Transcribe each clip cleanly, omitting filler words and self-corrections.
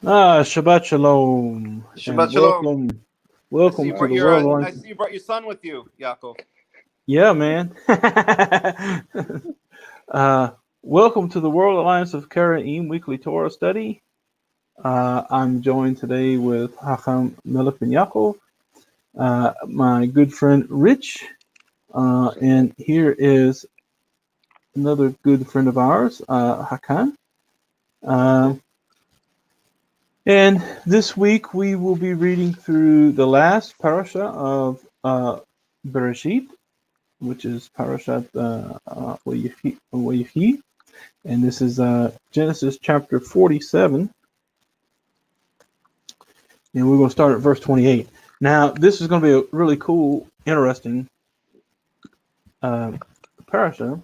Shabbat Shalom. Shabbat And Shalom. welcome to the World Alliance. I see you brought your son with you, Yaakov. Yeah, man. Welcome to the World Alliance of Qara'im weekly Torah study. I'm joined today with Hakhams Melech and Yaakov, my good friend Rich, and here is another good friend of ours, Hakan. And this week we will be reading through the last parasha of Bereshit, which is Parashath WayYehi, and this is Genesis chapter 47, and we're going to start at verse 28. Now, this is going to be a really cool, interesting parasha,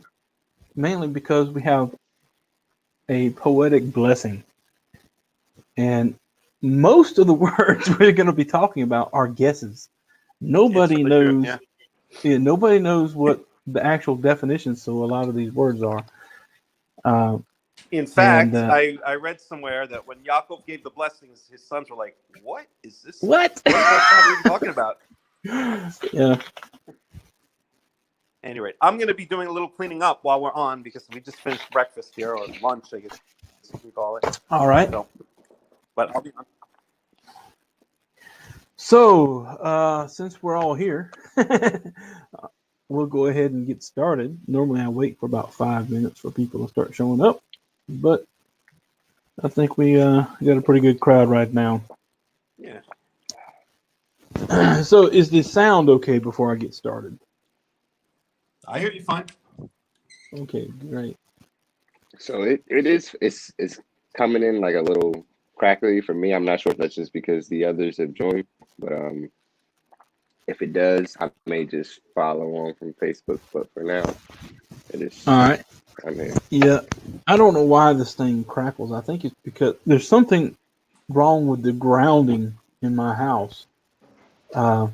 mainly because we have a poetic blessing. And most of the words we're going to be talking about are guesses. Nobody knows. Yeah, nobody knows what the actual definitions. So a lot of these words are. In fact, I read somewhere that when Yaakov gave the blessings, his sons were like, "What is this? What? What is that talking about?" Yeah. Anyway, I'm going to be doing a little cleaning up while we're on because we just finished breakfast here, or lunch, I guess we call it. All right. But I'll be on. So, since we're all here, we'll go ahead and get started. Normally, I wait for about 5 minutes for people to start showing up, but I think we got a pretty good crowd right now. Yeah. So, is the sound okay before I get started? I hear you fine. Okay, great. So it's coming in like a little crackly for me. I'm not sure if that's just because the others have joined, but if it does, I may just follow on from Facebook. But for now, it is. All right. I'm here. Yeah, I don't know why this thing crackles. I think it's because there's something wrong with the grounding in my house. I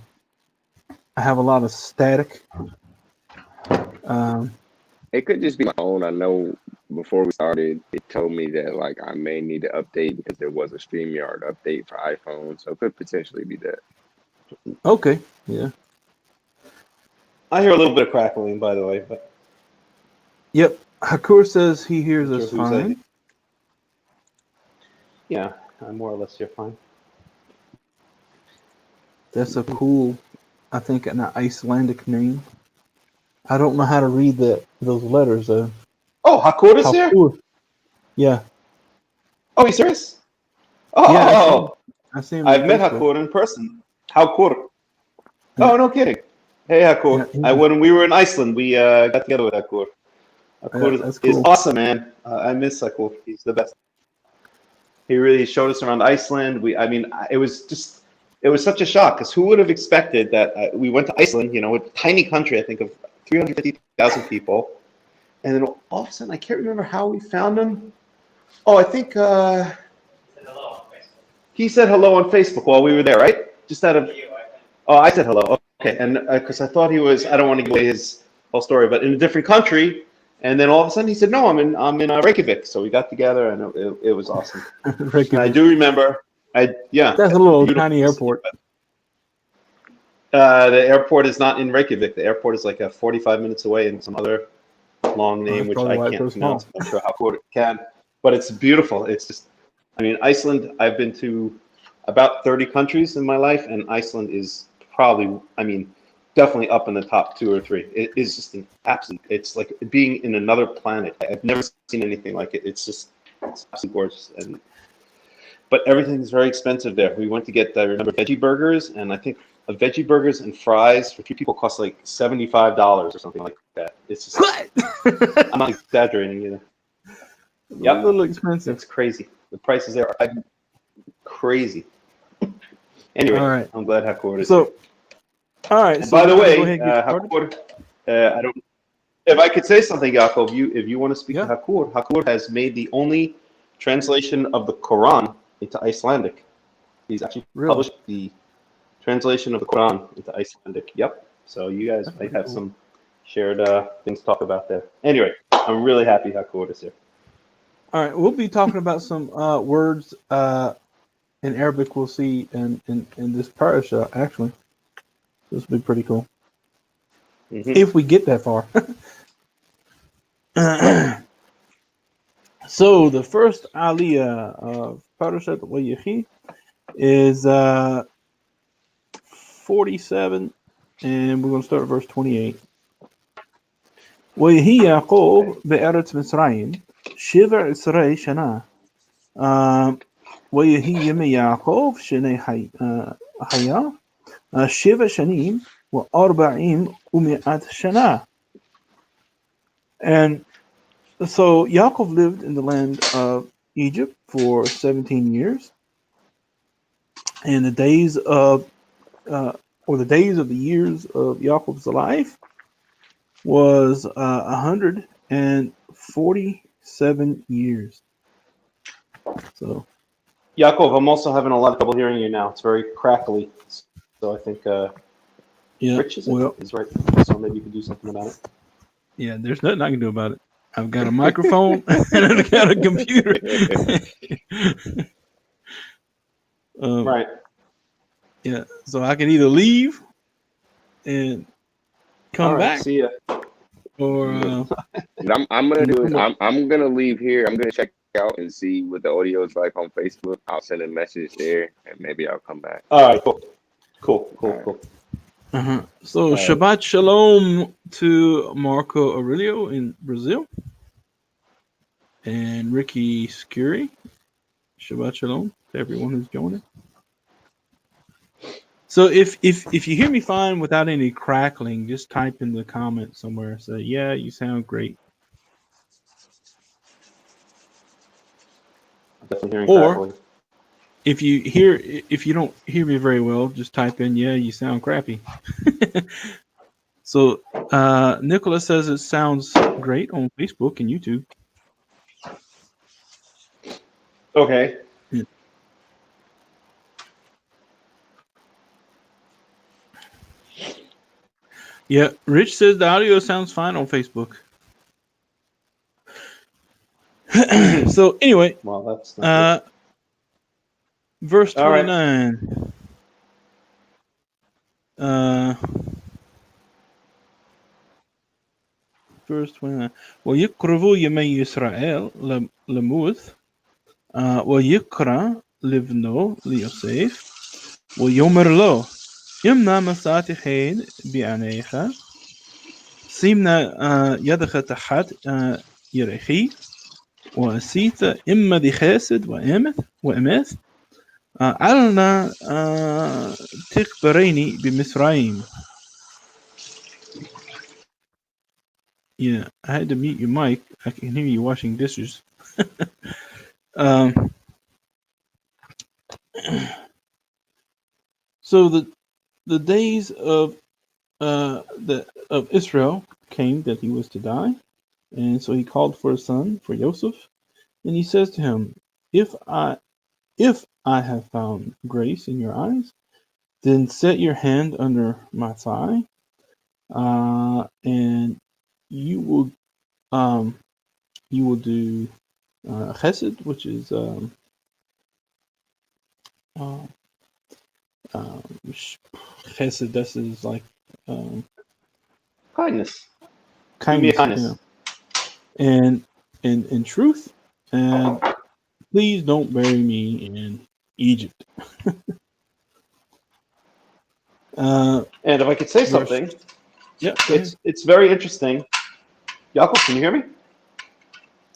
have a lot of static. It could just be my phone. I know before we started, it told me that like I may need to update because there was a StreamYard update for iPhone, so it could potentially be that. Okay, yeah. I hear a little bit of crackling, by the way. But Yep, Hakur says he hears us fine. Yeah, I more or less hear fine. That's a cool, I think, an Icelandic name. I don't know how to read those letters though. Oh, Hakur is here? Yeah. Oh, you serious? Oh, yeah, I see him. I've met Hakur in person. Hakur. Oh, no kidding. Hey, Hakur. Yeah, when we were in Iceland, we got together with Hakur. Hakur is cool. awesome, man. I miss Hakur. He's the best. He really showed us around Iceland. It was such a shock because who would have expected that we went to Iceland, a tiny country, I think of 350,000 people. And then all of a sudden, I can't remember how we found him. Oh, I think he said hello on Facebook while we were there, right? Just out of. Oh, I said hello. Okay, and because I thought he was. I don't want to give away his whole story, but in a different country. And then all of a sudden, he said, "No, I'm in Reykjavik." So we got together, and it was awesome. And I do remember. That's a little tiny airport. The airport is not in Reykjavik. The airport is like 45 minutes away in some other long name, which I can't pronounce. I'm not sure how it can, but it's beautiful. It's just, Iceland, I've been to about 30 countries in my life, and Iceland is probably, definitely up in the top 2 or 3. It is just an absolute, it's like being in another planet. I've never seen anything like it. It's absolutely gorgeous. But everything's very expensive there. We went to get, I remember, veggie burgers, and I think veggie burgers and fries for 3 people cost like $75 or something like that. It's just, what? I'm not exaggerating either. Yep. A little expensive. It's crazy. The prices there are crazy. Anyway, all right. I'm glad Hakur is here. All right. So by the way, Hakur, I don't. If I could say something, Yaakov, if you want to speak to Hakur, Hakur has made the only translation of the Quran into Icelandic. He's actually published the translation of the Quran into Icelandic. Yep. So you guys might have some shared things to talk about there. Anyway, I'm really happy Hakur is here. All right. We'll be talking about some words in Arabic we'll see in this parasha, actually. This will be pretty cool. Mm-hmm. If we get that far. So the first aliyah of Parashath WayYigash is 47, and we're going to start at verse 28. WayYehi Yaakov be'eretz Mitzrayim shiva Israel shana. WayYehi yemei Yaakov shenei haya shiva shanim wa arba'im u'mi'at shana. And so Yaakov lived in the land of Egypt for 17 years, and the days of the years of Yaakov's life was 147 years. So, Yaakov, I'm also having a lot of trouble hearing you now. It's very crackly. So I think Rich is right. So maybe you could do something about it. Yeah, there's nothing I can do about it. I've got a microphone and I've got a computer. Right. Yeah, so I can either leave and come back. See ya. Or I'm gonna do it. I'm gonna leave here. I'm gonna check out and see what the audio is like on Facebook. I'll send a message there, and maybe I'll come back. All right. Cool. So Shabbat Shalom to Marco Aurelio in Brazil, and Ricky Scurry. Shabbat Shalom to everyone who's joining. So if you hear me fine without any crackling, just type in the comments somewhere. Say, yeah, you sound great. I'm definitely hearing Or crackling. if you don't hear me very well, just type in, yeah, you sound crappy. So Nicholas says it sounds great on Facebook and YouTube. Okay. Yeah, Rich says the audio sounds fine on Facebook. So anyway, well, that's not verse 29. Verse 29. ويقربوا يمي يسرائيل لموت ويقرأ لبنو ليوسف ويومر له يمنع مساتحين بعينيك سيمنا يدك تحت يريخي وأسيت إما ذي خاسد وإماث علنا تكبريني بمصرين. Yeah, I had to mute your mic. I can hear you washing dishes. So the days of Israel came that he was to die, and so he called for a son, for Joseph, and he says to him, If I have found grace in your eyes, then set your hand under my thigh, and you will do chesed, which is chesed. This is like kindness. Kindness. And in truth, and please don't bury me in Egypt. And if I could say something, yeah, it's very interesting. Yaakov, can you hear me?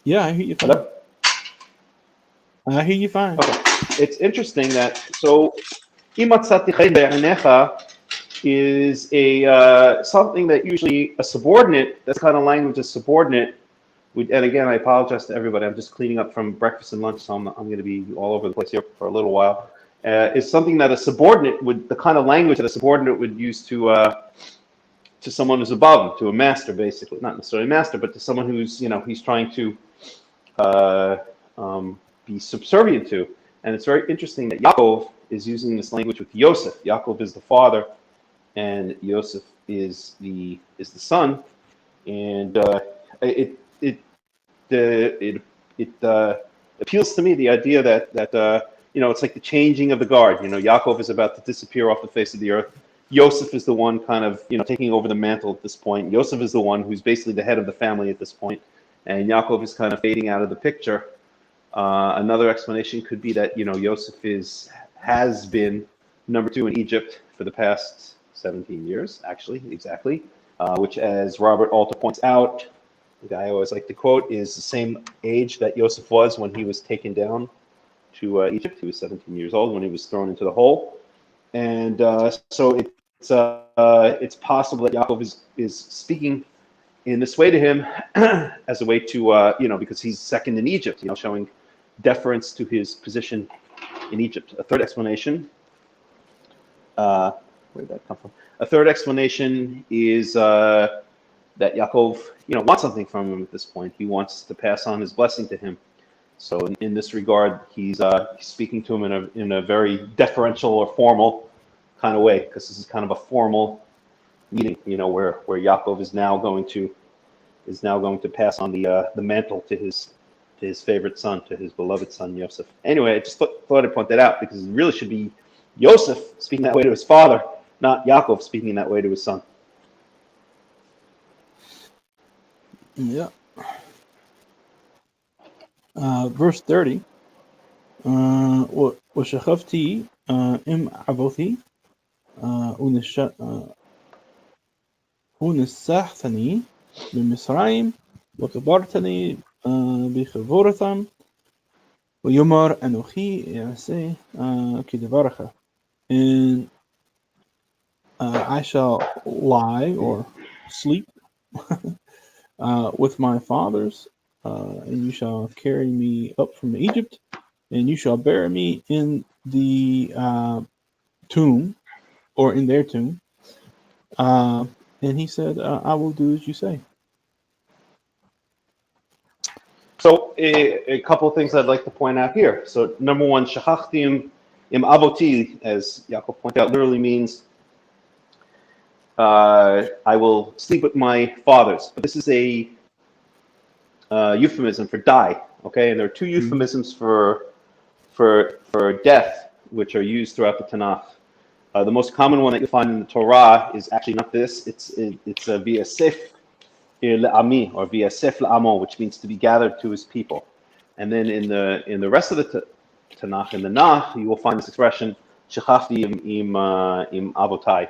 Yeah, I hear you fine. Hello? I hear you fine. Okay. It's interesting that is a something that usually a subordinate, that's kind of language a subordinate would, and again, I apologize to everybody. I'm just cleaning up from breakfast and lunch, so I'm going to be all over the place here for a little while. Is something that a subordinate would, the kind of language that a subordinate would use to someone who's above him, to a master, basically. Not necessarily a master, but to someone who's, he's trying to be subservient to. And it's very interesting that Yaakov is using this language with Yosef. Yaakov is the father, and Yosef is the son. And it appeals to me, the idea that it's like the changing of the guard. Yaakov is about to disappear off the face of the earth. Yosef is the one kind of, taking over the mantle at this point. Yosef is the one who's basically the head of the family at this point, and Yaakov is kind of fading out of the picture. Another explanation could be that, Yosef has been number 2 in Egypt for the past 17 years, actually, exactly, which, as Robert Alter points out, the guy I always like to quote, is the same age that Yosef was when he was taken down to Egypt. He was 17 years old when he was thrown into the hole. And so it's possible that Yaakov is speaking in this way to him as a way to, because he's second in Egypt, showing deference to his position in Egypt. A third explanation, where did that come from? A third explanation is that Yaakov, wants something from him at this point. He wants to pass on his blessing to him. So in this regard, he's speaking to him in a very deferential or formal kind of way, because this is kind of a formal meeting, where Yaakov is now going to pass on the mantle to his favorite son, to his beloved son Yosef. Anyway, I just thought I'd point that out, because it really should be Yosef speaking that way to his father, not Yaakov speaking that way to his son. Yeah. Verse 30. وشخفتي إم عبوثي ونسحتني بمصرعيم وكبرتني بخبورثم ويمر أنوخي يعسي كدبارخة. And I shall lie or sleep with my fathers, and you shall carry me up from Egypt, and you shall bury me in the tomb, or in their tomb. And he said, I will do as you say. So a couple of things I'd like to point out here. So number one, shachachti im avoti, as Yaakov pointed out, literally means I will sleep with my fathers. But this is a euphemism for die. Okay, and there are two euphemisms for death, which are used throughout the Tanakh. The most common one that you'll find in the Torah is actually not this. It's v'yasef l'ami, or v'yasef l'amo, which means to be gathered to his people. And then in the rest of the Tanakh, in the Nach, you will find this expression shechafti im avotai.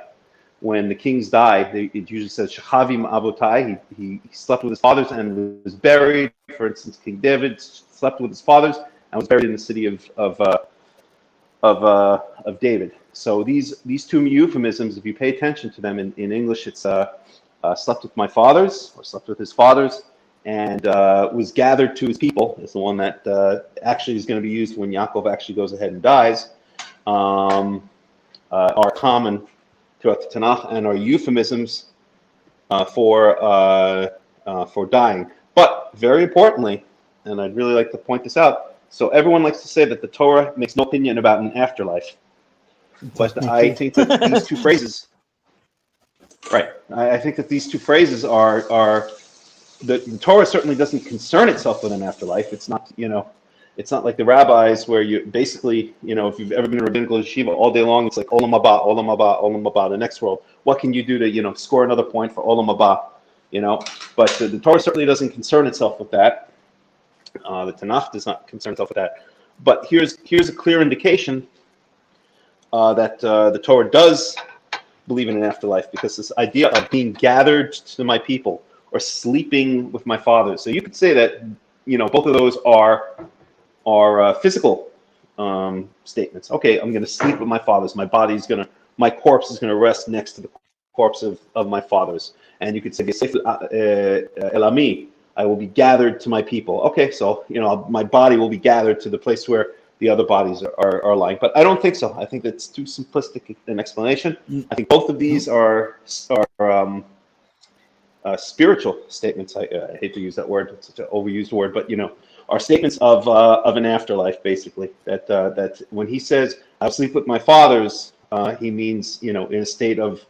When the kings die, it usually says shechavim avotai. He slept with his fathers and was buried. For instance, King David slept with his fathers and was buried in the city of David. So these two euphemisms, if you pay attention to them in English, it's slept with my fathers, or slept with his fathers, and was gathered to his people, is the one that actually is going to be used when Yaakov actually goes ahead and dies, are common throughout the Tanakh and are euphemisms for dying. But very importantly, and I'd really like to point this out, so everyone likes to say that the Torah makes no opinion about an afterlife. But I think that these two phrases, right? I think that these two phrases are the Torah certainly doesn't concern itself with an afterlife. It's not, it's not like the rabbis where you basically, if you've ever been in rabbinical yeshiva all day long, it's like olam haba, olam haba, olam haba, the next world. What can you do to, score another point for olam haba? But the Torah certainly doesn't concern itself with that. The Tanakh does not concern itself with that. But here's a clear indication that the Torah does believe in an afterlife, because this idea of being gathered to my people or sleeping with my fathers. So you could say that, both of those are physical statements. Okay, I'm going to sleep with my fathers. My corpse is going to rest next to the corpse of my fathers. And you could say, elami, I will be gathered to my people. Okay, so my body will be gathered to the place where the other bodies are lying. But I don't think so. I think that's too simplistic an explanation. I think both of these are spiritual statements. I hate to use that word; it's such an overused word, but are statements of an afterlife, basically. That when he says I'll sleep with my fathers, he means in a state of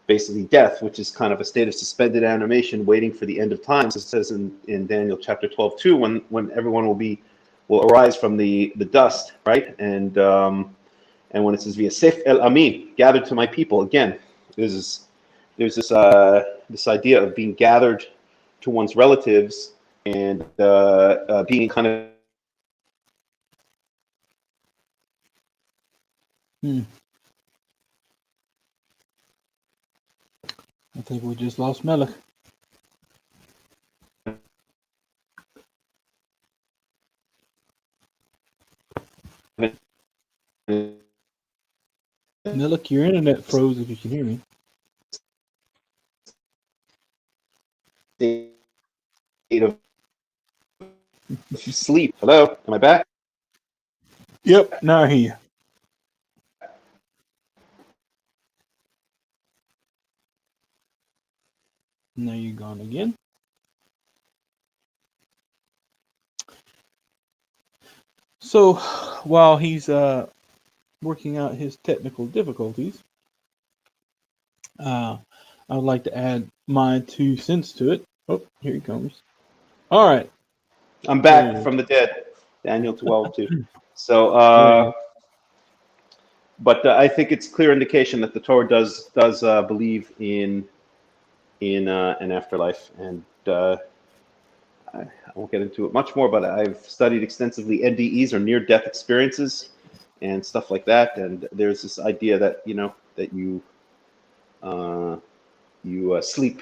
basically death, which is kind of a state of suspended animation, waiting for the end of times. It says in Daniel chapter 12:2, when everyone will will arise from the dust, right? And when it says v'yasef el ami, gathered to my people, again, there's this idea of being gathered to one's relatives and being kind of. I think we just lost Melech. Melech, your internet froze if you can hear me. State of sleep. Hello, am I back? Yep, now I hear you. Now you're gone again. So while he's working out his technical difficulties, I would like to add my 2 cents to it. Oh, here he comes. All right. I'm back from the dead. Daniel 12:2. So, but I think it's clear indication that the Torah does believe in an afterlife, and I won't get into it much more. But I've studied extensively NDEs, or near-death experiences, and stuff like that. And there's this idea that that you sleep,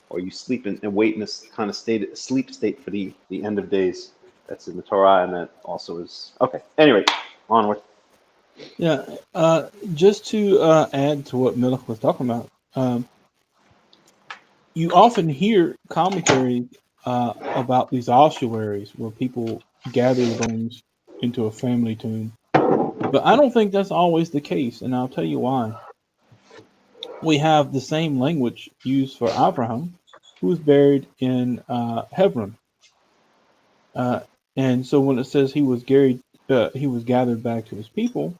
or you sleep and wait in this kind of sleep state for the end of days. That's in the Torah, and that also is okay. Anyway, onward. Yeah, just to add to what Melech was talking about, you often hear commentary about these ossuaries where people gather the bones into a family tomb, but I don't think that's always the case, and I'll tell you why. We have the same language used for Abraham, who was buried in Hebron. And so when it says he was gathered back to his people,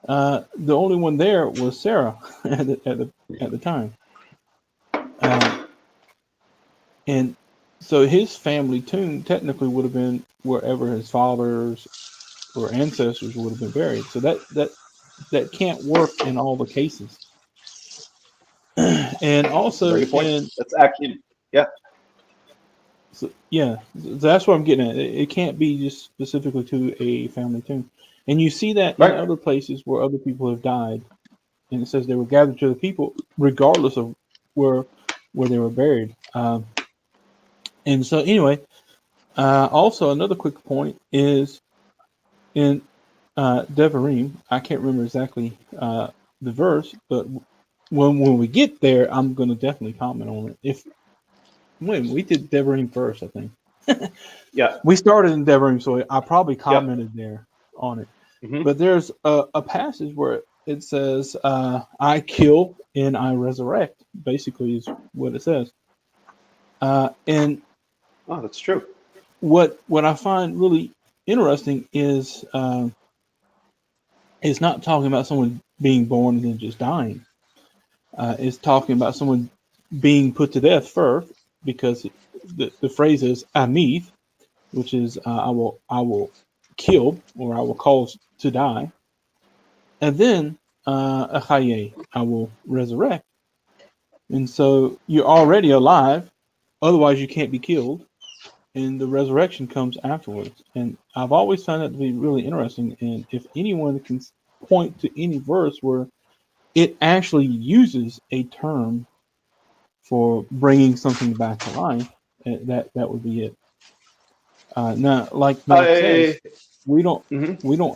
the only one there was Sarah at the time. And so his family tomb technically would have been wherever his fathers or ancestors would have been buried. So that can't work in all the cases. And also, that's actually, yeah. So, yeah, that's what I'm getting at. It can't be just specifically to a family tomb. And you see that in other places where other people have died. And it says they were gathered to the people regardless of where they were buried. And so anyway, also another quick point is in Devarim. I can't remember exactly the verse, but when we get there, I'm going to definitely comment on it. When we did Devarim first, I think. Yeah. We started in Devarim, so I probably commented there on it. Mm-hmm. But there's a passage where it says, I kill and I resurrect, basically is what it says. And that's true. What I find really interesting is it's not talking about someone being born and then just dying. It's talking about someone being put to death first, because the phrase is amith, which is I will kill, or I will cause to die, and then achaye, I will resurrect. And so you're already alive, otherwise you can't be killed, and the resurrection comes afterwards. And I've always found that to be really interesting. And if anyone can point to any verse where it actually uses a term for bringing something back to life, that would be it. Now, like Mike says, we don't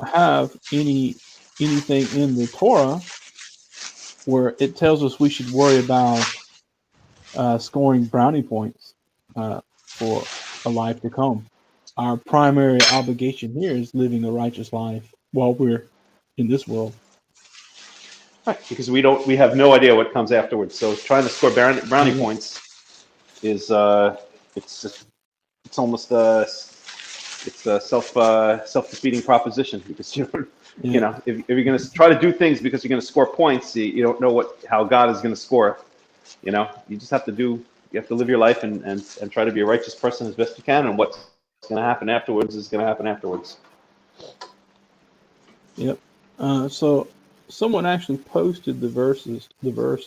have anything in the Torah where it tells us we should worry about scoring brownie points for a life to come. Our primary obligation here is living a righteous life while we're in this world. Right, because we have no idea what comes afterwards. So trying to score brownie points is it's almost a self-defeating proposition, because you know, if you're going to try to do things because you're going to score points, you don't know how God is going to score. You just have to live your life and try to be a righteous person as best you can. And what's going to happen afterwards is going to happen afterwards. Yep. So someone actually posted the verse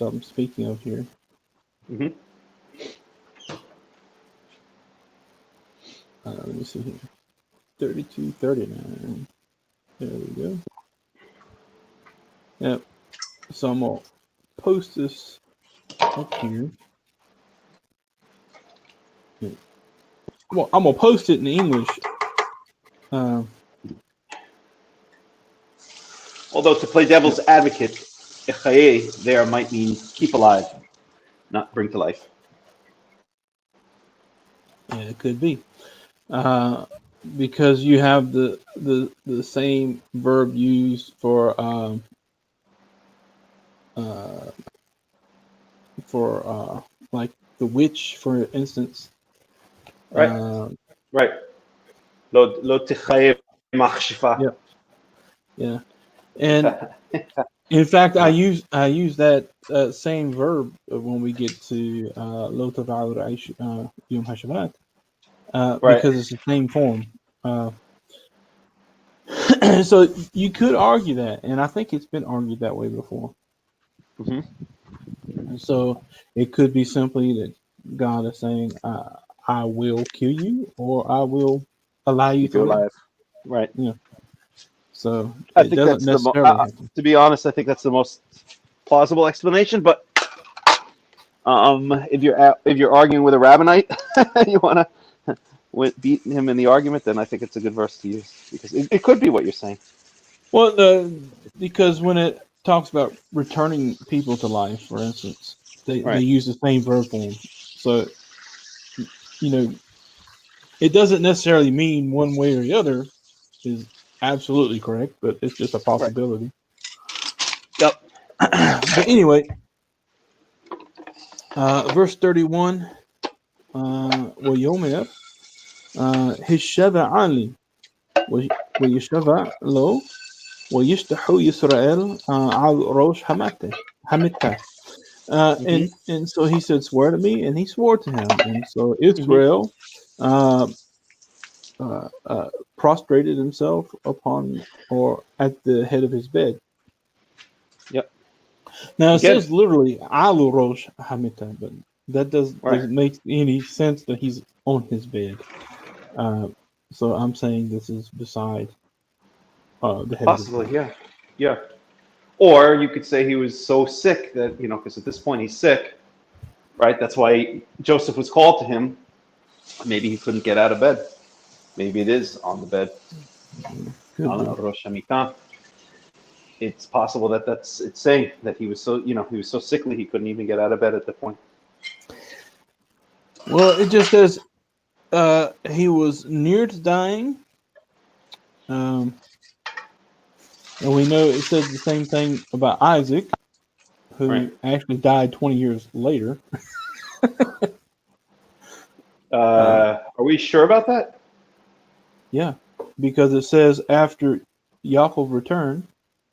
I'm speaking of here. Mm-hmm. Let me see here. 32:39. There we go. Yep. So I'm gonna post this up here. Well, I'm gonna post it in English. Although to play devil's advocate, echaye there might mean keep alive, not bring to life. Yeah, it could be. Because you have the same verb used for like the witch, for instance. Right. Right. Lo techaye machshifa. Yeah. And in fact, I use that same verb when we get to lo tava'u reish yom hashabbat, because it's the same form. So you could argue that, and I think it's been argued that way before. Mm-hmm. And so it could be simply that God is saying, "I will kill you," or "I will allow you to live." Right. Yeah. So I it think doesn't that's necessarily happen. to be honest, I think that's the most plausible explanation. But if you're arguing with a rabbinite, you want to beat him in the argument, then I think it's a good verse to use because it could be what you're saying. Well, because when it talks about returning people to life, for instance, they use the same verb form. So, it doesn't necessarily mean one way or the other is absolutely correct, but it's just a possibility. Right. Yep. But anyway, verse 31, WayOmer, Hishava Ali, WayShava Lo, Wayishtahu Yisrael al Rosh Hamata. And so he said, "Swear to me," and he swore to him. And so Israel prostrated himself upon or at the head of his bed. Yep. Now it says literally Alu Rosh Hamita, but that doesn't make any sense that he's on his bed. So I'm saying this is beside the head. Possibly, yeah. Or you could say he was so sick that, because at this point he's sick, right? That's why Joseph was called to him. Maybe he couldn't get out of bed. Maybe it is on the bed. Rosh Hamikah. It's possible that it's saying that he was so sickly he couldn't even get out of bed at the point. Well, it just says he was near to dying. And we know it says the same thing about Isaac, who actually died 20 years later. Are we sure about that? Yeah, because it says after Yaakov returned,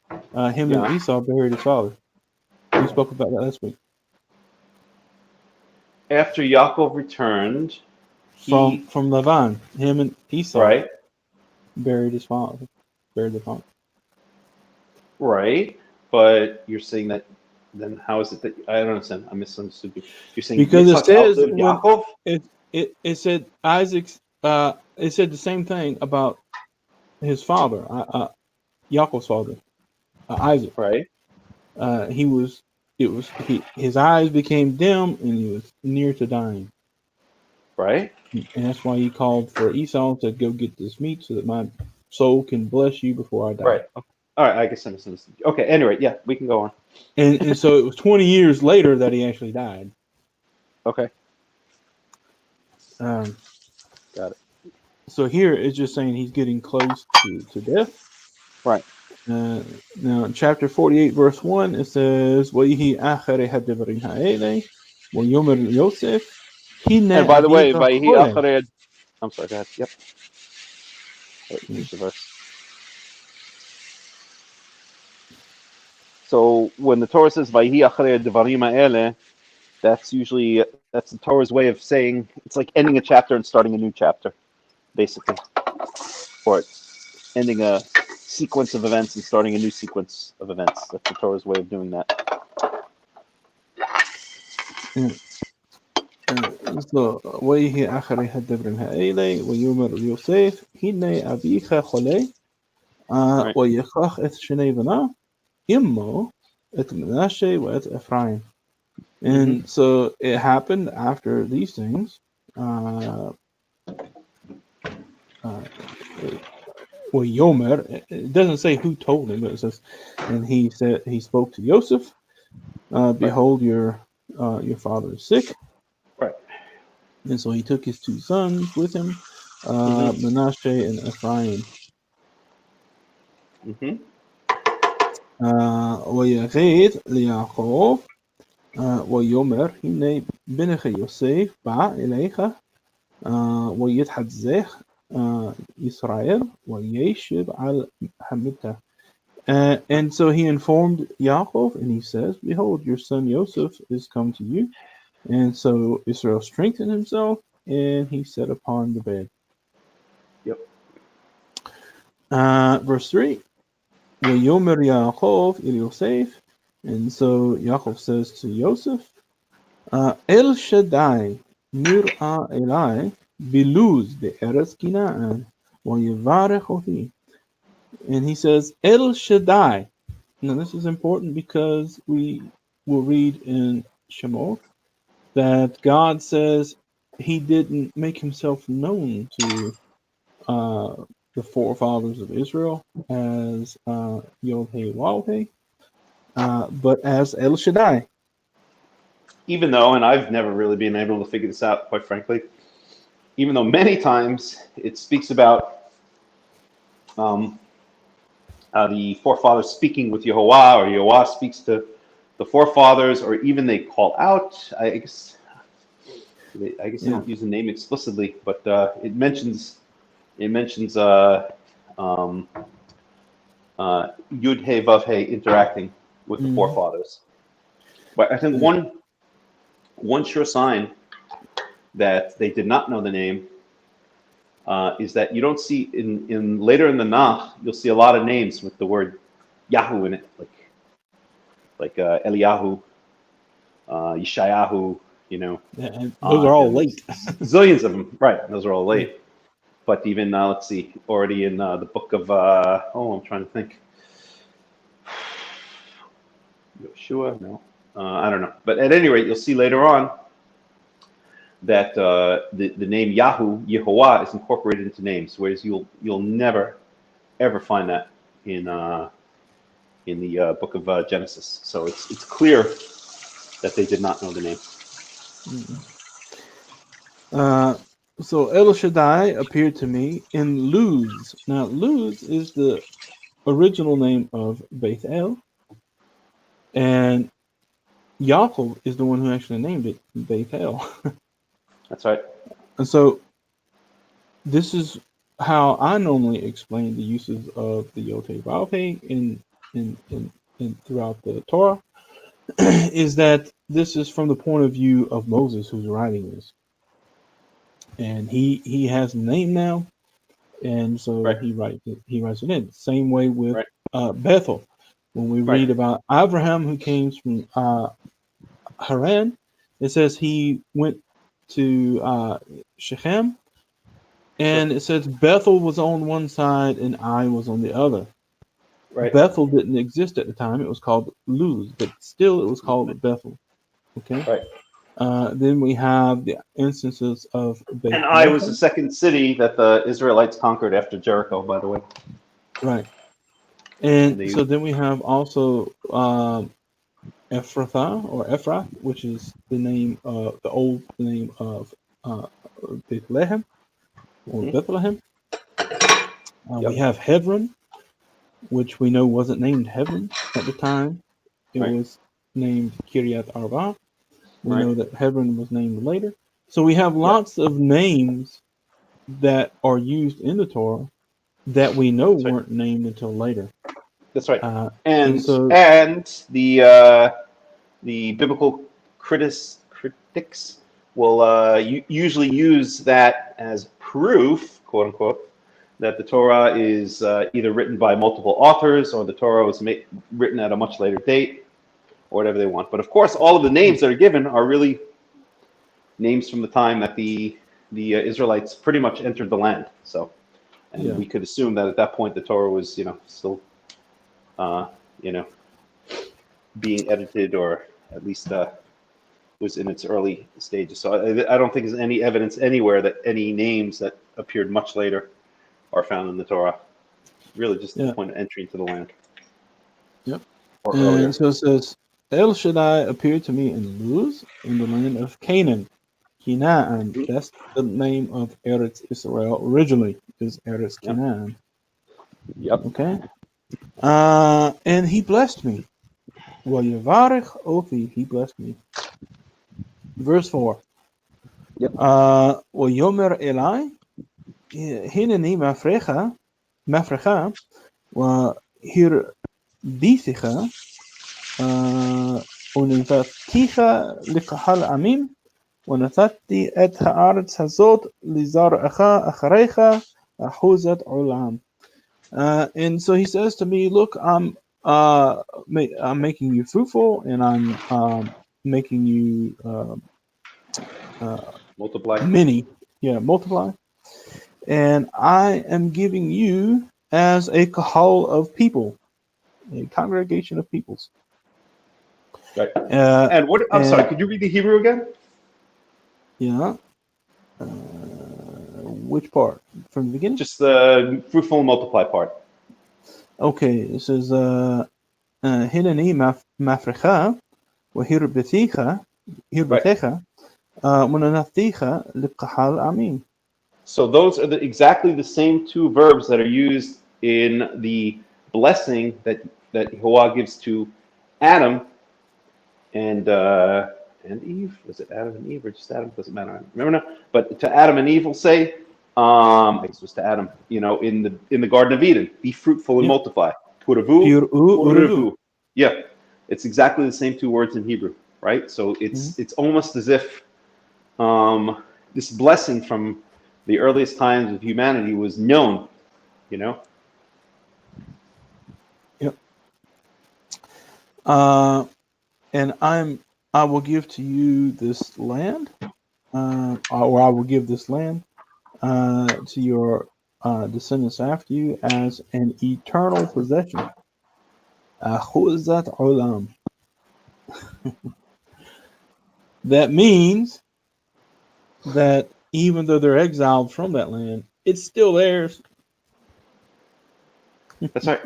him and Esau buried his father. We spoke about that last week. After Yaakov returned from Lavan, him and Esau buried his father. Buried the father. Right, but you're saying that. Then how is it that I don't understand? I misunderstood you. You're saying because it says Yaakov? It said Isaac's. It said the same thing about his father, Yaakov's father, Isaac. Right. His eyes became dim and he was near to dying. Right. And that's why he called for Esau and said, "Go get this meat so that my soul can bless you before I die." Right. All right. I guess I misunderstood. Okay. Anyway, yeah, we can go on. And so it was 20 years later that he actually died. Okay. Got it. So here it's just saying he's getting close to death. Right. Now in chapter 48, verse 1, it says, WayYehi acharei hadvarim ha'eleh, WayOmer Yosef. And by the way, WayYehi acharei. I'm sorry. Go ahead. Yep. Finish the verse. So when the Torah says WayYehi acharei hadvarim ha'eleh, that's the Torah's way of saying it's like ending a chapter and starting a new chapter. basically, or ending a sequence of events and starting a new sequence of events. That's the Torah's way of doing that. So WayYehi אחרי הדברים האלה ויאמר ליוסף הנה אביך חולה ויקח את שני בניו עמו את מנשה ואת אפרים. And so it happened after these things. Yomer, it doesn't say who told him, but it says, and he said he spoke to Joseph. Behold, your father is sick. Right. And so he took his two sons with him, Manasseh and Ephraim. וירד ליעקב ויאמר הנה בנך יוסף בא אליך ויתחזק Yisrael WayYehi al Hamita. And so he informed Yaakov, and he says, behold, your son Joseph is come to you. And so Israel strengthened himself, and he sat upon the bed. Yep. Verse 3, Yomer Yaakov el Yosef. And so Yaakov says to Joseph, El Shaddai nir'a elai biluz be'eretz Kina'an v'yivarech oti. And he says, El Shaddai. Now this is important because we will read in Shemot that God says he didn't make himself known to the forefathers of Israel as WayYehi, but as El Shaddai. Even though, and I've never really been able to figure this out, quite frankly, even though many times it speaks about the forefathers speaking with Yehovah, or Yehovah speaks to the forefathers, or even they call out. I guess they don't use the name explicitly, but it mentions Yud Hey Vav Hey interacting with the forefathers. But I think one sure sign that they did not know the name is that you don't see in later in the Nach, you'll see a lot of names with the word Yahu in it, like Eliyahu, Yeshayahu, and those are all late. Zillions of them, right? Those are all late. But even let's see, already in the book of I'm trying to think. Yeshua, no, I don't know. But at any rate, you'll see later on that the name Yehovah is incorporated into names, whereas you'll never ever find that in the book of Genesis. So it's clear that they did not know the name. So El Shaddai appeared to me in Luz. Now Luz is the original name of Beth El, and Yaakov is the one who actually named it Beth El. That's right. And so this is how I normally explain the uses of the Yod-Heh Vav-Heh in throughout the Torah, is that this is from the point of view of Moses who's writing this. And he has a name now, and so he writes it in. Same way with Bethel. When we read about Abraham who came from Haran, it says he went to Shechem, and it says Bethel was on one side and Ai was on the other. Right. Bethel didn't exist at the time; it was called Luz, but still it was called Bethel. Okay. Right. Then we have the instances of Beth. And Ai was the second city that the Israelites conquered after Jericho, by the way. Right. And so then we have also Ephrathah or Ephrath, which is the name of the old name of Bethlehem or Bethlehem. We have Hebron, which we know wasn't named Hebron at the time. It was named Kiryat Arba. We know that Hebron was named later. So we have lots of names that are used in the Torah that we know weren't named until later. That's right. And the biblical critics will usually use that as proof, quote unquote, that the Torah is either written by multiple authors or the Torah was written at a much later date, or whatever they want. But of course, all of the names that are given are really names from the time that the Israelites pretty much entered the land. So, and we could assume that at that point the Torah was, still, being edited, or at least was in its early stages. So I don't think there's any evidence anywhere that any names that appeared much later are found in the Torah. Really just the point of entry into the land. Yep. Or earlier. And so it says, El Shaddai appeared to me in Luz, in the land of Canaan. Canaan, that's the name of Eretz Israel originally, is Eretz Canaan. Yep. Okay. And he blessed me. WayYivarech Ofi, he blessed me. Verse 4. Yep. WaYomer Elai, Hineni Mafrecha, وهربيثها ונתתיך לקהל עמים ונתתי את הארץ הזאת לזרעך אחריך אחוזת עולם. And so he says to me, look, I'm making you fruitful, and I'm making you multiply. Many. Yeah, multiply. And I am giving you as a kahal of people, a congregation of peoples. Right. And what? I'm sorry. Could you read the Hebrew again? Yeah. Which part? From the beginning? Just the fruitful and multiply part. Okay. It says, Hineni mafrecha hirbethecha munanathicha liqahal amin. So those are exactly the same two verbs that are used in the blessing that Yehovah gives to Adam and Eve. Was it Adam and Eve or just Adam? Doesn't matter. I don't remember now. But to Adam and Eve, will say, I guess it was to Adam. In the Garden of Eden, be fruitful and multiply. Puravu. Yeah, it's exactly the same two words in Hebrew, right? So it's almost as if this blessing from the earliest times of humanity was known, Yep. And I will give to you this land, or I will give this land to your descendants after you as an eternal possession. Ahuzat olam. That means that even though they're exiled from that land, it's still theirs. That's right.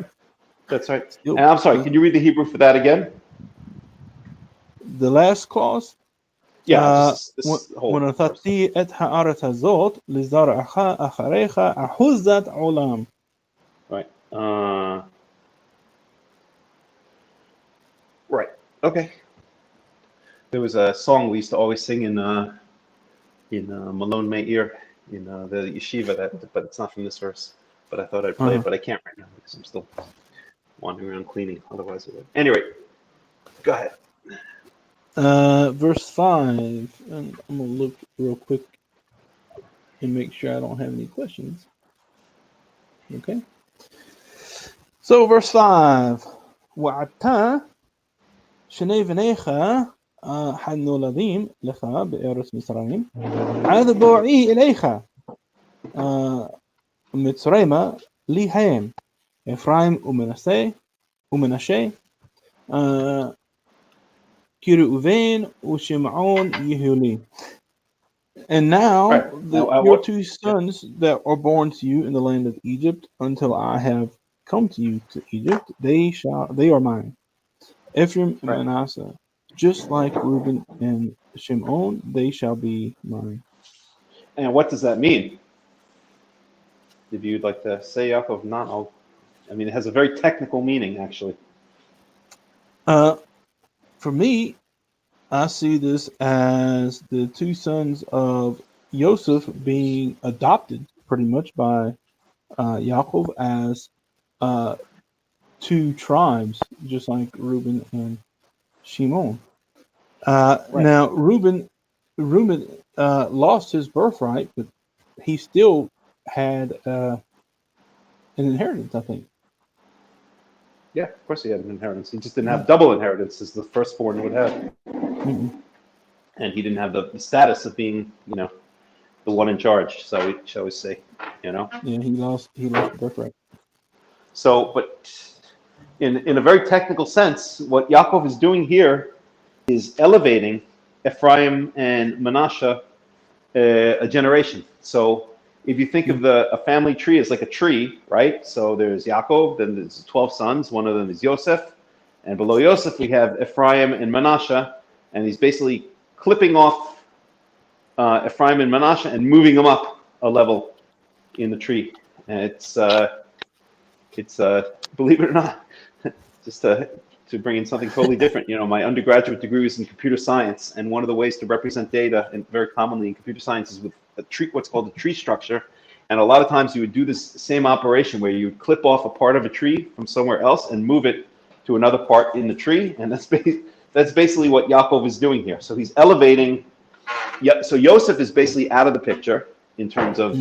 That's right. And I'm sorry, can you read the Hebrew for that again? The last clause? Yeah. ונתתי את הארץ הזאת לזרעך אחריך אחוזת עולם. Right. Right. Okay. There was a song we used to always sing in Malone Meir in the yeshiva, but it's not from this verse. But I thought I'd play it, but I can't right now because I'm still wandering around cleaning. Otherwise, it would. Anyway, go ahead. Verse 5, and I'm gonna look real quick and make sure I don't have any questions. Okay. So verse 5, وعدت شني بنيך הנולדים לך בארץ מצרים עד בואי אליך מצרימה לי הם אפרים ומנשה Kireuven uShimon Yehuli. And now your two sons that are born to you in the land of Egypt, until I have come to you to Egypt, they are mine. Ephraim and Manasseh, just like Reuben and Shimon, they shall be mine. And what does that mean? If you'd like to say, Yaakov, it has a very technical meaning, actually. For me, I see this as the two sons of Joseph being adopted pretty much by Yaakov as two tribes, just like Reuben and Shimon. Now, Reuben Reuben lost his birthright, but he still had an inheritance, I think. Yeah, of course he had an inheritance. He just didn't have double inheritance as the firstborn would have. Mm-hmm. And he didn't have the status of being, the one in charge, shall we say, Yeah, he lost birthright. So, but in a very technical sense, what Yaakov is doing here is elevating Ephraim and Manasseh a generation. So if you think of a family tree as like a tree, right? So there's Yaakov, then there's 12 sons. One of them is Yosef. And below Yosef, we have Ephraim and Manasseh. And he's basically clipping off Ephraim and Manasseh and moving them up a level in the tree. And it's believe it or not, just to bring in something totally different. My undergraduate degree was in computer science, and one of the ways to represent data, and very commonly in computer science, is with a tree, what's called a tree structure. And a lot of times you would do this same operation where you would clip off a part of a tree from somewhere else and move it to another part in the tree. And that's basically what Yaakov is doing here. So he's elevating. So Yosef is basically out of the picture in terms of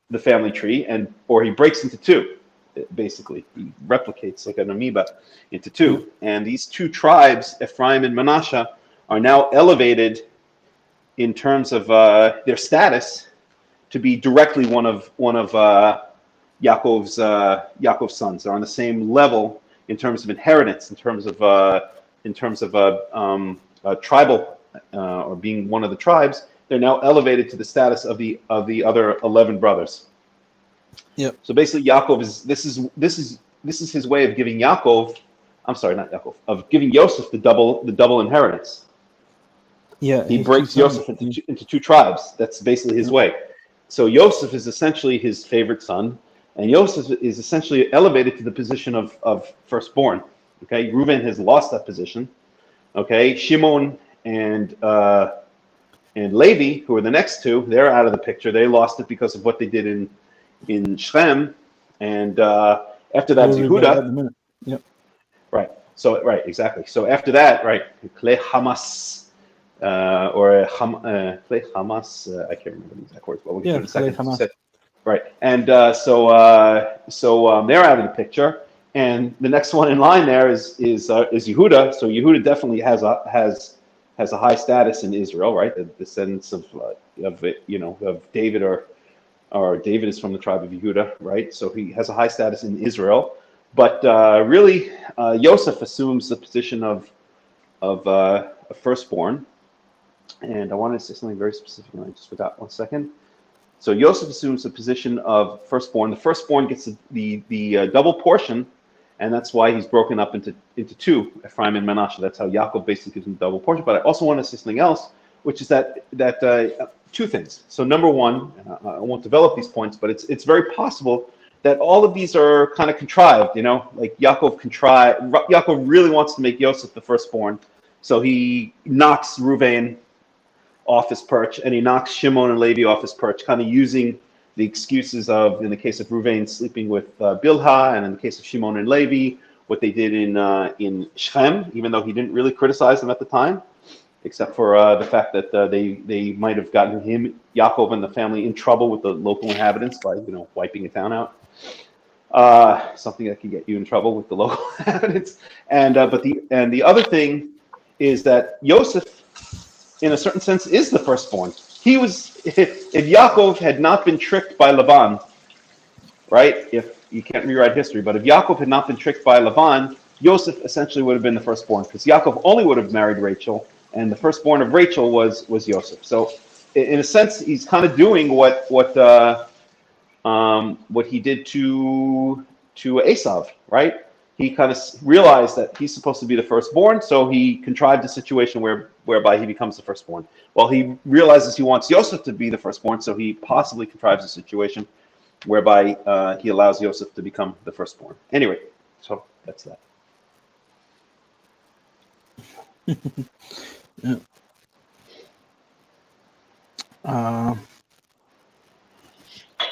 the family tree, or he breaks into two. Basically, he replicates like an amoeba into two. And these two tribes, Ephraim and Manasseh, are now elevated in terms of their status to be directly one of Yaakov's sons. They're on the same level in terms of inheritance, in terms of tribal or being one of the tribes. They're now elevated to the status of the other 11 brothers. Yep. So basically, Yaakov this is his way of giving Yaakov. I'm sorry, not Yaakov. Of giving Yosef the double inheritance. Yeah. He breaks Yosef into two tribes. That's basically his way. So Yosef is essentially his favorite son, and Yosef is essentially elevated to the position of firstborn. Okay, Reuven has lost that position. Okay, Shimon and Levi, who are the next two, they're out of the picture. They lost it because of what they did in Shem, and after that, Yehuda. Yep. Right. So exactly. So after that, right, Klei Hamas. Klei Hamas, I can't remember the exact words, but we'll get to it in a second. Right, and so they're out of the picture, and the next one in line there is Yehuda. So Yehuda definitely has a high status in Israel, right? The descendants of David, or David is from the tribe of Yehuda, right? So he has a high status in Israel, but really Yosef assumes the position of a firstborn. And I wanted to say something very specific, and I just forgot. 1 second. So Yosef assumes the position of firstborn. The firstborn gets the double portion, and that's why he's broken up into two, Ephraim and Manasseh. That's how Yaakov basically gives him double portion. But I also want to say something else, which is that two things. So number one, I won't develop these points, but it's very possible that all of these are kind of contrived. Like Yaakov really wants to make Yosef the firstborn, so he knocks Reuven off his perch, and he knocks Shimon and Levi off his perch, kind of using the excuses of, in the case of Reuven, sleeping with Bilhah, and in the case of Shimon and Levi, what they did in Shechem, even though he didn't really criticize them at the time, except for the fact that they might have gotten Yaakov and the family in trouble with the local inhabitants by wiping a town out. Something that can get you in trouble with the local inhabitants. And the other thing is that Yosef, in a certain sense, is the firstborn. He was, if Yaakov had not been tricked by Laban, right? If you can't rewrite history, but if Yaakov had not been tricked by Laban, Yosef essentially would have been the firstborn, because Yaakov only would have married Rachel, and the firstborn of Rachel was Yosef. So, in a sense, he's kind of doing what he did to Esav, right? He kind of realized that he's supposed to be the firstborn, so he contrived a situation whereby he becomes the firstborn. Well, he realizes he wants Yosef to be the firstborn, so he possibly contrives a situation whereby he allows Yosef to become the firstborn. Anyway, so that's that. Yeah.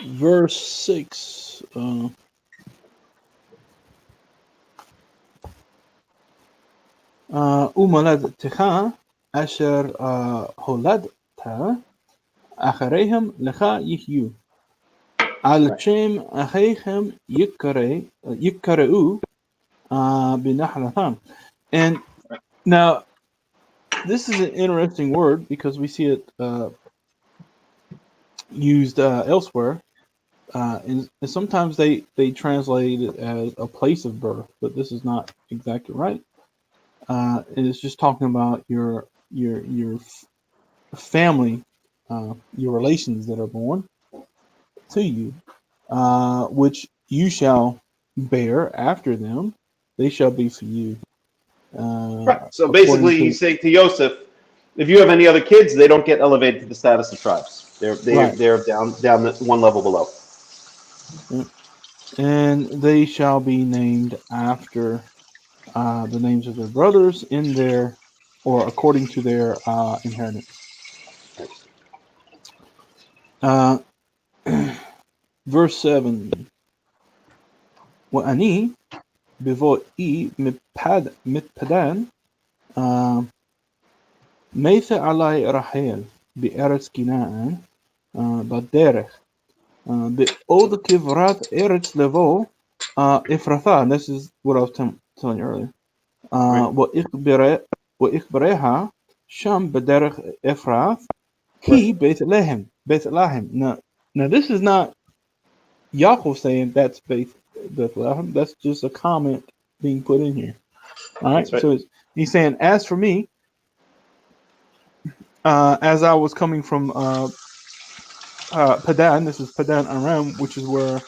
Verse 6. ומולדתך אשר הולדת אחריהם לך יחיו. על שם אחיכם יקראו בנחלתם. And now, this is an interesting word because we see it used elsewhere. And sometimes they translate it as a place of birth, but this is not exactly right. And it's just talking about your family, your relations that are born to you, which you shall bear after them. They shall be for you. Right. So basically, he's saying to Yosef, if you have any other kids, they don't get elevated to the status of tribes. They're down one level below. And they shall be named after the names of their brothers in their, or according to their inheritance. Verse 7. وأني ببوئي متبدان ميث علي رحيل بأرض كنعان بדרך בעוד כברת ארץ לבוא אפרתה. And this is what I was telling you earlier. وإخبرها שם בדרך אפרת כי בית לחם. Now this is not Yaakov saying that's Bethlehem. That's just a comment being put in here. All right. So he's saying, as for me, as I was coming from Padan, this is Padan Aram, which is where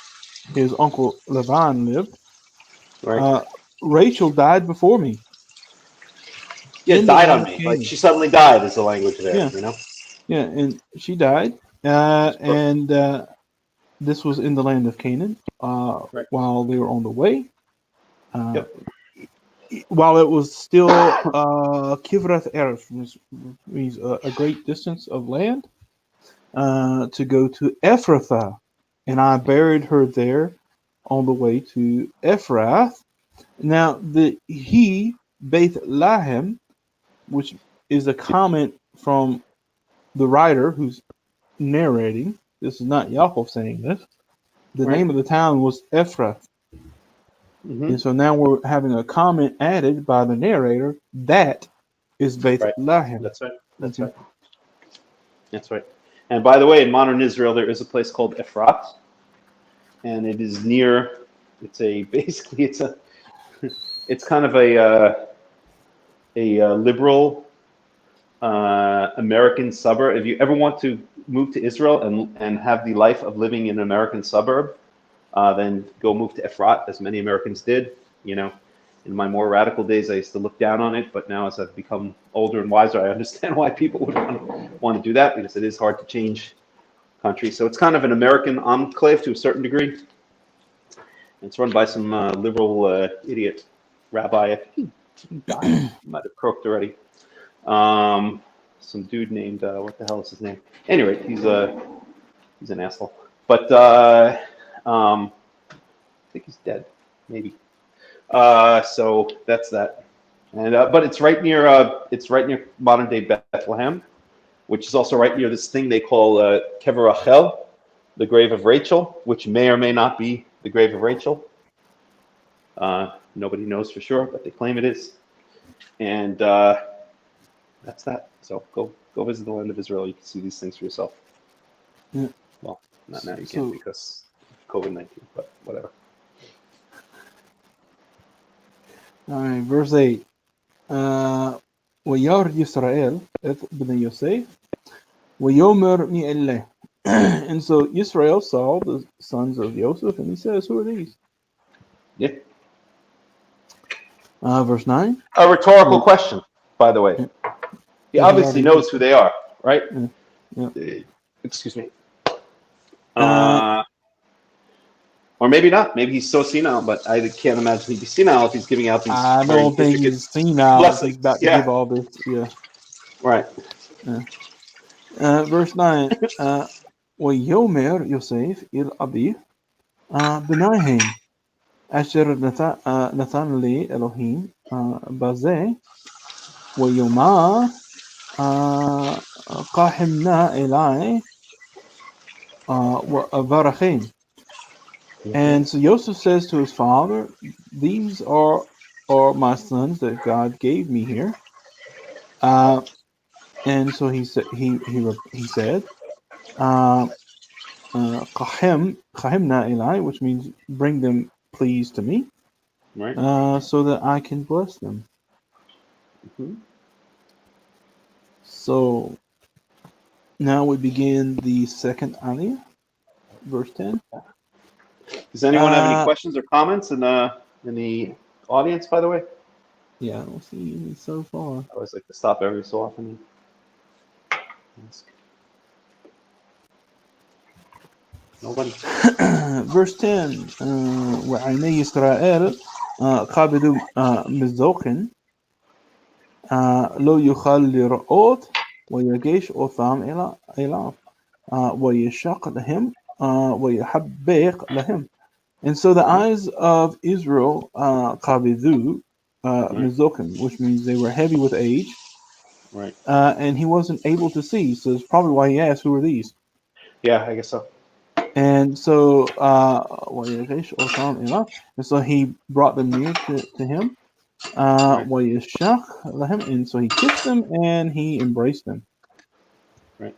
his uncle Laban lived. Right. Rachel died before me. Yeah, died on me. Like she suddenly died is the language there. Yeah. You know. Yeah, and she died, and this was in the land of Canaan. While they were on the way, while it was still Kivrath Eretz, which means a great distance of land, to go to Ephrathah, and I buried her there on the way to Ephrath. Now the Beth Lahem, which is a comment from the writer who's narrating. This is not Yaakov saying this. The name of the town was Ephrath. And so now we're having a comment added by the narrator. That is Beth Lahem. That's right. That's right. And by the way, in modern Israel, there is a place called Ephrat, and it is near. It's kind of a liberal American suburb. If you ever want to move to Israel and have the life of living in an American suburb, then go move to Efrat, as many Americans did. You know, in my more radical days, I used to look down on it, but now as I've become older and wiser, I understand why people would want to do that, because it is hard to change countries. So it's kind of an American enclave to a certain degree. It's run by some liberal idiot rabbi. I think he died. He might have croaked already. Some dude named what the hell is his name? Anyway, he's an asshole. But I think he's dead, maybe. So that's that. And but it's right near modern day Bethlehem, which is also right near this thing they call Kever Rachel, the grave of Rachel, which may or may not be the grave of Rachel. Nobody knows for sure, but they claim it is. And that's that. So go visit the land of Israel. You can see these things for yourself. Yeah. Well, not now you can't because of COVID-19, but whatever. All right, verse 8. ويار Yisrael et bnei Yosef ويومر mi eleh. And so Yisrael saw the sons of Joseph, and he says, "Who are these?" Yeah. Verse 9. A rhetorical question, by the way. He obviously knows who they are, right? Yeah. Excuse me. Or maybe not. Maybe he's so senile, but I can't imagine he'd be senile if he's giving out these. I don't think he's senile. He's about to give all this. Yeah. Right. Verse 9. ويومر يوسف إلى أبيه بناهم أشر نتان لي إلهيم بزه ويومر قحمنا إلي وأبرخين. And so Joseph says to his father, "These are my sons that God gave me here." And so he said, "Qahimna ilai," which means bring them, please, to me, Right. So that I can bless them. Mm-hmm. So now we begin the second aliyah, verse 10. Does anyone have any questions or comments in the audience, by the way? Yeah, I don't see any so far. I always like to stop every so often. Nobody. Verse 10. وعيني إسرائيل قابض مزدوق لو يخل لرؤوت ويجيش أوثام إلى ويشق لهم ويحبق لهم. And so the eyes of Israel قابضوا مزدوقن, which means they were heavy with age. Right. And he wasn't able to see. So it's probably why he asked, "Who are these?" Yeah, I guess so. And so, and so he brought them near to him. And so he kissed them and he embraced them. Right.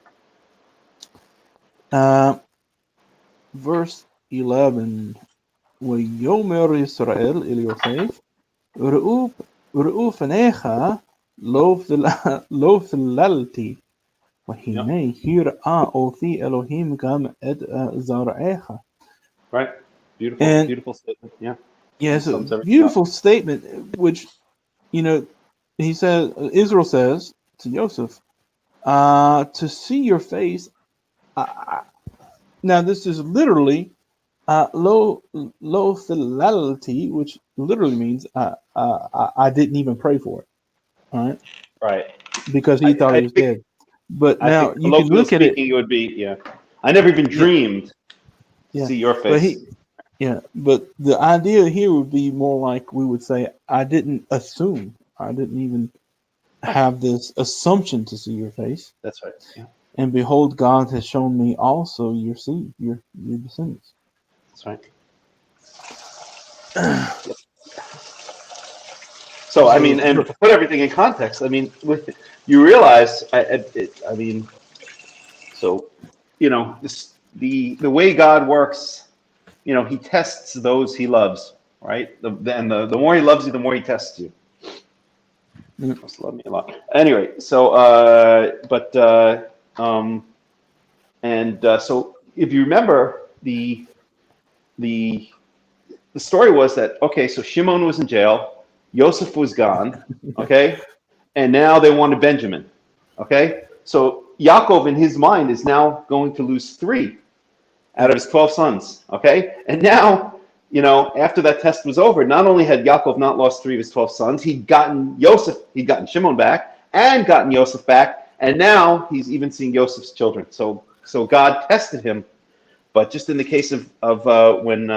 Verse 11. ويومر إسرائيل إلى يوسف رؤوا فنيך לא פללתי והנה הראה אותי אלוהים גם את זרעך. Right. Beautiful statement. Yeah. Yes, a beautiful statement, which, he says, Israel says to Joseph, to see your face. Now this is literally lo philality, which literally means I didn't even pray for it. All right. Right. Because he thought he was dead. But now you can look at it. It would be, yeah. I never even dreamed to see your face. But the idea here would be more like we would say, I didn't assume. I didn't even have this assumption to see your face. That's right. Yeah. And behold, God has shown me also your seed, your descendants. That's right. So, I mean, and to put everything in context, I mean, you realize, I mean, so, the way God works, he tests those he loves, right? The more he loves you, the more he tests you. He must love me a lot. Anyway, so, so if you remember, the story was that, okay, so Shimon was in jail, Yosef was gone, okay, and now they wanted Benjamin, okay? So Yaakov, in his mind, is now going to lose 3 out of his 12 sons, okay? And now, after that test was over, not only had Yaakov not lost 3 of his 12 sons, he'd gotten Shimon back, and gotten Yosef back, and now he's even seeing Yosef's children. So God tested him, but just in the case of when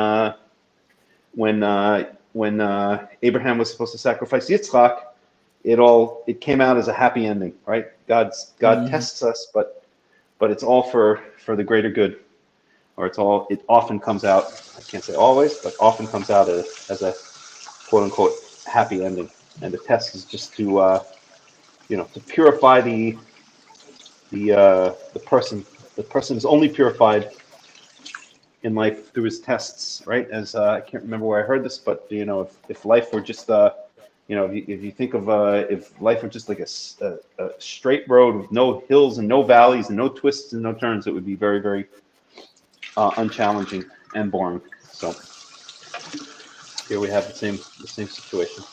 Abraham was supposed to sacrifice Yitzchak, it came out as a happy ending, right? God tests us, but it's all for the greater good, or it often comes out. I can't say always, but often comes out as a quote unquote happy ending. And the test is just to purify the person. The person is only purified in life through his tests, right? As I can't remember where I heard this, but if life were just if you think of if life were just like a straight road with no hills and no valleys and no twists and no turns, it would be very, very unchallenging and boring. So here we have the same situation,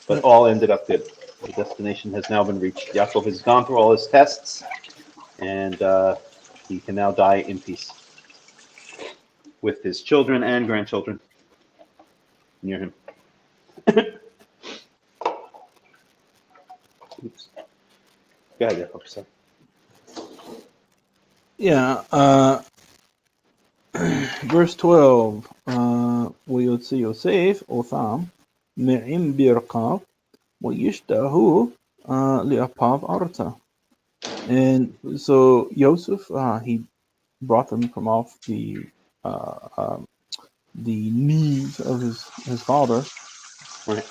but all ended up good. The destination has now been reached. Yaakov has gone through all his tests, and he can now die in peace with his children and grandchildren near him. Oops. Go ahead, Jacob. Sorry. Yeah. Verse 12. ויוצא יוסף אותם מעם ברכיו וישתהו li'apav arta. And so Joseph, he brought them from off the knees of his father, Right.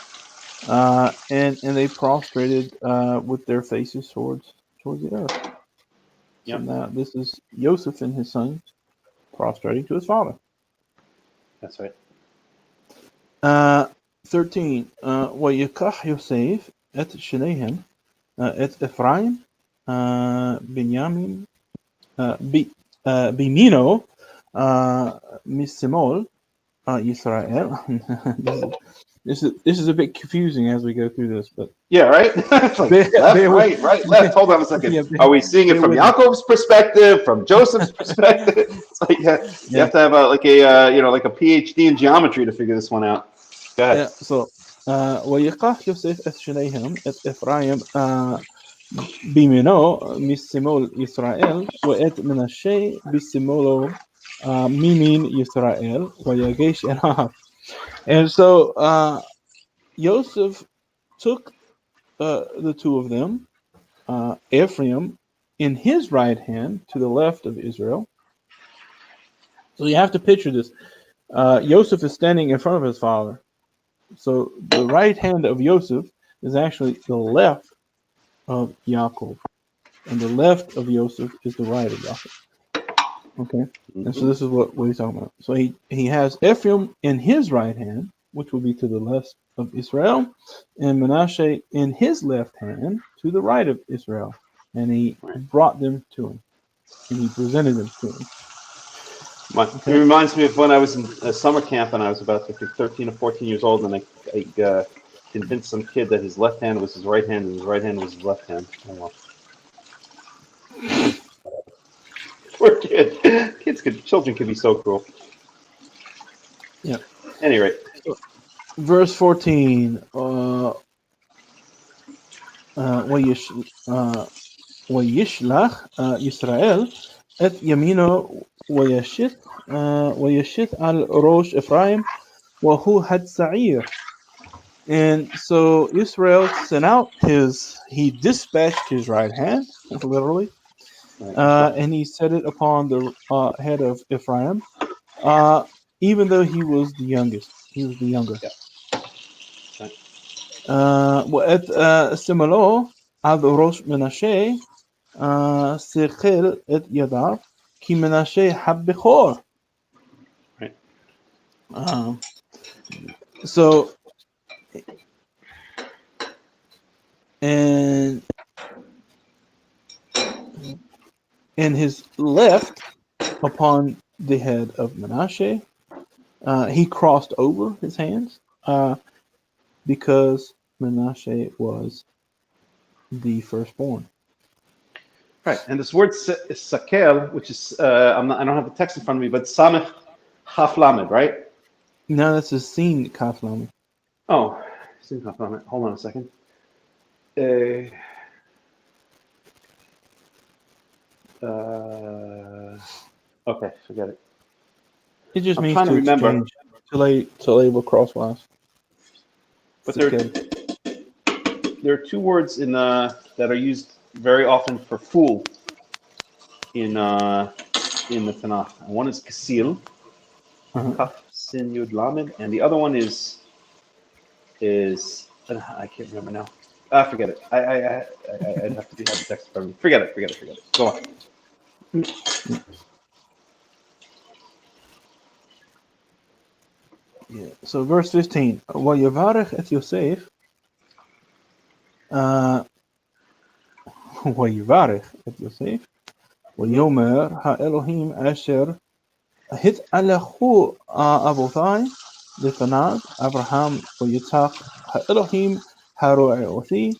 and they prostrated with their faces towards the earth. So Yep. now this is Joseph and his sons prostrating to his father. That's right. 13. ويكح يوسف את שניהם, את אפרים, בנימין, בימינו, משמאל, Yisrael. This is a bit confusing as we go through this, but yeah, right. It's like left, right, left. Hold on a second. Yeah, Are we seeing it from Yaakov's perspective, from Joseph's perspective? It's like you have to have a PhD in geometry to figure this one out. Go ahead. Yeah. So, ويقح يوسف את שניהם את אפרים בימינו משמאל ישראל ואת מנשה בשמאלו מימין ישראל ויגש אליו. And so Joseph took the two of them, Ephraim in his right hand to the left of Israel. So you have to picture this. Joseph is standing in front of his father. So the right hand of Joseph is actually the left of Yaakov. And the left of Joseph is the right of Yaakov. Okay? And so this is what he's talking about. So he has Ephraim in his right hand, which will be to the left of Israel, and Manasseh in his left hand to the right of Israel. And he brought them to him. And he presented them to him. It reminds me of when I was in a summer camp and I was about 13 or 14 years old, and I convinced some kid that his left hand was his right hand and his right hand was his left hand. Oh, well. Poor kid. Children can be so cruel. Yeah. At any rate. Verse 14. וישלח ישראל את ימינו וישת על ראש אפרים והוא הצעיר. And so Israel sent out he dispatched his right hand, literally, and he set it upon the head of Ephraim, even though he was the youngest. He was the younger. وَأَتْ سِمَلُو عَلْ رَوْشْ مَنَشَّي سِخِلْ أَتْ يَدَعْ كِي مَنَشَّي حَبِّخُورِ. So, and his left upon the head of Manasseh, he crossed over his hands because Manasseh was the firstborn. Right, and this word sakel, which is I don't have the text in front of me, but samech chaf lamed, right? No, that's a sin kaf lamed. Oh, sin kaf lamed. Hold on a second. Okay, forget it. It just means to remember. Exchange, to label crosswise. But there are two words that are used very often for fool in the Tanakh. One is kasil, kaf sin yud lamed, and the other one is I can't remember now. Forget it. I'd have to have the text for me. Forget it. Go on. Yeah. So verse 15. وَيَبَارِخْ et Yosef. وَيَبَارِخْ et Yosef. وَيَوْمَر هَإِلَهِيم أَشَرْ هِتْأَلَخُوا أَبُوثَي לפניו אברהם ויצחק האלוהים הרועי אותי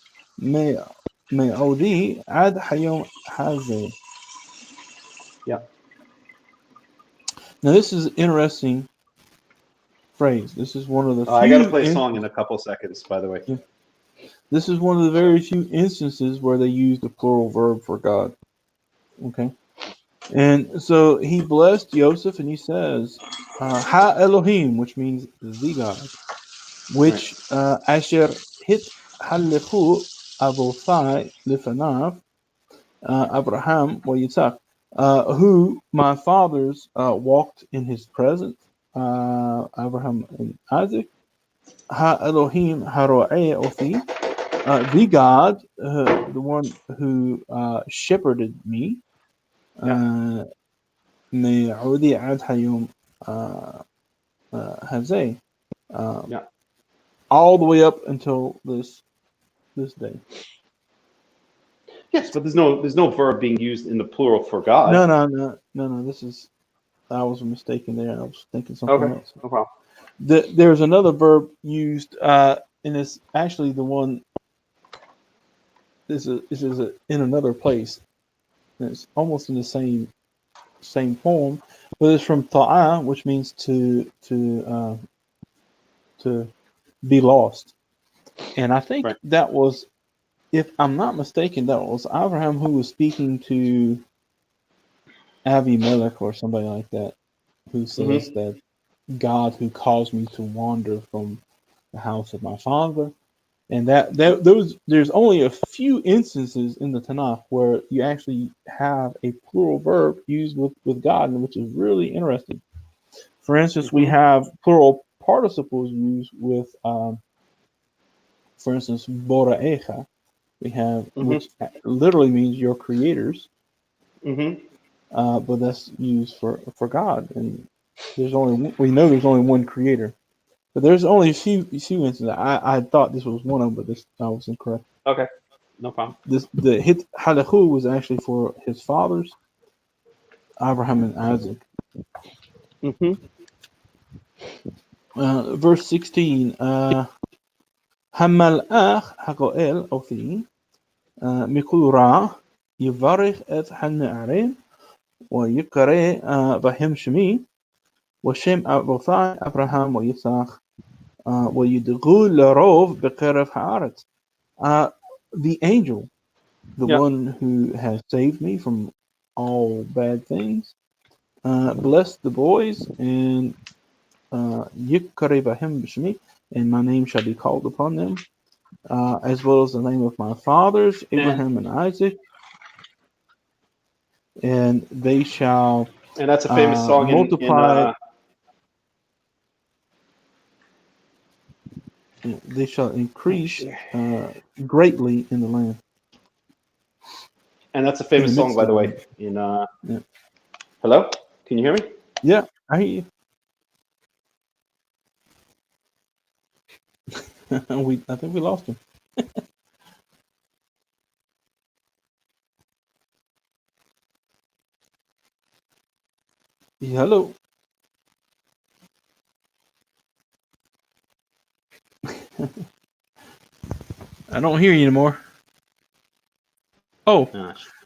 מעודי עד היום הזה. Yeah. Now this is an interesting phrase. This is one of the few I got to play a song in a couple seconds, by the way. Yeah. This is one of the very few instances where they use the plural verb for God. Okay. And so he blessed Joseph and he says, Ha Elohim, which means the God, which Asher hit halechu Abothai Lifanav, Abraham WayYitzhak, who my fathers walked in his presence, Abraham and Isaac, Ha Elohim Haro'eh Othi, the God, the one who shepherded me, Me'udi Ad Hayom Hazeh, all the way up until this day. Yes, but there's no verb being used in the plural for God. No. This is, I was mistaken there. I was thinking something else. No problem. There's another verb used, and it's actually the one. This is in another place. And it's almost in the same form, but it's from ta'ah, which means to be lost. And I think that was, if I'm not mistaken, that was Abraham who was speaking to Melech or somebody like that, who says that God who caused me to wander from the house of my father. And there's only a few instances in the Tanakh where you actually have a plural verb used with God, which is really interesting. For instance, we have plural participles used with, for instance, Bora'echa. We have, which literally means your creators, but that's used for God. And we know there's only one creator. But there's only a few instances. I thought this was one of them, but I was incorrect. Okay, no problem. The hit Halachu was actually for his fathers, Abraham and Isaac. Verse 16. Hamalach hagoel ofi mikul ra yivarich et hanme'arim wa yikare v'hem shemi wa shem avothai Abraham wa Yitzhak wa yidgul larov bekerev haaretz. The angel, the one who has saved me from all bad things, bless the boys, and Yikare Bahim B'Shemi, and my name shall be called upon them, as well as the name of my fathers, Abraham and Isaac, and they shall. And that's a famous song multiply. They shall increase greatly in the land. And that's a famous song, by the way. Hello? Can you hear me? Yeah, I hear you. I think we lost him. Hello. I don't hear you anymore. Oh,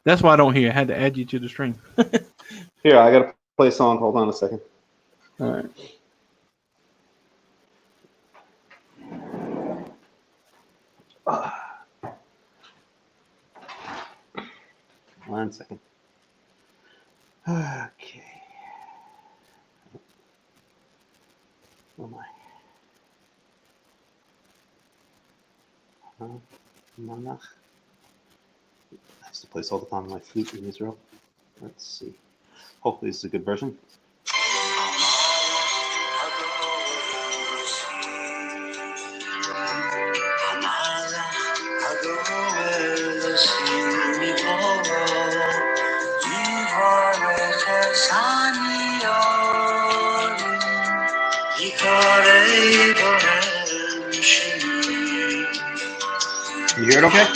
that's why I don't hear. I had to add you to the stream. Here, I gotta play a song. Hold on a second. All right. One second. Okay. Oh my. Manach. I used to play this all the time on my flute in Israel. Let's see. Hopefully this is a good version. You hear it okay?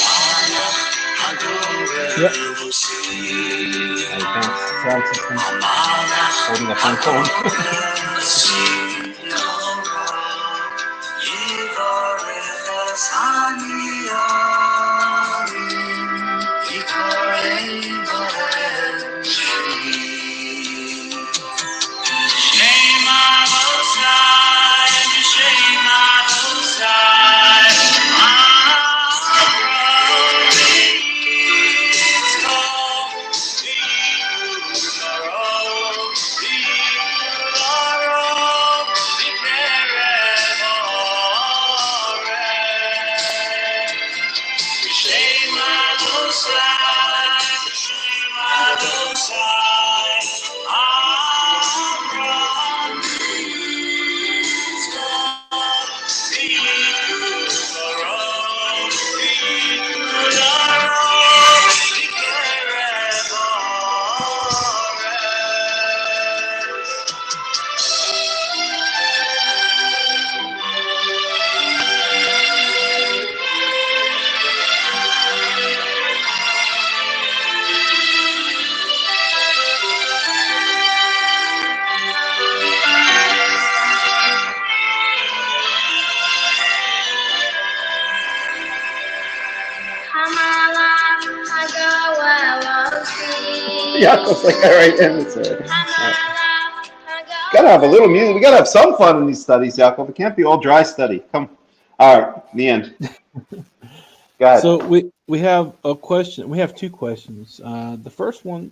Yep. Sound system holding up my phone. Yaakov's like, all right, and it's gotta have a little music. We gotta have some fun in these studies, Yaakov. It can't be all dry study. Come. All right, the end. Go ahead. So we have a question. We have two questions. The first one,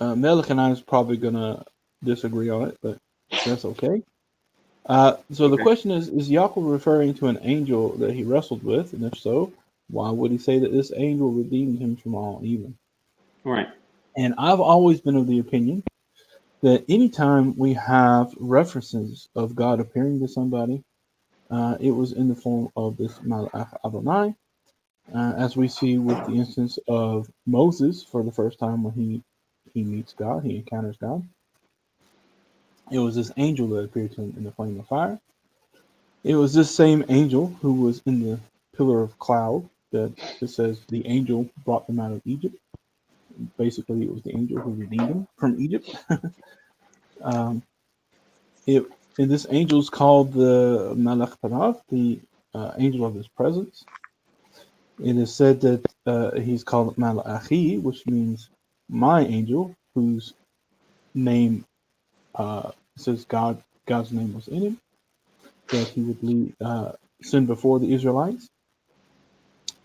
Melech and I is probably gonna disagree on it, but that's okay. So the question is Yaakov referring to an angel that he wrestled with? And if so, why would he say that this angel redeemed him from all evil? Right. And I've always been of the opinion that anytime we have references of God appearing to somebody, it was in the form of this Malach Adonai, as we see with the instance of Moses for the first time when he meets God, he encounters God. It was this angel that appeared to him in the flame of fire. It was this same angel who was in the pillar of cloud that it says the angel brought them out of Egypt. Basically, it was the angel who redeemed them from Egypt. And this angel is called the Malach Parav, the angel of his presence. It is said that he's called Malachi, which means my angel, whose name says God's name was in him, that he would lead, send before the Israelites.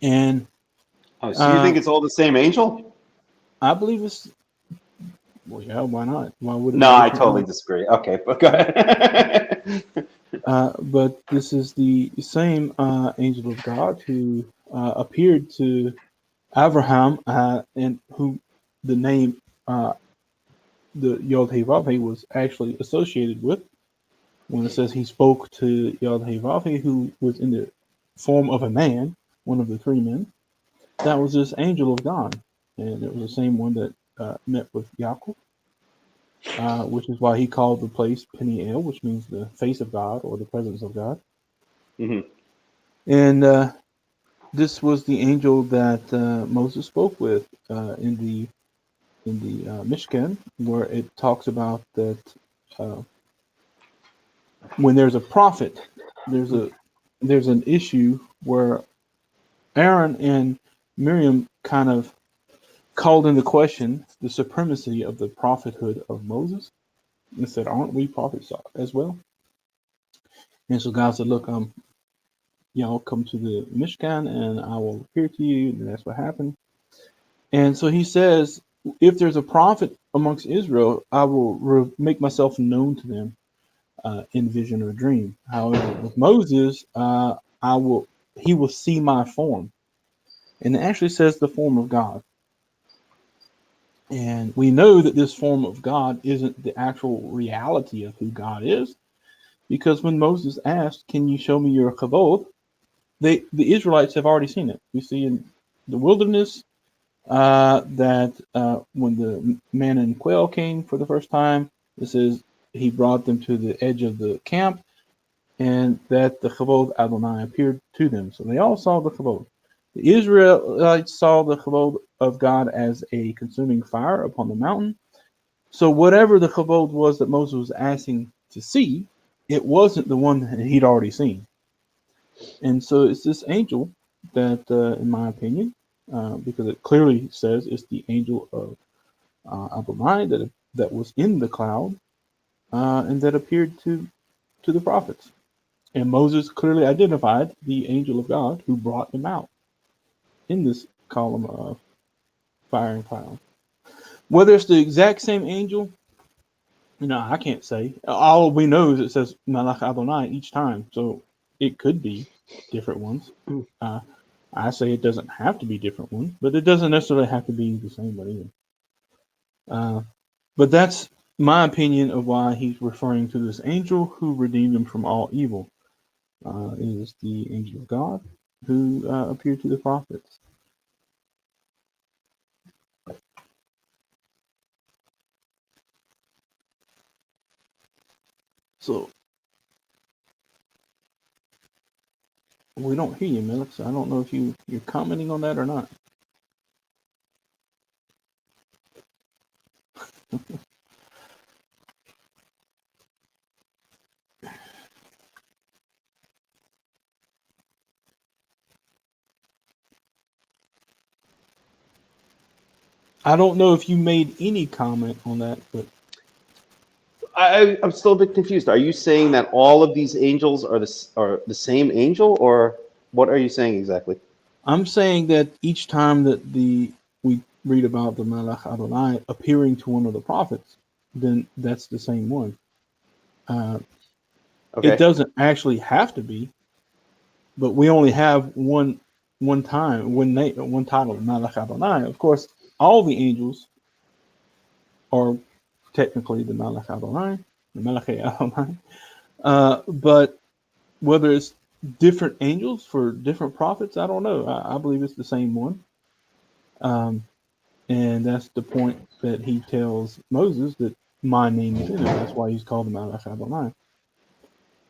And so you think it's all the same angel? I believe it's. Well, yeah, why not? Why would it? No, I totally disagree. Okay, but go ahead. But this is the same angel of God who appeared to Abraham, and who the name the Yod-Heh Vav-Heh was actually associated with. When it says he spoke to Yod-Heh Vav-Heh, who was in the form of a man, one of the three men, that was this angel of God, and it was the same one that met with Yaakov, which is why he called the place Peniel, which means the face of God or the presence of God. Mm-hmm. And this was the angel that Moses spoke with in the Mishkan, where it talks about that when there's a prophet, there's an issue where Aaron and Miriam kind of called into question the supremacy of the prophethood of Moses and said, aren't we prophets as well? And so God said, look, come to the Mishkan and I will appear to you. And that's what happened. And so he says, if there's a prophet amongst Israel, I will make myself known to them in vision or dream. However, with Moses, he will see my form. And it actually says the form of God. And we know that this form of God isn't the actual reality of who God is, because when Moses asked, can you show me your kavod? The Israelites have already seen it. We see in the wilderness that when the manna and quail came for the first time, it says he brought them to the edge of the camp, and that the kavod Adonai appeared to them. So they all saw the kavod. The Israelites saw the kavod of God as a consuming fire upon the mountain. So whatever the kavod was that Moses was asking to see, it wasn't the one that he'd already seen. And so it's this angel that, in my opinion, because it clearly says it's the angel of Adonai that was in the cloud and that appeared to the prophets. And Moses clearly identified the angel of God who brought them out in this column of fire and cloud. Whether it's the exact same angel, I can't say. All we know is it says Malach Adonai each time, so it could be different ones. I say it doesn't have to be different ones, but it doesn't necessarily have to be the same one either. But that's my opinion of why he's referring to this angel who redeemed him from all evil. Is the angel of God who appeared to the prophets. So we don't hear you, Melech, so I don't know if you're commenting on that or not. I don't know if you made any comment on that, but I'm still a bit confused. Are you saying that all of these angels are the same angel, or what are you saying exactly? I'm saying that each time that we read about the Melech Adonai appearing to one of the prophets, then that's the same one. Okay. It doesn't actually have to be, but we only have one title, Melech Adonai. Of course, all the angels are technically the Melech Adonai, the Melech Adonai. But whether it's different angels for different prophets, I don't know. I believe it's the same one. And that's the point that he tells Moses that my name is in him. That's why he's called the Melech Adonai.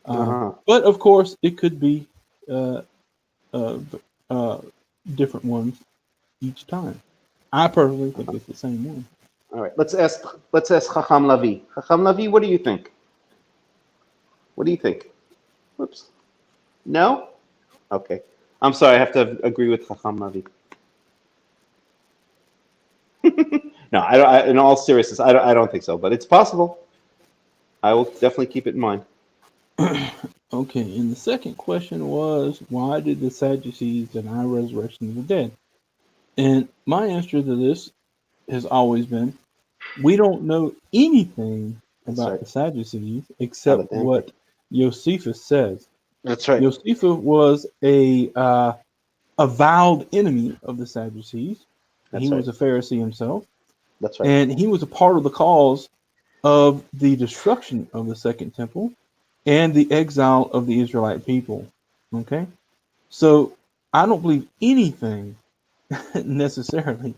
But of course, it could be different ones each time. I personally think it's the same one. All right, let's ask Chacham Lavi. Chacham Lavi, what do you think? What do you think? Whoops. No? Okay. I'm sorry, I have to agree with Chacham Lavi. No, in all seriousness, I don't think so, but it's possible. I will definitely keep it in mind. Okay, and the second question was, why did the Sadducees deny resurrection of the dead? And my answer to this has always been, we don't know anything about the Sadducees except what Josephus says. That's right. Josephus was a avowed enemy of the Sadducees. He was a Pharisee himself. That's right. And he was a part of the cause of the destruction of the Second Temple and the exile of the Israelite people. Okay? So I don't believe anything necessarily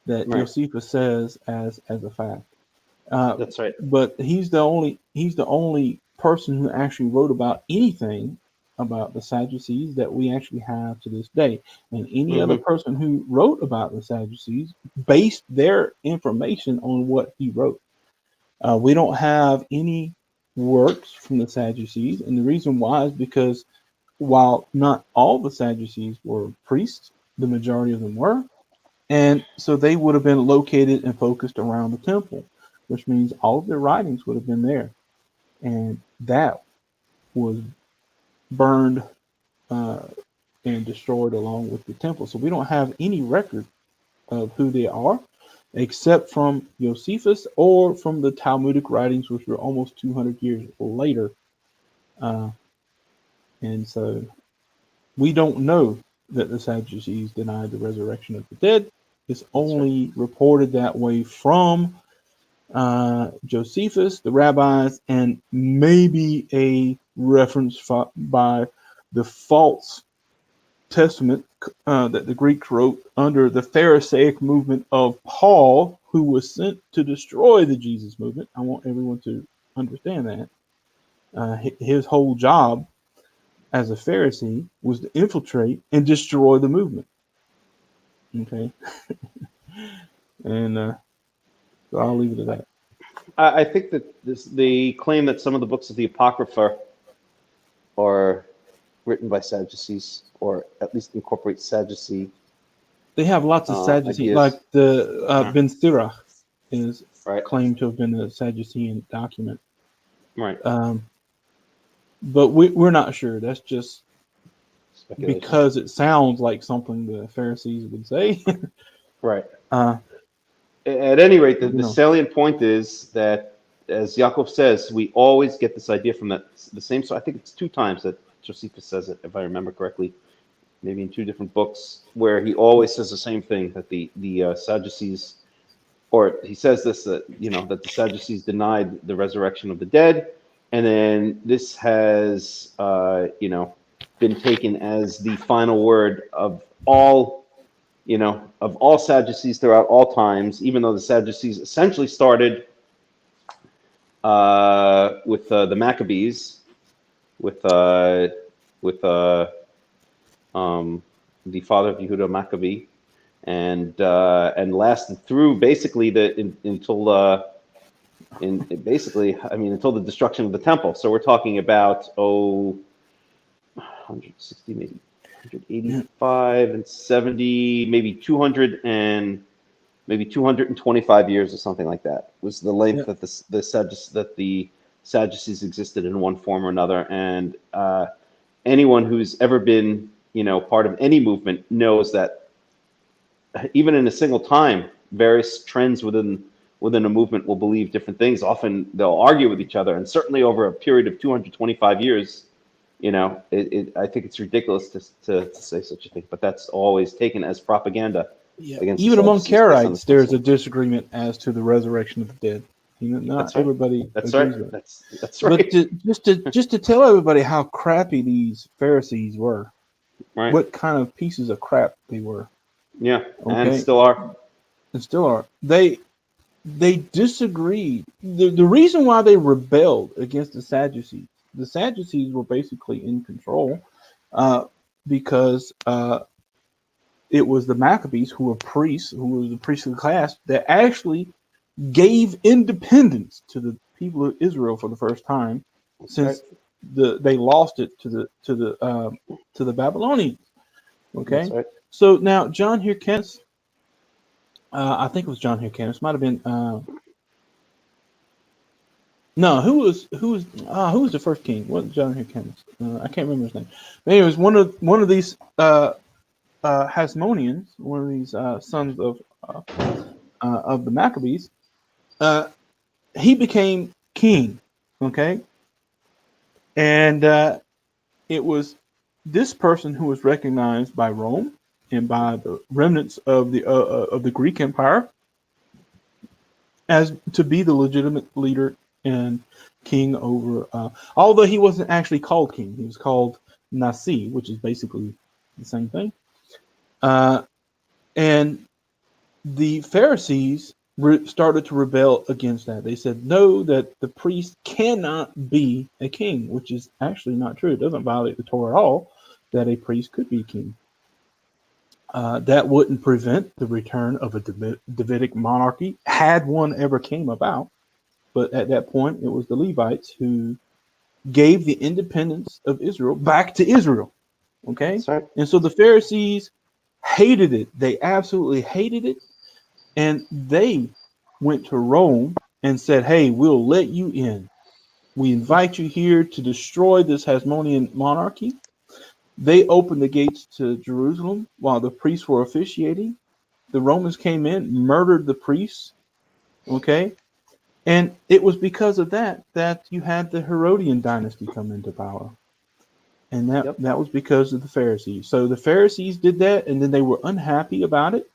that Josephus says as a fact. That's right. But he's the only person who actually wrote about anything about the Sadducees that we actually have to this day. And any other person who wrote about the Sadducees based their information on what he wrote. We don't have any works from the Sadducees, and the reason why is because while not all the Sadducees were priests, the majority of them were, and so they would have been located and focused around the temple, which means all of their writings would have been there, and that was burned and destroyed along with the temple. So we don't have any record of who they are, except from Josephus or from the Talmudic writings, which were almost 200 years later. And so we don't know that the Sadducees denied the resurrection of the dead. It's only reported that way from Josephus, the rabbis, and maybe a reference by the false testament that the Greeks wrote under the Pharisaic movement of Paul, who was sent to destroy the Jesus movement. I want everyone to understand that. His whole job as a Pharisee was to infiltrate and destroy the movement. Okay. And so I'll leave it at that. I think that the claim that some of the books of the Apocrypha are written by Sadducees, or at least incorporate Sadducee. They have lots of Sadducees, like the Ben Sirach is claimed to have been a Sadducean document. Right. But we're not sure. That's just because it sounds like something the Pharisees would say. Right. At any rate, the salient point is that, as Yaakov says, we always get this idea from the same. So I think it's 2 times that Josephus says it, if I remember correctly. maybe in 2 different books, where he always says the same thing, that the Sadducees, or he says this, that that the Sadducees denied the resurrection of the dead, and then this has been taken as the final word of all Sadducees throughout all times, even though the Sadducees essentially started with the Maccabees, with the father of Yehuda Maccabee, and lasted through basically until the destruction of the temple. So we're talking about 160, maybe 185 and 70, maybe 200 and maybe 225 years or something like that was the length that the Sadducees existed in one form or another. And anyone who's ever been part of any movement knows that even in a single time, various trends within a movement will believe different things. Often they'll argue with each other, and certainly over a period of 225 years, I think it's ridiculous to say such a thing. But that's always taken as propaganda. Yeah. Even among Karaites, there's a disagreement as to the resurrection of the dead. Not everybody agrees with it. That's right. But just to tell everybody how crappy these Pharisees were, right? What kind of pieces of crap they were. Yeah, okay? And still are. And still are. They disagreed. The reason why they rebelled against the Sadducees were basically in control because it was the Maccabees, who were priests, who was the priestly class, that actually gave independence to the people of Israel for the first time since they lost it to the Babylonians. Okay, right. So now John Hyrcanus, I think it was John Hyrcanus, might have been. No, who was the first king? Wasn't John Hyrcanus? I can't remember his name. But anyways, one of these Hasmoneans, one of these sons of the Maccabees, he became king. Okay, and it was this person who was recognized by Rome and by the remnants of the Greek Empire as to be the legitimate leader and king over. Although he wasn't actually called king, he was called Nasi, which is basically the same thing. And the Pharisees started to rebel against that. They said, no, that the priest cannot be a king, which is actually not true. It doesn't violate the Torah at all that a priest could be king. That wouldn't prevent the return of a Davidic monarchy, had one ever came about. But at that point, it was the Levites who gave the independence of Israel back to Israel. Okay? That's right. And so the Pharisees hated it. They absolutely hated it. And they went to Rome and said, hey, we'll let you in. We invite you here to destroy this Hasmonean monarchy. They opened the gates to Jerusalem while the priests were officiating. The Romans came in, murdered the priests. Okay? And it was because of that you had the Herodian dynasty come into power. And that was because of the Pharisees. So the Pharisees did that, and then they were unhappy about it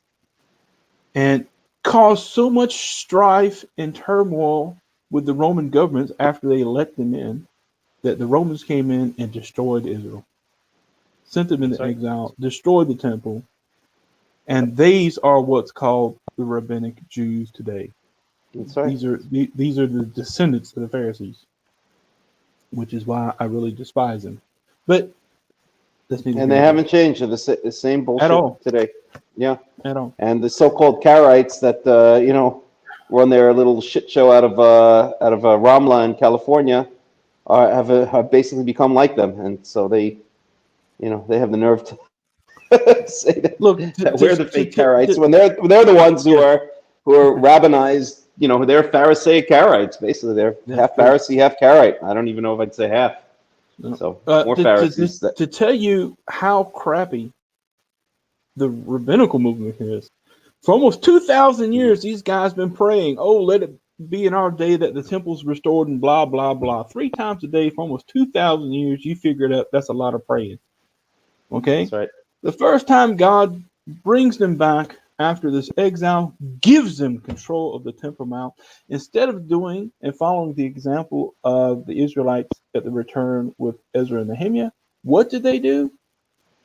and caused so much strife and turmoil with the Roman governments after they let them in that the Romans came in and destroyed Israel, sent them into exile, destroyed the temple. And these are what's called the rabbinic Jews today. That's right. These are the descendants of the Pharisees, which is why I really despise them. But and they haven't changed. They're the same bullshit at all today. Yeah, at all. And the so-called Karaites that run their little shit show out of Ramla in California have basically become like them, and so they have the nerve to say that. Look, that we're the fake Karaites when they're the ones who are rabbinized. They're Pharisaic Karaites. Basically, they're half Pharisee, half Karaite. I don't even know if I'd say half. No. So more Pharisees. To tell you how crappy the rabbinical movement is, for almost 2,000 years, these guys been praying, oh, let it be in our day that the temple's restored and blah, blah, blah. 3 times a day for almost 2,000 years, you figure it out. That's a lot of praying. Okay? That's right. The first time God brings them back after this exile, gives them control of the Temple Mount. Instead of doing and following the example of the Israelites at the return with Ezra and Nehemiah, what did they do?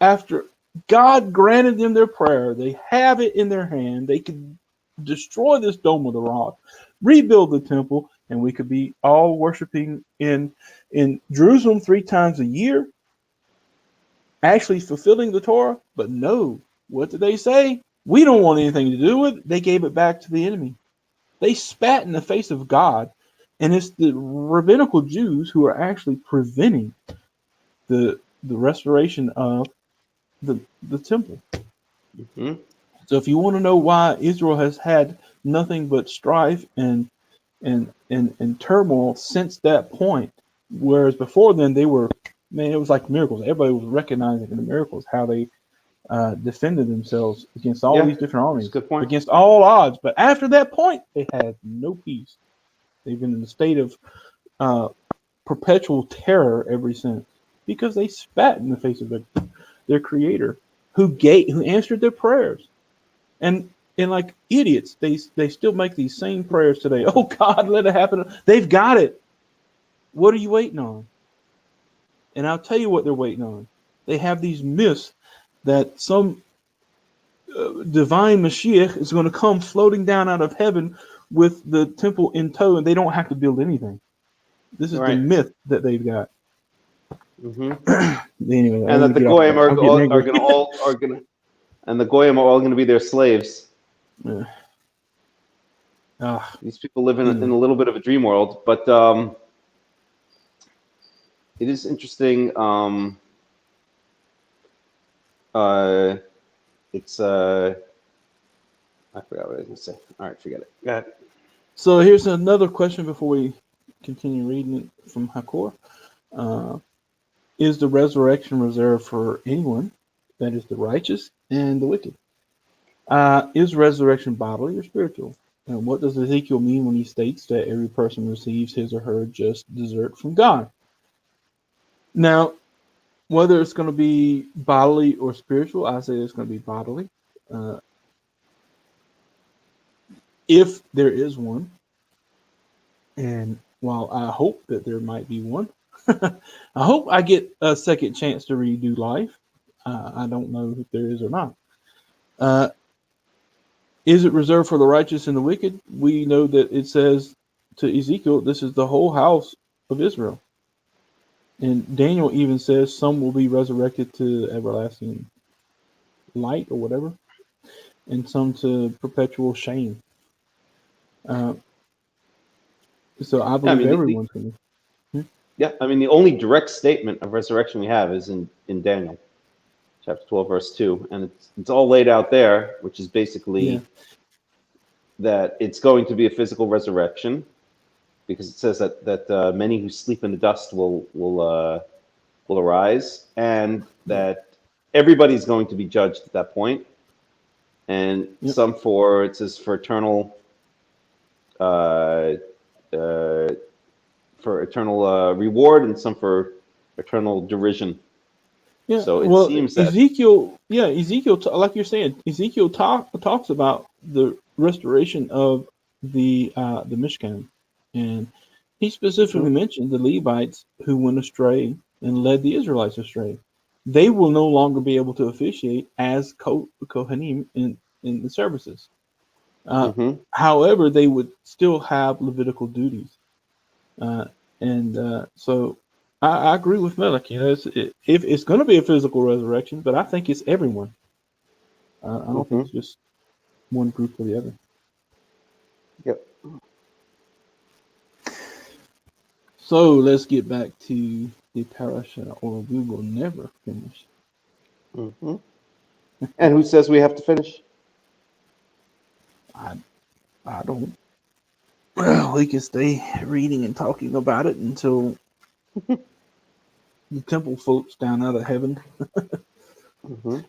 After God granted them their prayer, they have it in their hand. They could destroy this dome of the rock, rebuild the temple, and we could be all worshiping in Jerusalem 3 times a year, actually fulfilling the Torah. But no, what did they say? We don't want anything to do with it. They gave it back to the enemy. They spat in the face of God, and it's the rabbinical Jews who are actually preventing the restoration of the temple. Mm-hmm. So if you want to know why Israel has had nothing but strife and turmoil since that point, whereas before then they were, man, it was like miracles. Everybody was recognizing the miracles, how they defended themselves against all these different armies, good point. against all odds. But after that point, they had no peace. They've been in a state of perpetual terror ever since, because they spat in the face of their Creator, who answered their prayers, and like idiots, they still make these same prayers today. Oh God, let it happen. They've got it. What are you waiting on? And I'll tell you what they're waiting on. They have these myths that some divine Mashiach is going to come floating down out of heaven with the temple in tow, and they don't have to build anything. This is the myth that they've got. Mm-hmm. Anyway, and that the goyim are going and the goyim are all going to be their slaves. These people live in a little bit of a dream world, but it is interesting. It's I forgot what I was going to say. All right, forget it. Go ahead. So here's another question before we continue reading it from Hakor. Is the resurrection reserved for anyone, that is the righteous and the wicked? Is resurrection bodily or spiritual? And what does Ezekiel mean when he states that every person receives his or her just desert from God? Now, whether it's going to be bodily or spiritual, I say it's going to be bodily. If there is one, and while I hope that there might be one, I hope I get a second chance to redo life. I don't know if there is or not. Is it reserved for the righteous and the wicked? We know that it says to Ezekiel, this is the whole house of Israel. And Daniel even says some will be resurrected to everlasting light or whatever, and some to perpetual shame. So I believe everyone's going to. Yeah, I mean, the only direct statement of resurrection we have is in Daniel, chapter 12, verse 2. And it's all laid out there, which is basically that it's going to be a physical resurrection, because it says that many who sleep in the dust will arise, and that everybody's going to be judged at that point. And some it says for eternal reward, and some for eternal derision. Yeah. So it seems that Ezekiel, like you're saying, Ezekiel talks about the restoration of the Mishkan, and he specifically mentioned the Levites who went astray and led the Israelites astray. They will no longer be able to officiate as Kohanim in the services. However, they would still have Levitical duties. So I agree with Melech. If it's going to be a physical resurrection, but I think it's everyone. I don't think it's just one group or the other. Yep. So let's get back to the parasha, or we will never finish. And who says we have to finish? I don't. Well, we can stay reading and talking about it until the temple floats down out of heaven.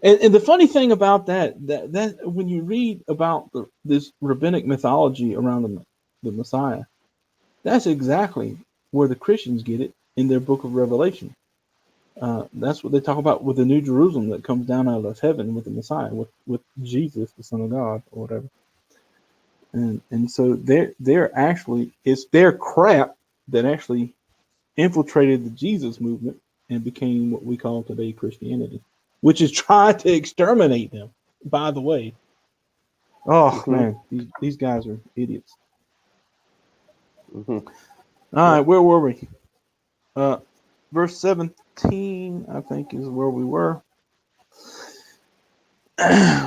And the funny thing about that when you read about this rabbinic mythology around the Messiah, that's exactly where the Christians get it in their book of Revelation. That's what they talk about with the New Jerusalem that comes down out of heaven with the Messiah, with Jesus, the Son of God, or whatever. And so they're actually, it's their crap that actually infiltrated the Jesus movement and became what we call today Christianity, which is trying to exterminate them, by the way. Oh, man, these guys are idiots. All right, where were we? Verse 17, I think, is where we were.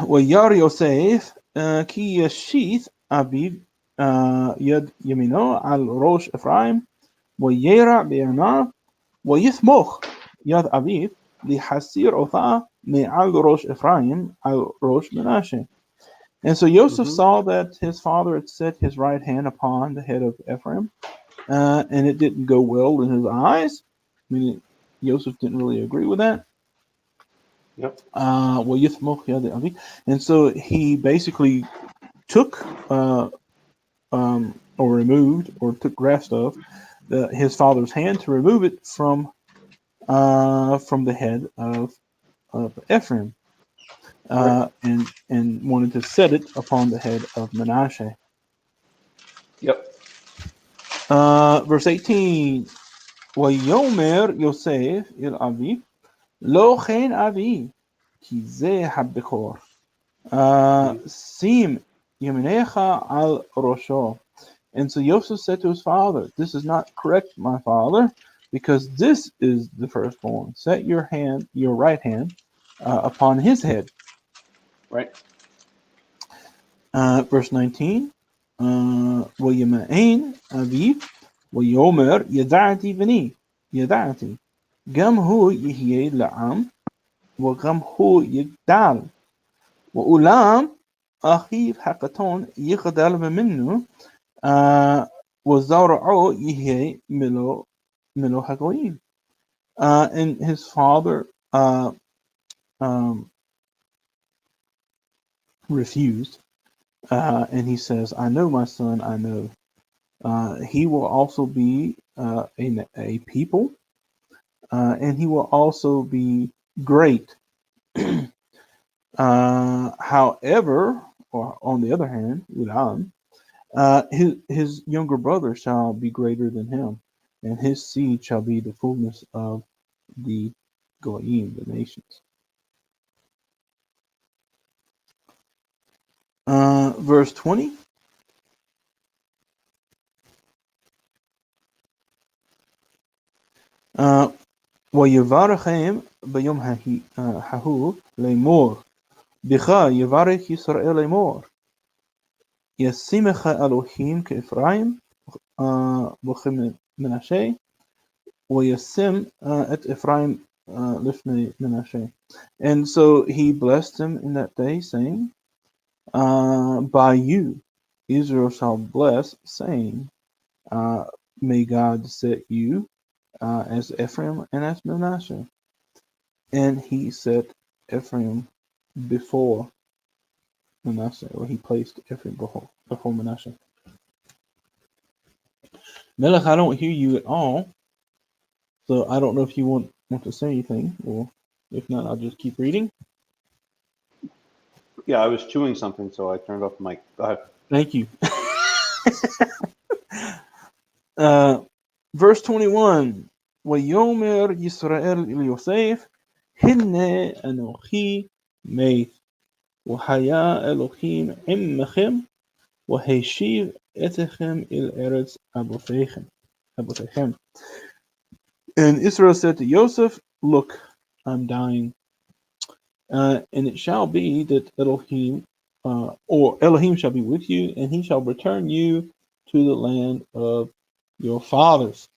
ويرى يوسف كي يشيث أبيب يد يمينه على راس إفرايم ويرى بعينه ويسمخ يد أبيب ليحسير أوثا معل راس إفرايم على راس مناشة. And so Joseph saw that his father had set his right hand upon the head of Ephraim, and it didn't go well in his eyes. I mean, Joseph didn't really agree with that. Yep. And so he basically took or removed or took grasp of his father's hand to remove it from the head of Ephraim, and wanted to set it upon the head of Manasseh. Yep. Verse 18. ويومر يوسف إلى أبيه لو خين أبي כי זה הבכור. שים ימיניך על ראשו. And so Joseph said to his father, this is not correct, my father, because this is the firstborn. Set your right hand upon his head. Right. Verse 19. ويمائن أبيه ويومر يدعتي بني يدعتي גם הוא יהיה לעם وגם הוא יגדל ואולם אחיו הקטון יגדל ממנו וזרעו יהיה מלוא הגויים. And his father refused, and he says, I know, my son, I know. He will also be a people, and he will also be great. However, or on the other hand, Ulam, his younger brother shall be greater than him, and his seed shall be the fullness of the Goyim, the nations. Verse 20. ויברכם ביום ההוא לאמור, בך יברך ישראל לאמור, ישימך אלוהים כאפרים וכמנשה, וישם את אפרים לפני מנשה. And so he blessed him in that day, saying, by you Israel shall bless, saying, may God set you as Ephraim and as Manasseh. And he set Ephraim before Manasseh, or he placed Ephraim before Manasseh. Melech, I don't hear you at all, so I don't know if you want to say anything, or if not, I'll just keep reading. Yeah, I was chewing something, so I turned off the mic. Go ahead. Thank you. Verse 21. ויאמר ישראל אל יוסף, הנה אנוכי מת, והיה אלוהים עמכם, והשיב אתכם אל ארץ אבותיכם. And Israel said to Joseph, look, I'm dying. And it shall be that Elohim shall be with you, and he shall return you to the land of your fathers.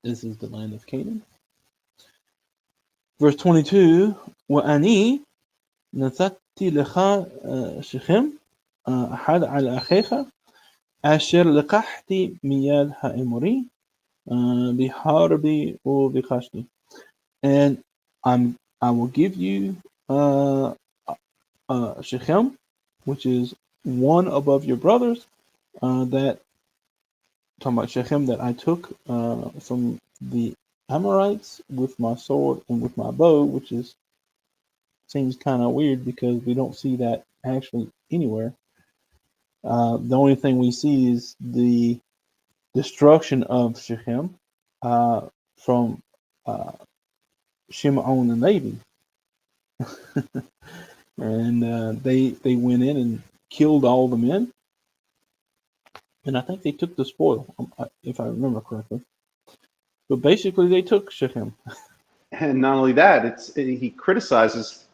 This is the land of Canaan. Verse 22, وأني نتתי לך שכם אחד על אחיך אשר לקחתי מיד האמורי בחרבי וביקשתי. And I will give you Shechem, which is one above your brothers, talking about Shechem that I took from the Amorites with my sword and with my bow, which seems kind of weird because we don't see that actually anywhere. The only thing we see is the destruction of Shechem from Shimon and Levi. And they went in and killed all the men. And I think they took the spoil, if I remember correctly. But basically, they took Shechem. And not only that, he criticizes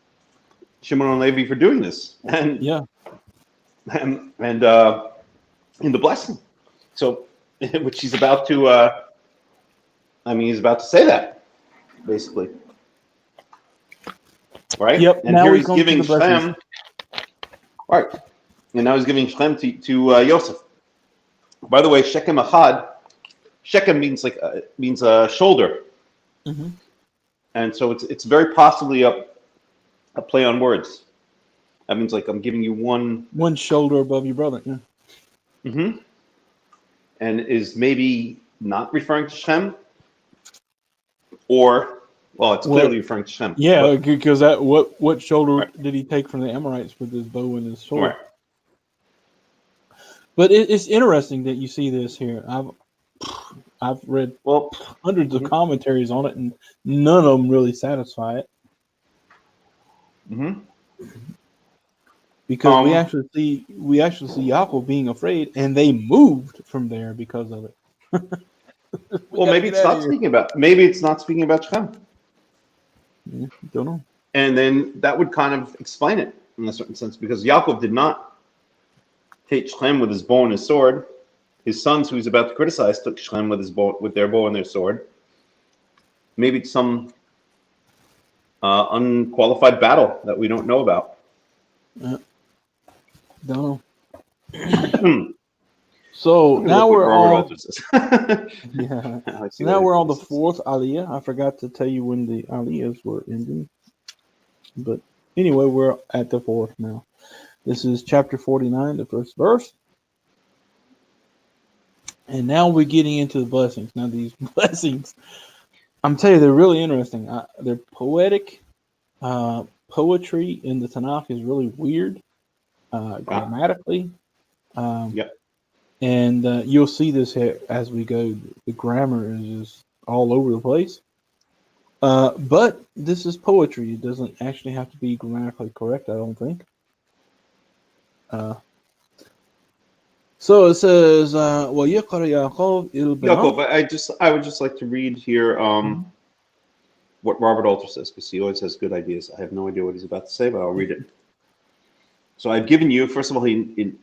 Shimon and Levi for doing this, and in the blessing. So, which he's about to, he's about to say that, basically, right? Yep. And now here he's giving Shem, right? And now he's giving Shem to Yosef. By the way, Shechem Achad. Shechem means a shoulder, and so it's very possibly a play on words. That means like I'm giving you one shoulder above your brother. Yeah. And is maybe not referring to Shem, or it's clearly referring to Shem. Yeah, because what shoulder did he take from the Amorites with his bow and his sword? Right. But it's interesting that you see this here. I've read hundreds of commentaries on it, and none of them really satisfy it. Because we actually see Yaakov being afraid, and they moved from there because of it. Maybe it's not speaking about Shem. Yeah, don't know. And then that would kind of explain it in a certain sense, because Yaakov did not take Shem with his bow and his sword. His sons, who he's about to criticize, took Shem with their bow and their sword. Maybe it's some unqualified battle that we don't know about. Don't know. So now we're on. So now we're on the fourth Aliyah. I forgot to tell you when the Aliyahs were ending, but anyway, we're at the fourth now. This is chapter 49, the first verse. And now we're getting into the blessings. Now these blessings, I'm telling you, they're really interesting. They're poetic. Poetry in the Tanakh is really weird, grammatically. And you'll see this here as we go. The grammar is just all over the place. But this is poetry. It doesn't actually have to be grammatically correct, I don't think. So it says, وَيَقْرَ يَعْقُوبُ Yaakov, I would just like to read here what Robert Alter says, because he always has good ideas. I have no idea what he's about to say, but I'll read it. So I've given you, first of all, he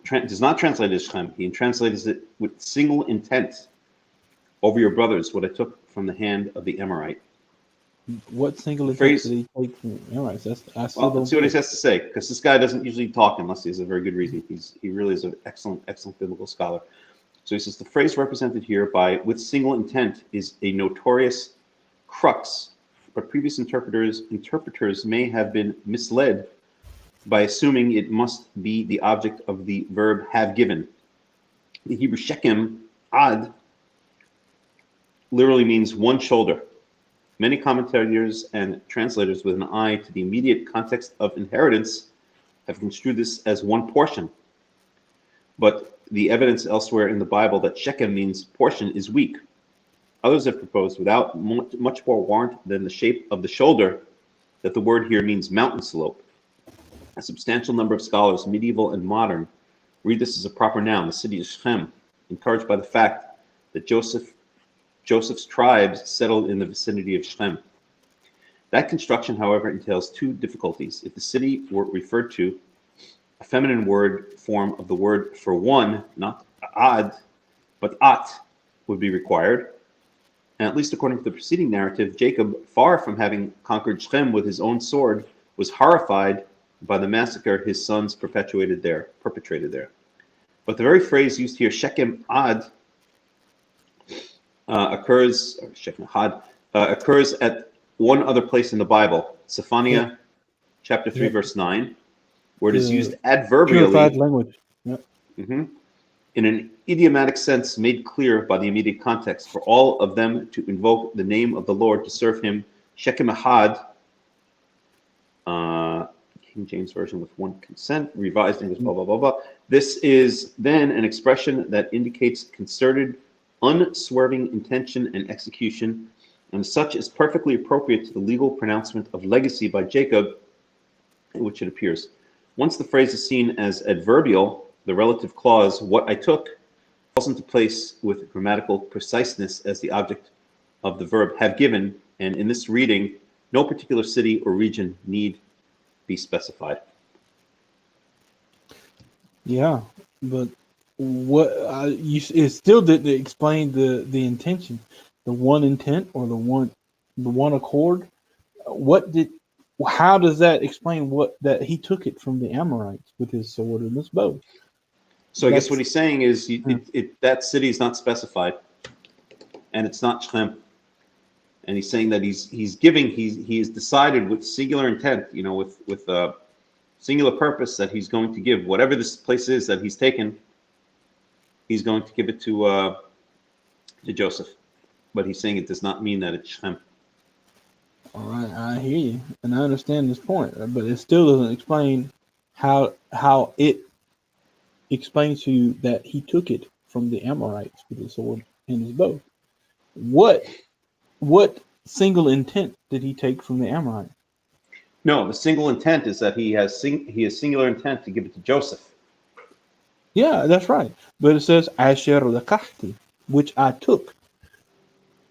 does not translate it as Shem. He translates it with single intent over your brothers, what I took from the hand of the Amorite. What single intent did he take from the Amorites? Let's see what he has to say, because this guy doesn't usually talk unless he has a very good reason. He really is an excellent biblical scholar. So he says, the phrase represented here by with single intent is a notorious crux, but previous interpreters may have been misled by assuming it must be the object of the verb have given. The Hebrew Shechem, ad, literally means one shoulder. Many commentators and translators with an eye to the immediate context of inheritance have construed this as one portion. But the evidence elsewhere in the Bible that Shechem means portion is weak. Others have proposed, without much more warrant than the shape of the shoulder, that the word here means mountain slope. A substantial number of scholars, medieval and modern, read this as a proper noun, the city of Shechem, encouraged by the fact that Joseph's tribes settled in the vicinity of Shechem. That construction, however, entails two difficulties. If the city were referred to, a feminine word form of the word for one, not ad, but at, would be required. And at least according to the preceding narrative, Jacob, far from having conquered Shechem with his own sword, was horrified by the massacre his sons perpetrated there. But the very phrase used here, Shechem ad, occurs at one other place in the Bible, Zephaniah chapter 3, verse 9, where it is used adverbially. Purified language. Yep. in an idiomatic sense made clear by the immediate context, for all of them to invoke the name of the Lord to serve him, Shechem Ahad, King James Version with one consent, Revised English, blah, blah, blah, blah. This is then an expression that indicates concerted, unswerving intention and execution, and such is perfectly appropriate to the legal pronouncement of legacy by Jacob, in which it appears. Once the phrase is seen as adverbial, the relative clause, what I took, falls into place with grammatical preciseness as the object of the verb have given, and in this reading, no particular city or region need be specified. Yeah, but what it still didn't explain the intention, the one intent or the one accord. How does that explain that he took it from the Amorites with his sword and his bow? So I guess what he's saying is that city is not specified, and it's not Shechem. And he's saying that he has decided with singular intent, with a singular purpose that he's going to give whatever this place is that he's taken. He's going to give it to Joseph, but he's saying it does not mean that it's Shechem. All right, I hear you, and I understand this point, but it still doesn't explain how it explains to you that he took it from the Amorites with his sword and his bow. What single intent did he take from the Amorites? No, the single intent is that he has singular intent to give it to Joseph. Yeah, that's right. But it says Asher Lakachti, which I took.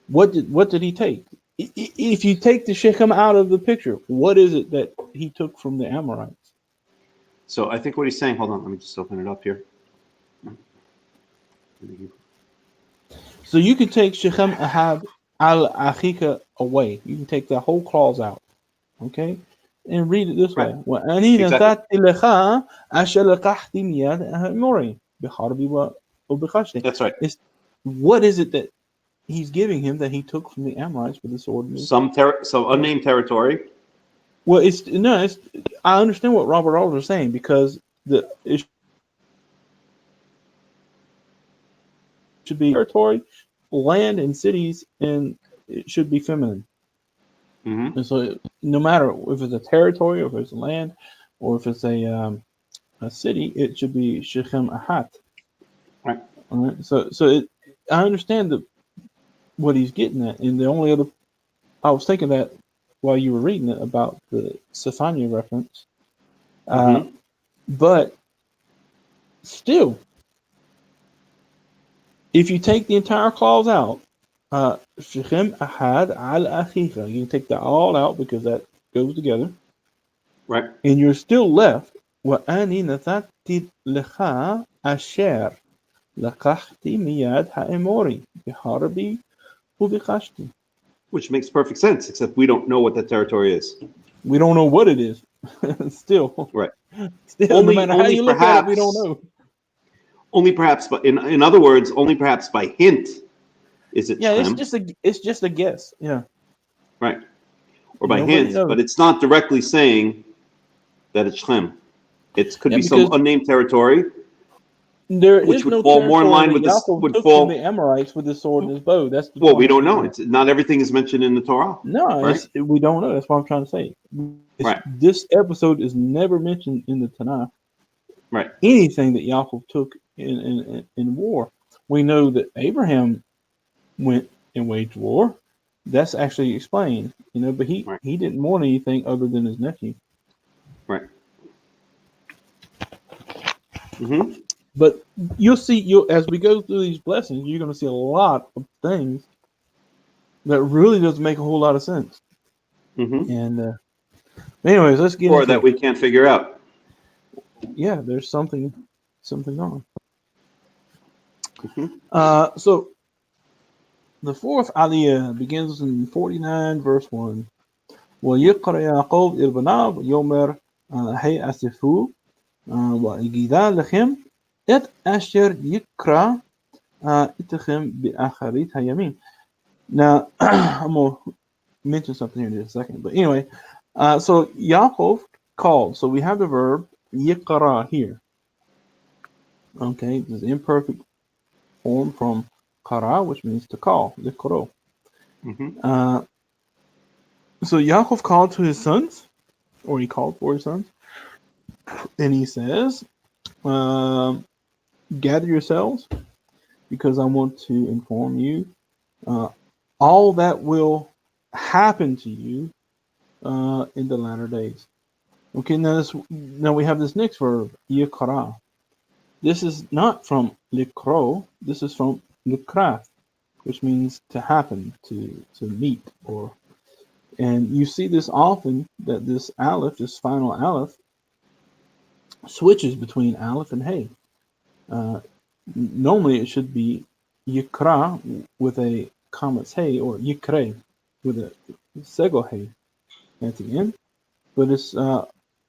What did he take? If you take the Shechem out of the picture, what is it that he took from the Amorites? So I think what he's saying, hold on, let me just open it up here. So you can take Shechem Ahab al Achika away. You can take the whole clause out. Okay? And read it this way. That's right. What is it that he's giving him that he took from the Amorites with the sword? Some unnamed territory. Well, I understand what Robert Alder is saying, because it should be territory, land, and cities, and it should be feminine. Mm-hmm. And so, no matter if it's a territory, or if it's land, or if it's a city, it should be Shechem Ahat. Right. All right. So I understand what he's getting at, and the only other, I was thinking that while you were reading it about the Sephania reference, but still, if you take the entire clause out, Shechem Ahad al Achicha, you can take that all out because that goes together, right? And you're still left وَأَنِي نَتَتِي لَخَا أَشَّرْ لَقَحْتِ مِيَادْ هَأَمُورِ بِحَرْبِي وَبِقَشْتِ. Which makes perfect sense, except we don't know what that territory is. We don't know what it is. Still. Right. Still, no matter how you look at it, we don't know. Only perhaps, but in other words, only perhaps by hint is it Shem. It's just a guess. Yeah. Right. Or by hint, but it's not directly saying that it's Shem. It could be some unnamed territory. Which would fall more in line with this. Would fall from the Amorites with his sword and his bow. That's we don't know. It's not everything is mentioned in the Torah. No, right? We don't know. That's what I'm trying to say. Right. This episode is never mentioned in the Tanakh. Right. Anything that Yaakov took in war, we know that Abraham went and waged war. That's actually explained, But he didn't want anything other than his nephew. Right. Mm-hmm. But you'll see, as we go through these blessings, you're going to see a lot of things that really doesn't make a whole lot of sense. Mm-hmm. And anyways, let's get into that we can't figure out. Yeah, there's something on. Mm-hmm. So the fourth aliyah begins in 49, verse 1. وَيَقْرَ يَعْقُوبْ إِرْبَنَابْ يَوْمَرْ هَيْ أَسِفُوا وَإِجِذَا لَخِمْ إِتْ أَشْيَرْ يِكْرَى إِتْخِمْ بِأَخَرِيتْ هَيَمِينَ. Now, I'm going to mention something here in just a second. But anyway, so Yaakov called. So we have the verb يِقْرَى here. Okay, this is imperfect form from qara, which means to call, liqro. So Yaakov called to his sons, or he called for his sons, and he says, gather yourselves, because I want to inform you all that will happen to you in the latter days. Okay, now we have this next verb, yikra. This is not from likro, this is from likra, which means to happen, to meet, and you see this often, that this aleph, this final aleph, switches between aleph and hey. Normally it should be yikra with a commas hey, or yikre with a segel hey at the end, but it's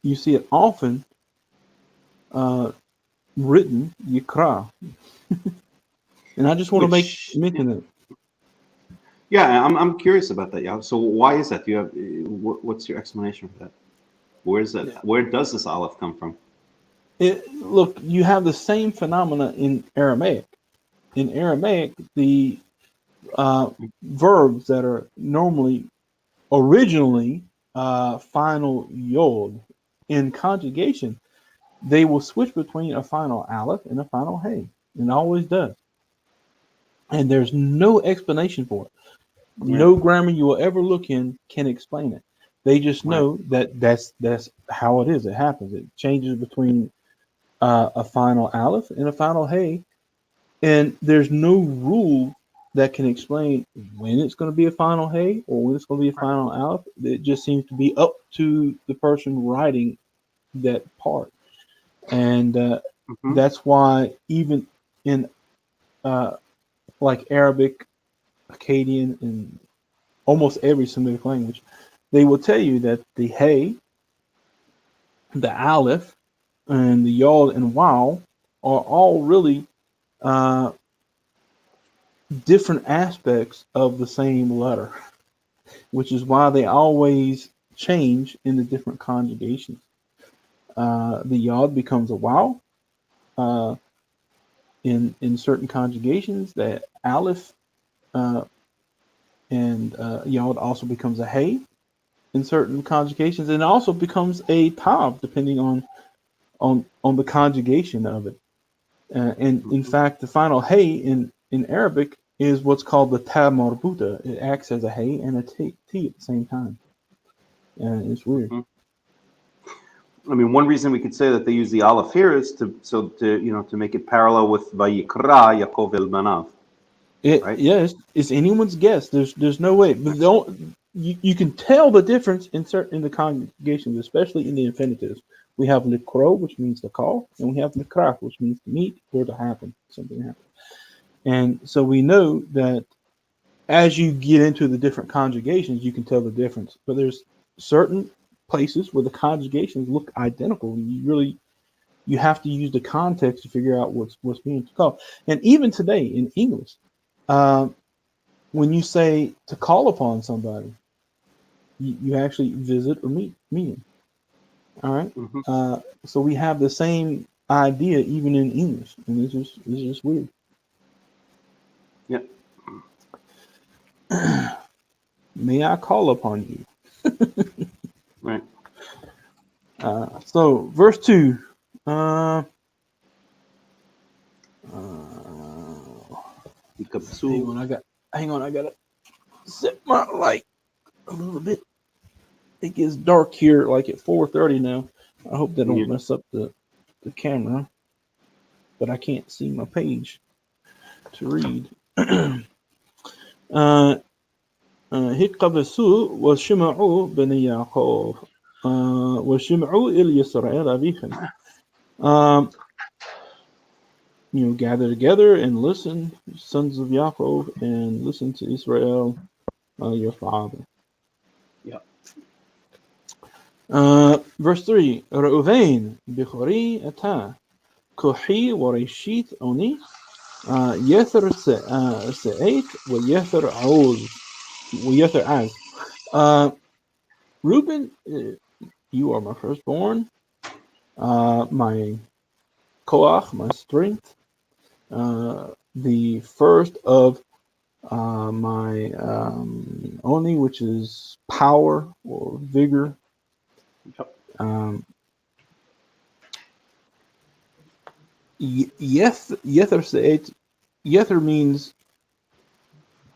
you see it often written yikra, and I just want to mention it. Yeah, I'm curious about that. Yeah, so why is that? Do you have what's your explanation for that? Where is that? Where does this aleph come from? Look, you have the same phenomena in Aramaic. In Aramaic, the verbs that are originally final yod, in conjugation, they will switch between a final aleph and a final hey, and always does. And there's no explanation for it. Yeah. No grammar you will ever look in can explain it. They just know that that's how it is. It happens. It changes between a final aleph and a final hey, and there's no rule that can explain when it's going to be a final hey or when it's going to be a final aleph. It just seems to be up to the person writing that part, and that's why even in like Arabic, Akkadian, and almost every Semitic language, they will tell you that the hey, the aleph, and the yod and waw are all really different aspects of the same letter, which is why they always change in the different conjugations. The yod becomes a waw. In certain conjugations, the aleph and yod also becomes a hey in certain conjugations, and it also becomes a tav depending on the conjugation of it. And in fact, the final hey in Arabic is what's called the ta marbuta. It acts as a hey and a t at the same time. And it's weird. I mean, one reason we could say that they use the aleph here is to make it parallel with Vayikra Yaakov el Banav. Right? Yes, it's anyone's guess. There's no way. But you can tell the difference in the conjugations, especially in the infinitives. We have likro, which means to call, and we have likraf, which means to meet or to happen, something happen. And so we know that as you get into the different conjugations, you can tell the difference. But there's certain places where the conjugations look identical, and you have to use the context to figure out what's being called. And even today in English, when you say to call upon somebody, you actually visit or meet him. All right. So we have the same idea even in English, and it's just weird. Yeah. May I call upon you? Right. So verse 2. Hang on, I gotta set my light a little bit. It gets dark here like at 4:30 now. I hope that don't mess up the camera, but I can't see my page to read. هكذا وشمعوا بني يعقوب وشمعوا إلى إسرائيل أبيهم. Gather together and listen, sons of Yaakov, and listen to Israel, your father. Yeah. Verse 3. Reuven bichori ata kohi wareshit oni yether se'et v'yether aoz v'yether az. Reuben, you are my firstborn, my koach, my strength, the first of my oni, which is power or vigor. Yether means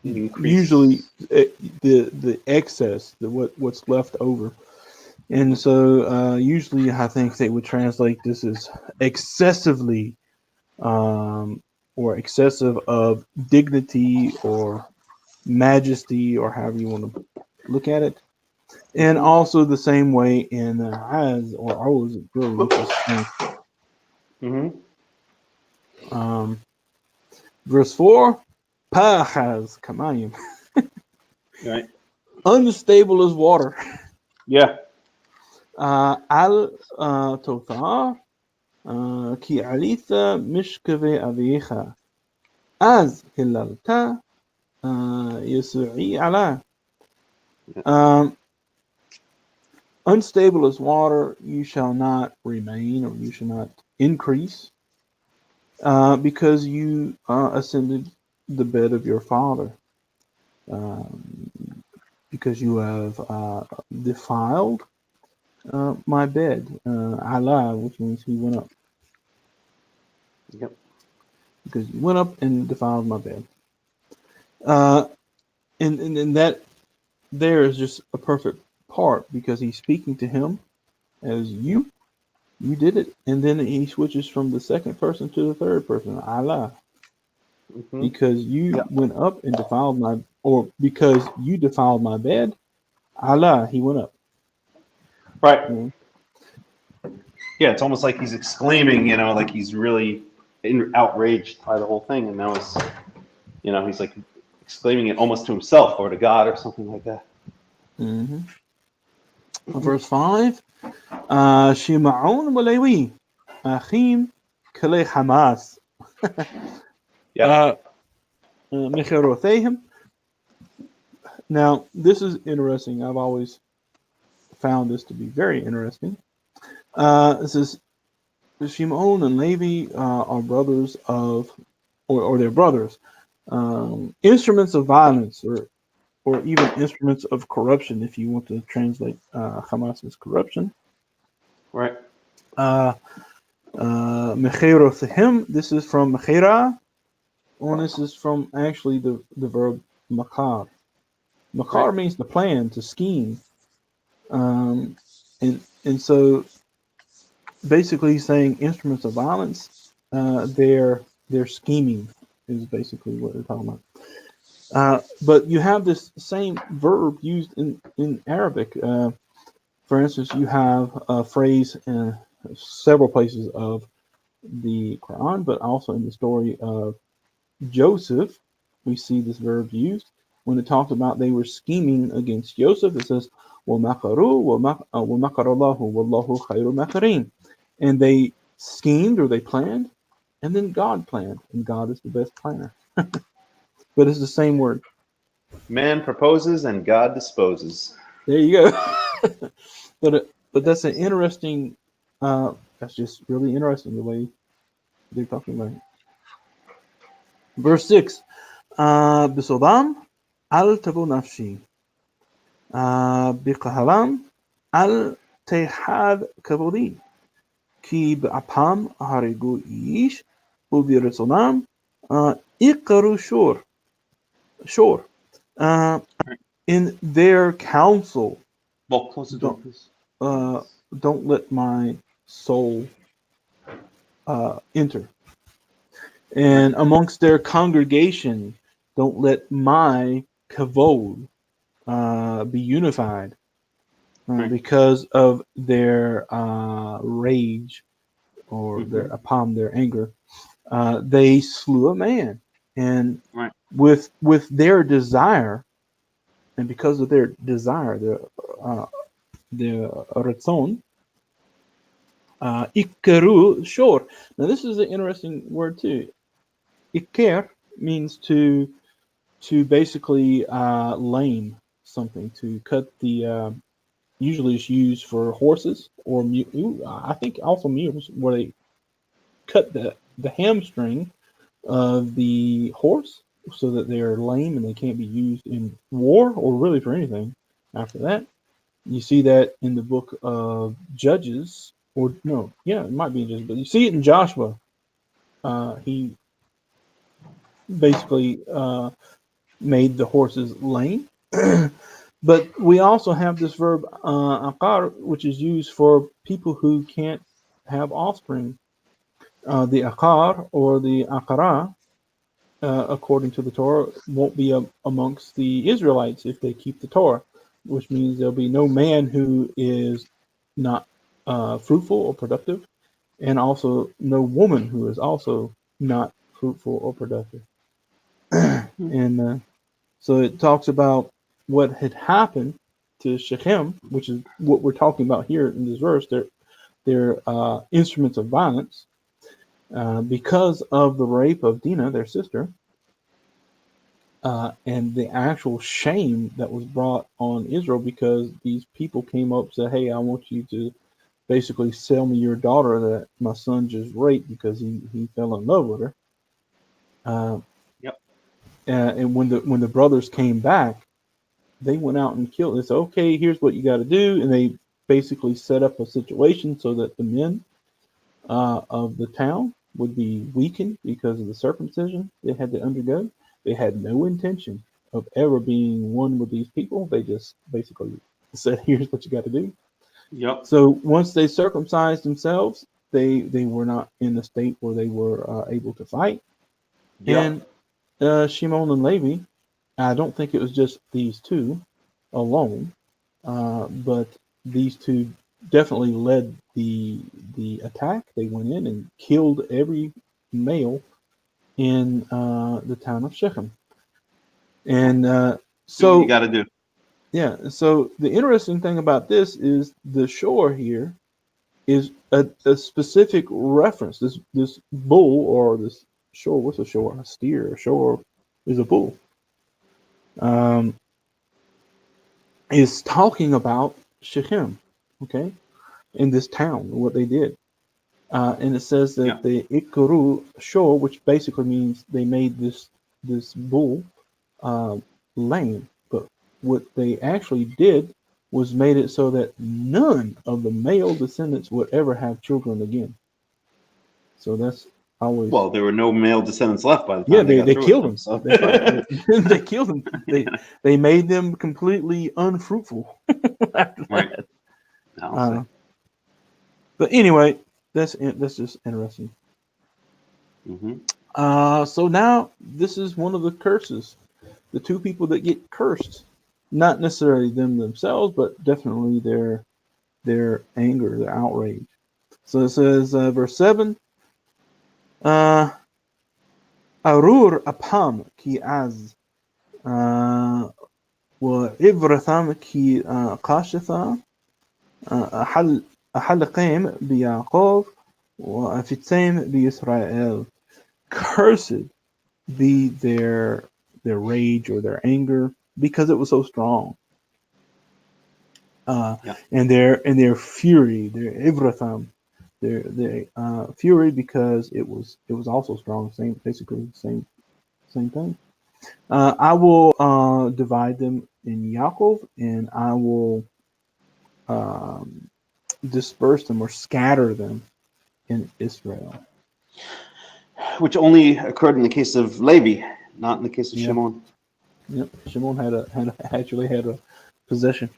usually the excess, what's left over. And so usually I think they would translate this as excessively or excessive of dignity or majesty, or however you want to look at it. And also the same way in Az or Oz, it really looks the same. Verse 4, Pachaz Kamayim. Right. Unstable as water. Yeah. Al Tothar Ki Alitha Mishkave Avicha. Az Hilalta Yasu'i Ala. Unstable as water, you shall not remain, or you shall not increase, because you ascended the bed of your father, because you have defiled my bed. Allah, which means he went up. Yep. Because you went up and defiled my bed. And that there is just a perfect part, because he's speaking to him as you did it, and then he switches from the second person to the third person, Allah, because you went up and defiled because you defiled my bed, Allah, he went up. Right. Yeah, it's almost like he's exclaiming, like he's really outraged by the whole thing, and now it's, he's like exclaiming it almost to himself or to God or something like that. Verse 5, Shima'on WayYehi, Achim Kale Hamas. Now, this is interesting. I've always found this to be very interesting. It says Shimon and Levi are brothers of, or they're brothers, instruments of violence, or even instruments of corruption, if you want to translate Hamas as corruption. Right. Mecherothim, this is from Mechera, and this is from actually the verb makar. Makar means to plan, to scheme. And so basically saying instruments of violence, they're scheming is basically what they're talking about. But you have this same verb used in Arabic. For instance, you have a phrase in several places of the Quran, but also in the story of Joseph, we see this verb used. When it talks about they were scheming against Joseph, it says, وَمَكَرُوا وَمَكَرَ اللَّهُ وَاللَّهُ خَيْرُ الْمَاكِرِينَ. And they schemed, or they planned, and then God planned, and God is the best planner. But it's the same word. Man proposes and God disposes. There you go. But that's an interesting. That's just really interesting the way they're talking about it. Verse 6. Bisodam al tabu nafshi. Biqahalam al tehad kabodi. Ki b'apam harigu ish. Ubiritsonam iqaru shor. Sure. In their counsel, don't let my soul enter. And amongst their congregation, don't let my kavod be unified because of their rage or their anger. They slew a man, and with their desire, and because of their desire, their ratzon, ikaru shor. Now this is an interesting word too. Iker means to basically lame something, to cut the. Usually it's used for horses or I think also mules, where they cut the hamstring of the horse so that they're lame and they can't be used in war or really for anything after that. You see that in the book of Judges, or no, yeah, it might be Judges, but you see it in Joshua. He basically made the horses lame. But we also have this verb aqar, which is used for people who can't have offspring. The aqar or the aqara, according to the Torah, won't be amongst the Israelites if they keep the Torah, which means there'll be no man who is not fruitful or productive, and also no woman who is also not fruitful or productive. And so it talks about what had happened to Shechem, which is what we're talking about here in this verse. They're instruments of violence because of the rape of Dinah, their sister, and the actual shame that was brought on Israel because these people came up and said, "Hey, I want you to basically sell me your daughter that my son just raped because he fell in love with her." And when the brothers came back, they went out and killed. They said, "Okay, here's what you got to do," and they basically set up a situation so that the men of the town would be weakened because of the circumcision they had to undergo. They had no intention of ever being one with these people. They just basically said, "Here's what you got to do." Yep. So once they circumcised themselves, they were not in a state where they were able to fight. Yep. And Shimon and Levi, I don't think it was just these two alone, but these two definitely led the attack. They went in and killed every male in the town of Shechem. And So what you got to do. Yeah, so the interesting thing about this is the shore here is a specific reference. This bull or this shore, what's a shore? A steer. A shore is a bull. Is talking about Shechem, okay, in this town, what they did. And it says that the Ikuru shore, which basically means they made this bull lame. But what they actually did was made it so that none of the male descendants would ever have children again. So that's always... Well, there were no male descendants left by the time they killed them. So. They killed them. They made them completely unfruitful. Right. But anyway, that's just interesting. Mm-hmm. So now this is one of the curses. The two people that get cursed, not necessarily them themselves, but definitely their anger, their outrage. So it says, verse 7, Arur apam ki az, wa ibratham ki qashatha, ahalqim biyaqov, wa afitzim biyisrael. Cursed be their rage or their anger because it was so strong, and their fury, their ivratham, their fury because it was also strong. Basically same thing. I will divide them in Yaakov, and I will disperse them or scatter them in Israel. Which only occurred in the case of Levi, not in the case of Shimon. Yep, Shimon actually had a possession,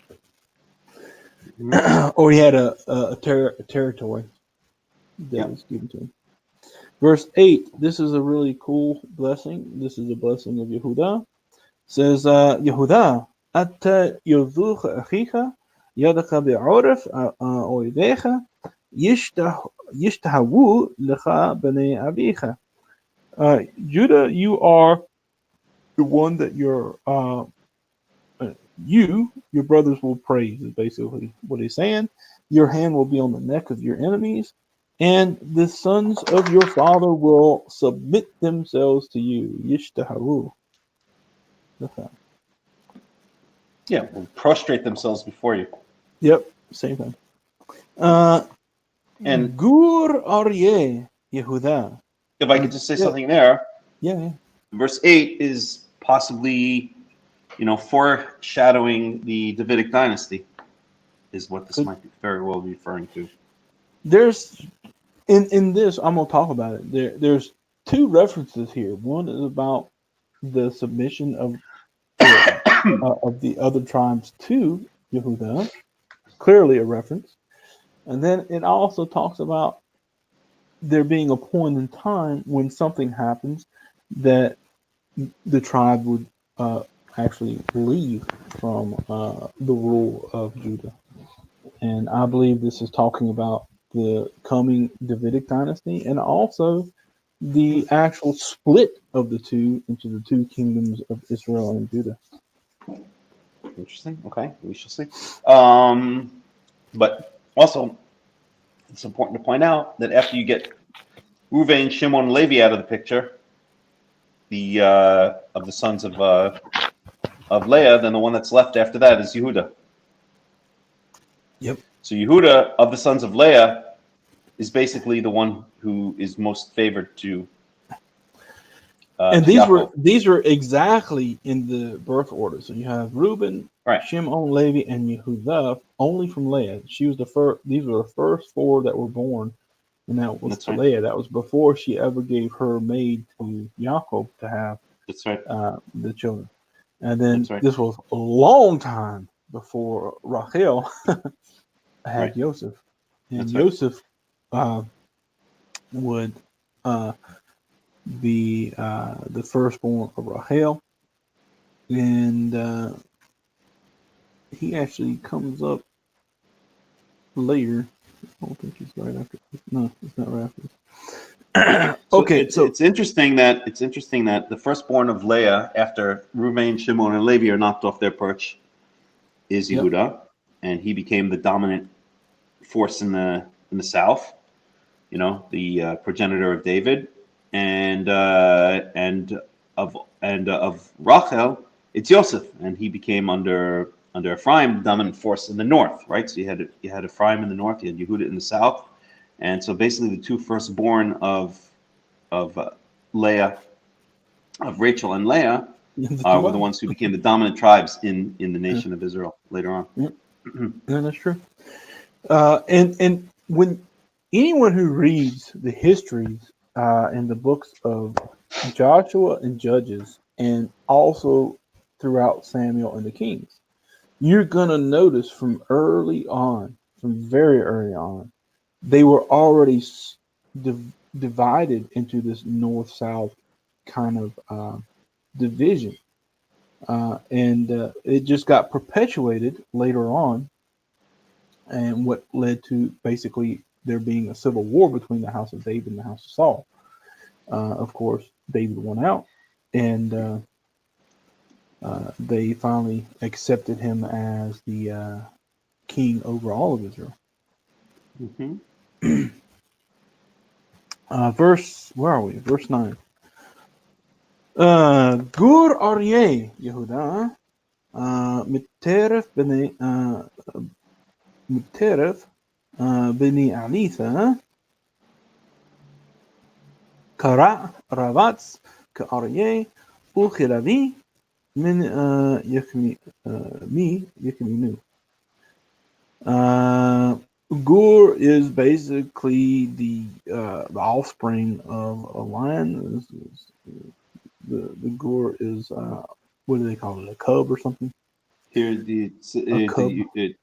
or he had a territory that was given to him. Verse 8. This is a really cool blessing. This is a blessing of Yehuda. It says, Yehuda, Ata yovucha achicha, yadaka be'oref oidecha, yishtahawu lecha b'nei avicha. Judah, you are the one that your brothers will praise, is basically what he's saying. Your hand will be on the neck of your enemies, and the sons of your father will submit themselves to you. Yishtaharu. Yeah, will prostrate themselves before you. Yep, same thing. And Gur Aryeh Yehuda. If I could just say something there. Yeah. Verse 8 is possibly, foreshadowing the Davidic dynasty, is what this might be very well referring to. There's in this, I'm gonna talk about it. There's two references here. One is about the submission of the other tribes to Yehuda, clearly a reference, and then it also talks about there being a point in time when something happens that the tribe would actually leave from the rule of Judah. And I believe this is talking about the coming Davidic dynasty and also the actual split of the two into the two kingdoms of Israel and Judah. Interesting. Okay, we shall see. But also, it's important to point out that after you get Reuven, Shimon, and Levi out of the picture, of the sons of Leah, then the one that's left after that is Yehuda. Yep. So Yehuda of the sons of Leah is basically the one who is most favored to. And these were exactly in the birth order. So you have Reuben, right, Shimon, Levi, and Yehuda only from Leah. She was the first. These were the first four that were born, and that was to Leah. That was before she ever gave her maid to Yaakov to have the children. And then this was a long time before Rachel had Joseph, and Joseph would be the firstborn of Rachel, and he actually comes up later. I don't think he's right after. No, it's not right after. Okay, so it's interesting that the firstborn of Leah after Reuven, Shimon, and Levi are knocked off their perch is Yehuda, and he became the dominant force in the south. The progenitor of David, and of Rachel, it's Joseph, and he became under Ephraim the dominant force in the north. Right, so you had Ephraim in the north, you had Yehuda in the south. And so basically the two firstborn of Leah, of Rachel and Leah, were the ones who became the dominant tribes in the nation of Israel later on. Yeah, that's true. And when anyone who reads the histories in the books of Joshua and Judges, and also throughout Samuel and the Kings, you're gonna notice from very early on, they were already divided into this north-south kind of division. And it just got perpetuated later on, and what led to basically there being a civil war between the house of David and the house of Saul. Of course, David won out, and they finally accepted him as the king over all of Israel. Mm-hmm. Where are we? Verse 9. Gur Aryeh Yehuda Miteref Beni Alitha Kara Ravatz Ka'aryeh Uchilavi Min Yekminu. Gur is basically the offspring of a lion. The Gur is what do they call it? A cub or something? Here,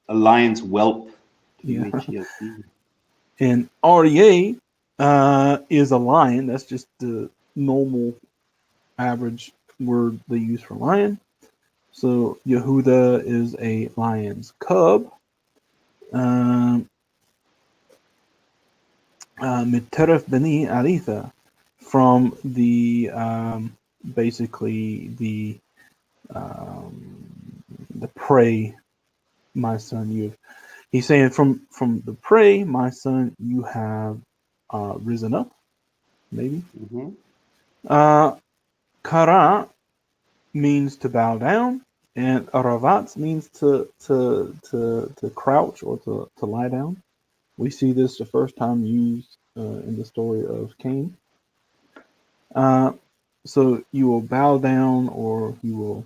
a lion's whelp. Yeah. And Aryeh is a lion. That's just the normal average word they use for lion. So Yehuda is a lion's cub. Miteref Beni Aritha, from the basically the prey, my son. He's saying from the prey, my son, you have risen up. Maybe. Mm-hmm. Kara means to bow down, and Ravatz means to crouch or to lie down. We see this the first time used in the story of Cain. So you will bow down, or you will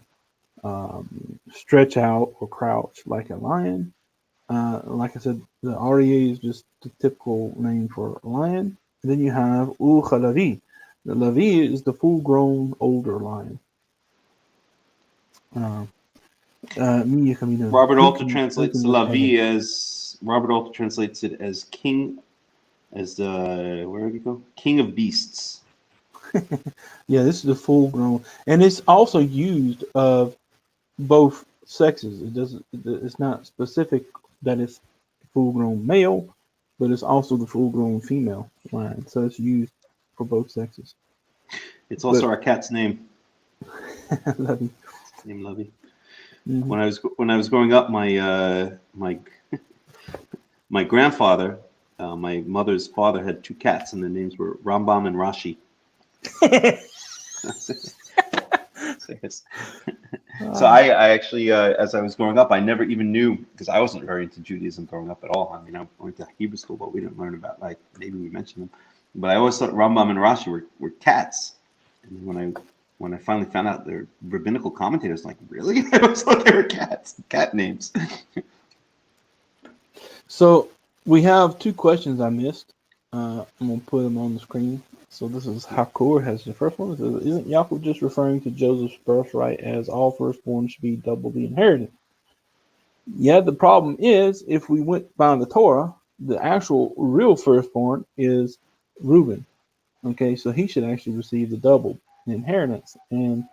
stretch out or crouch like a lion. Like I said, the Aryeh is just the typical name for a lion. And then you have Khalavi. The Lavi is the full-grown older lion. Robert Alter translates Lavi as it as king, as the where did he go? King of beasts. Yeah, this is the full-grown, and it's also used of both sexes. It doesn't. It's not specific that it's full-grown male, but it's also the full-grown female lion. So it's used for both sexes. It's also our cat's name. Lovey. Name Lovey. Mm-hmm. When I was growing up, my my grandfather, my mother's father, had two cats, and their names were Rambam and Rashi. So I actually, as I was growing up, I never even knew, because I wasn't very into Judaism growing up at all. I mean, I went to Hebrew school, but we didn't learn about, like, maybe we mentioned them. But I always thought Rambam and Rashi were cats. And when I finally found out they're rabbinical commentators, like, really? I always thought they were cats, cat names. So we have two questions I missed. I'm going to put them on the screen. So this is Hakur has the first one. It says, isn't Yaakov just referring to Joseph's birthright as all firstborn should be double the inheritance? Yeah, the problem is, if we went by the Torah, the actual real firstborn is Reuben. Okay, so he should actually receive the double inheritance. And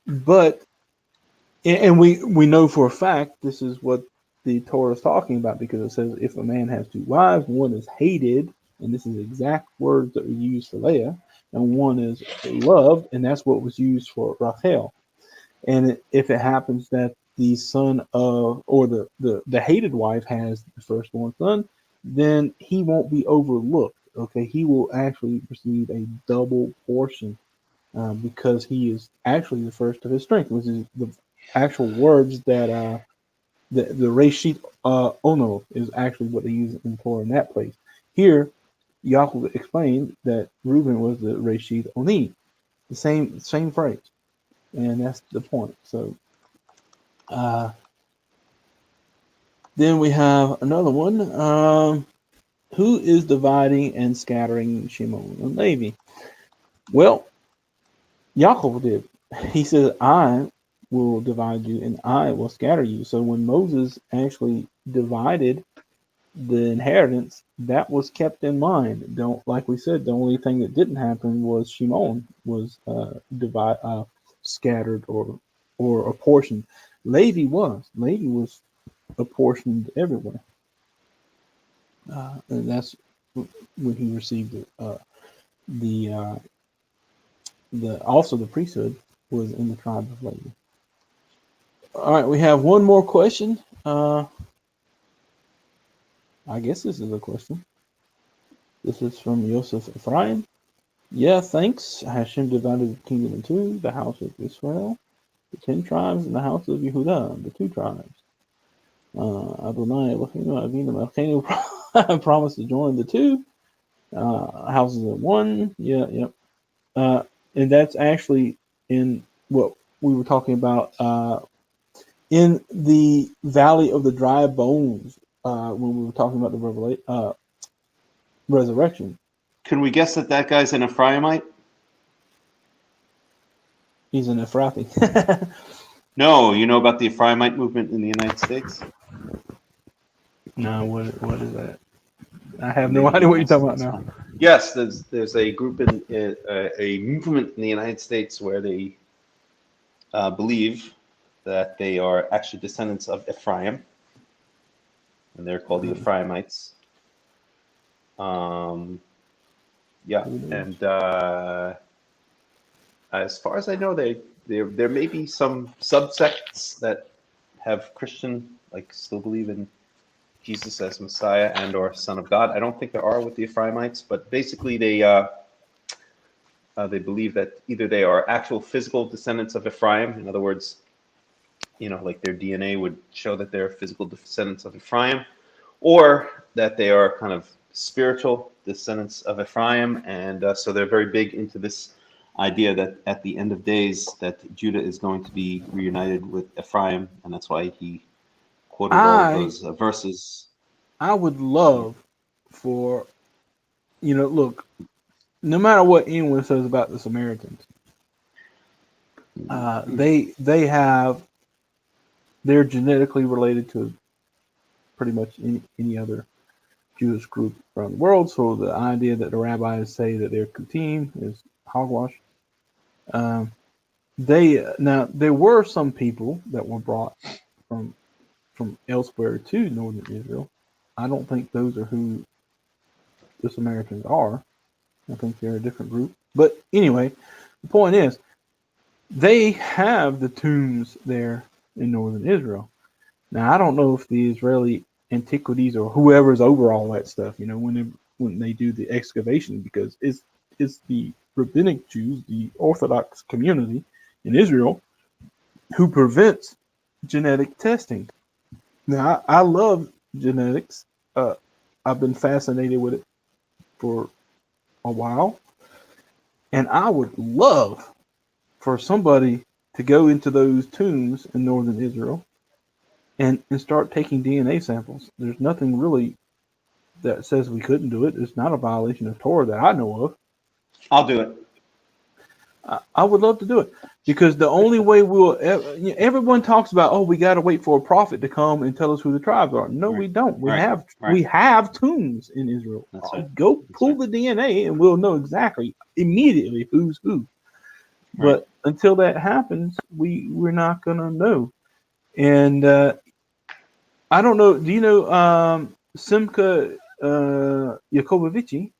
but we know for a fact this is what the Torah is talking about, because it says if a man has two wives, one is hated, and this is exact words that were used for Leah, and one is loved, and that's what was used for Rachel. And if it happens that the son of, or the hated wife has the firstborn son, then he won't be overlooked. Okay, he will actually receive a double portion because he is actually the first of his strength, which is the actual words that the Reshit Ono is actually what they use in Torah in that place. Here, Yaakov explained that Reuben was the Reshit Oni, the same phrase, and that's the point. So then we have another one. Who is dividing and scattering Shimon and Levi? Well, Yaakov did. He said, I will divide you and I will scatter you. So when Moses actually divided the inheritance, that was kept in mind. Like we said, the only thing that didn't happen was Shimon was scattered or apportioned. Levi was apportioned everywhere. And that's when he received also the priesthood was in the tribe of Levi. All right, we have one more question. I guess this is a question. This is from Yosef Ephraim. Yeah, thanks. Hashem divided the kingdom in two, the house of Israel, the 10 tribes, and the house of Yehuda, the 2 tribes. Adonai Eloheinu Avinu Malkeinu promised to join the 2 houses of 1. Yeah. And that's actually in what we were talking about in the Valley of the Dry Bones when we were talking about the resurrection. Can we guess that guy's an Ephraimite? He's an Ephrathi. No, you know about the Ephraimite movement in the United States? No, what is that? I have no idea what you're talking about now. Yes, there's a group in a movement in the United States where they believe that they are actually descendants of Ephraim, and they're called the Ephraimites. Yeah, and as far as I know, there may be some subsects that have Christian, like, still believe in Jesus as Messiah and or Son of God. I don't think there are with the Ephraimites, but basically they believe that either they are actual physical descendants of Ephraim, in other words, like their DNA would show that they're physical descendants of Ephraim, or that they are kind of spiritual descendants of Ephraim, and so they're very big into this idea that at the end of days that Judah is going to be reunited with Ephraim, and that's why he quoted all of those verses. I would love for, look, no matter what anyone says about the Samaritans, they're genetically related to pretty much any other Jewish group around the world. So the idea that the rabbis say that they're Kutim is hogwash. Now there were some people that were brought from elsewhere to northern Israel. I don't think those are who the Samaritans are. I think they're a different group. But anyway, the point is, they have the tombs there in northern Israel. Now, I don't know if the Israeli Antiquities or whoever's over all that stuff, when they do the excavation, because it's the rabbinic Jews, the Orthodox community in Israel, who prevents genetic testing. Now, I love genetics. I've been fascinated with it for a while, and I would love for somebody to go into those tombs in northern Israel and start taking DNA samples. There's nothing really that says we couldn't do it. It's not a violation of Torah that I know of. I'll do it. I would love to do it, because the only way we'll everyone talks about, we got to wait for a prophet to come and tell us who the tribes are. No, we don't. We have tombs in Israel. Go pull the DNA and we'll know exactly immediately who's who. Right. But until that happens, we're not gonna know. And I don't know. Do you know Simcha Yakobovici?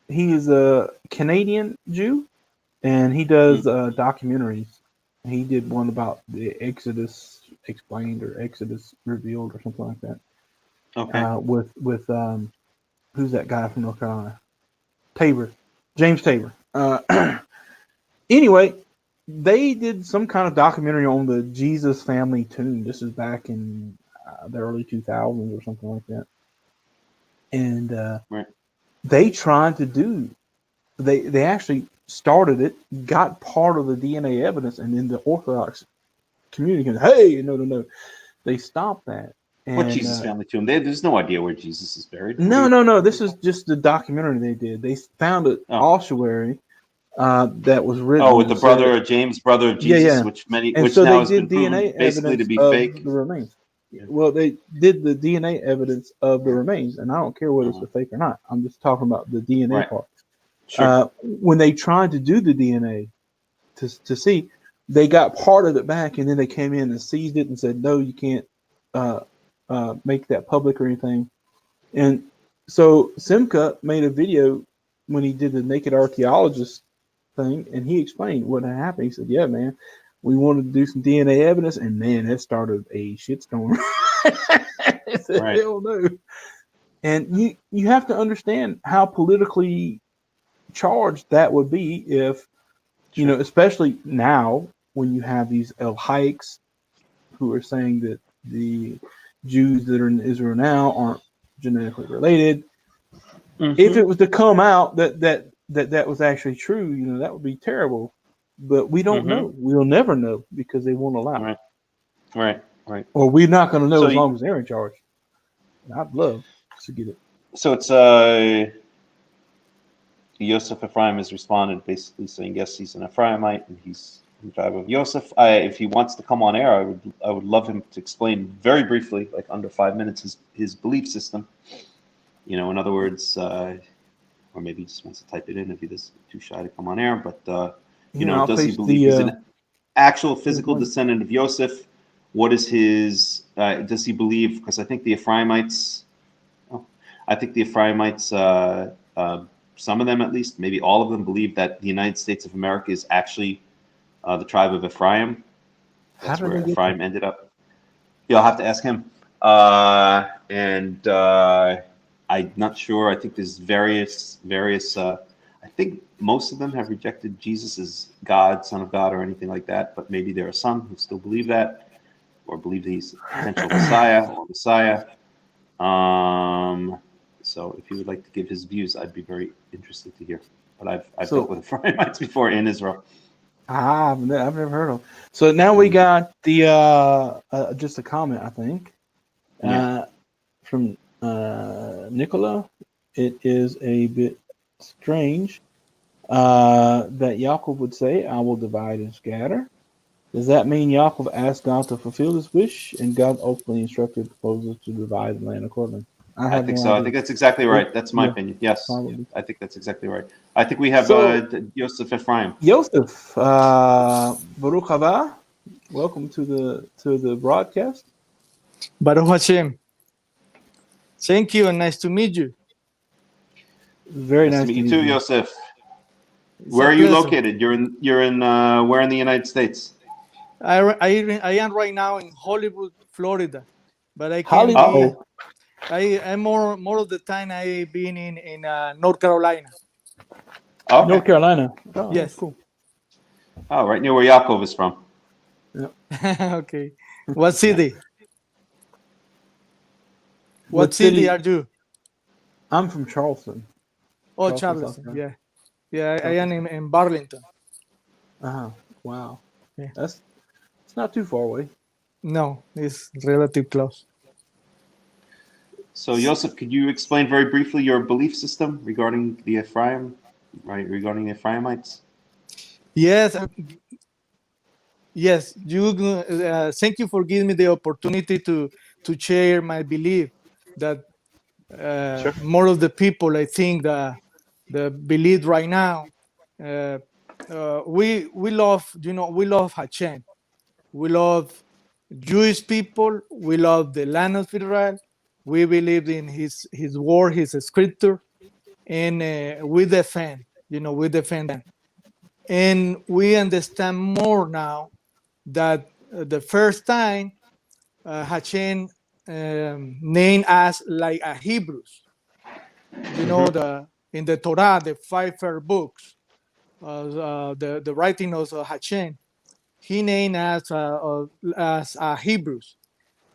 He is a Canadian Jew, and he does documentaries. He did one about the Exodus Explained or Exodus Revealed or something like that. Okay. With who's that guy from North Carolina? James Tabor. Anyway, they did some kind of documentary on the Jesus family tomb. This is back in the early 2000s or something like that. And they tried to do, they actually started it, got part of the DNA evidence, and then the Orthodox community goes, hey, no. They stopped that. And, what Jesus family tomb? There's no idea where Jesus is buried. No. This is just the documentary they did. They found an ossuary that was written. With the brother, James, brother of Jesus, which now has been proven basically to be fake. The remains. Well, they did the DNA evidence of the remains, and I don't care whether it's a fake or not. I'm just talking about the DNA part. Sure. When they tried to do the DNA to see, they got part of it back, and then they came in and seized it and said, no, you can't make that public or anything. And so Simcha made a video when he did the Naked Archaeologist thing, and he explained what had happened. He said, yeah, man, we wanted to do some DNA evidence, and man, that started a shitstorm. I said, hell no. And you have to understand how politically charged that would be if, especially now when you have these El-Haiks who are saying that the Jews that are in Israel now aren't genetically related. Mm-hmm. If it was to come out that was actually true, that would be terrible. But we don't know. We'll never know because they won't allow it. Right. Or we're not going to know as long as they're in charge. I'd love to get it. So it's Yosef Ephraim has responded basically saying, yes, he's an Ephraimite and he's from the tribe of Yosef. If he wants to come on air, I would love him to explain very briefly, like under 5 minutes, his belief system. In other words, or maybe he just wants to type it in if he is too shy to come on air. But does he believe he's an actual physical descendant of Yosef? What is his? Does he believe? Because I think the Ephraimites, some of them at least, maybe all of them, believe that the United States of America is actually the tribe of Ephraim. That's where Ephraim ended up. You'll have to ask him. I'm not sure. I think there's various. I think most of them have rejected Jesus as God, Son of God, or anything like that. But maybe there are some who still believe that, or believe that he's a potential Messiah or Messiah. So if he would like to give his views, I'd be very interested to hear. But I've dealt with Ephraimites before in Israel. I've never heard of. So now we got the just a comment, I think, from Nicola. It is a bit strange that Yaakov would say, "I will divide and scatter." Does that mean Yaakov asked God to fulfill his wish, and God ultimately instructed Moses to divide the land accordingly? I think so. I think that's exactly right. That's my opinion. Yes, I think that's exactly right. I think we have Yosef Ephraim. Yosef, Baruch haba. Welcome to the broadcast. Baruch Hashem. Thank you, and nice to meet you. Very nice to meet you too, Yosef. Where are you located? You're in where in the United States? I am right now in Hollywood, Florida, but I can Hollywood. I'm more of the time I've been in North Carolina. Okay. North Carolina. Oh, yes. Cool. Oh, right near where Yaakov is from. Yeah. Okay. What city? What city are you? I'm from Charleston. Oh, Charleston. Yeah. Yeah, I am in Burlington. Wow. Yeah. It's not too far away. No, it's relatively close. So, Yosef, could you explain very briefly your belief system regarding the Ephraim, regarding the Ephraimites? Yes. Yes. You. Thank you for giving me the opportunity to share my belief that more of the people, I think, the believe right now, we love, we love Hashem. We love Jewish people. We love the land of Israel. We believe in his word, his scripture, and we defend, we defend them. And we understand more now that the first time Hashem named us like a Hebrews. In the Torah, the 5 first books, the writing of Hashem, he named us as Hebrews.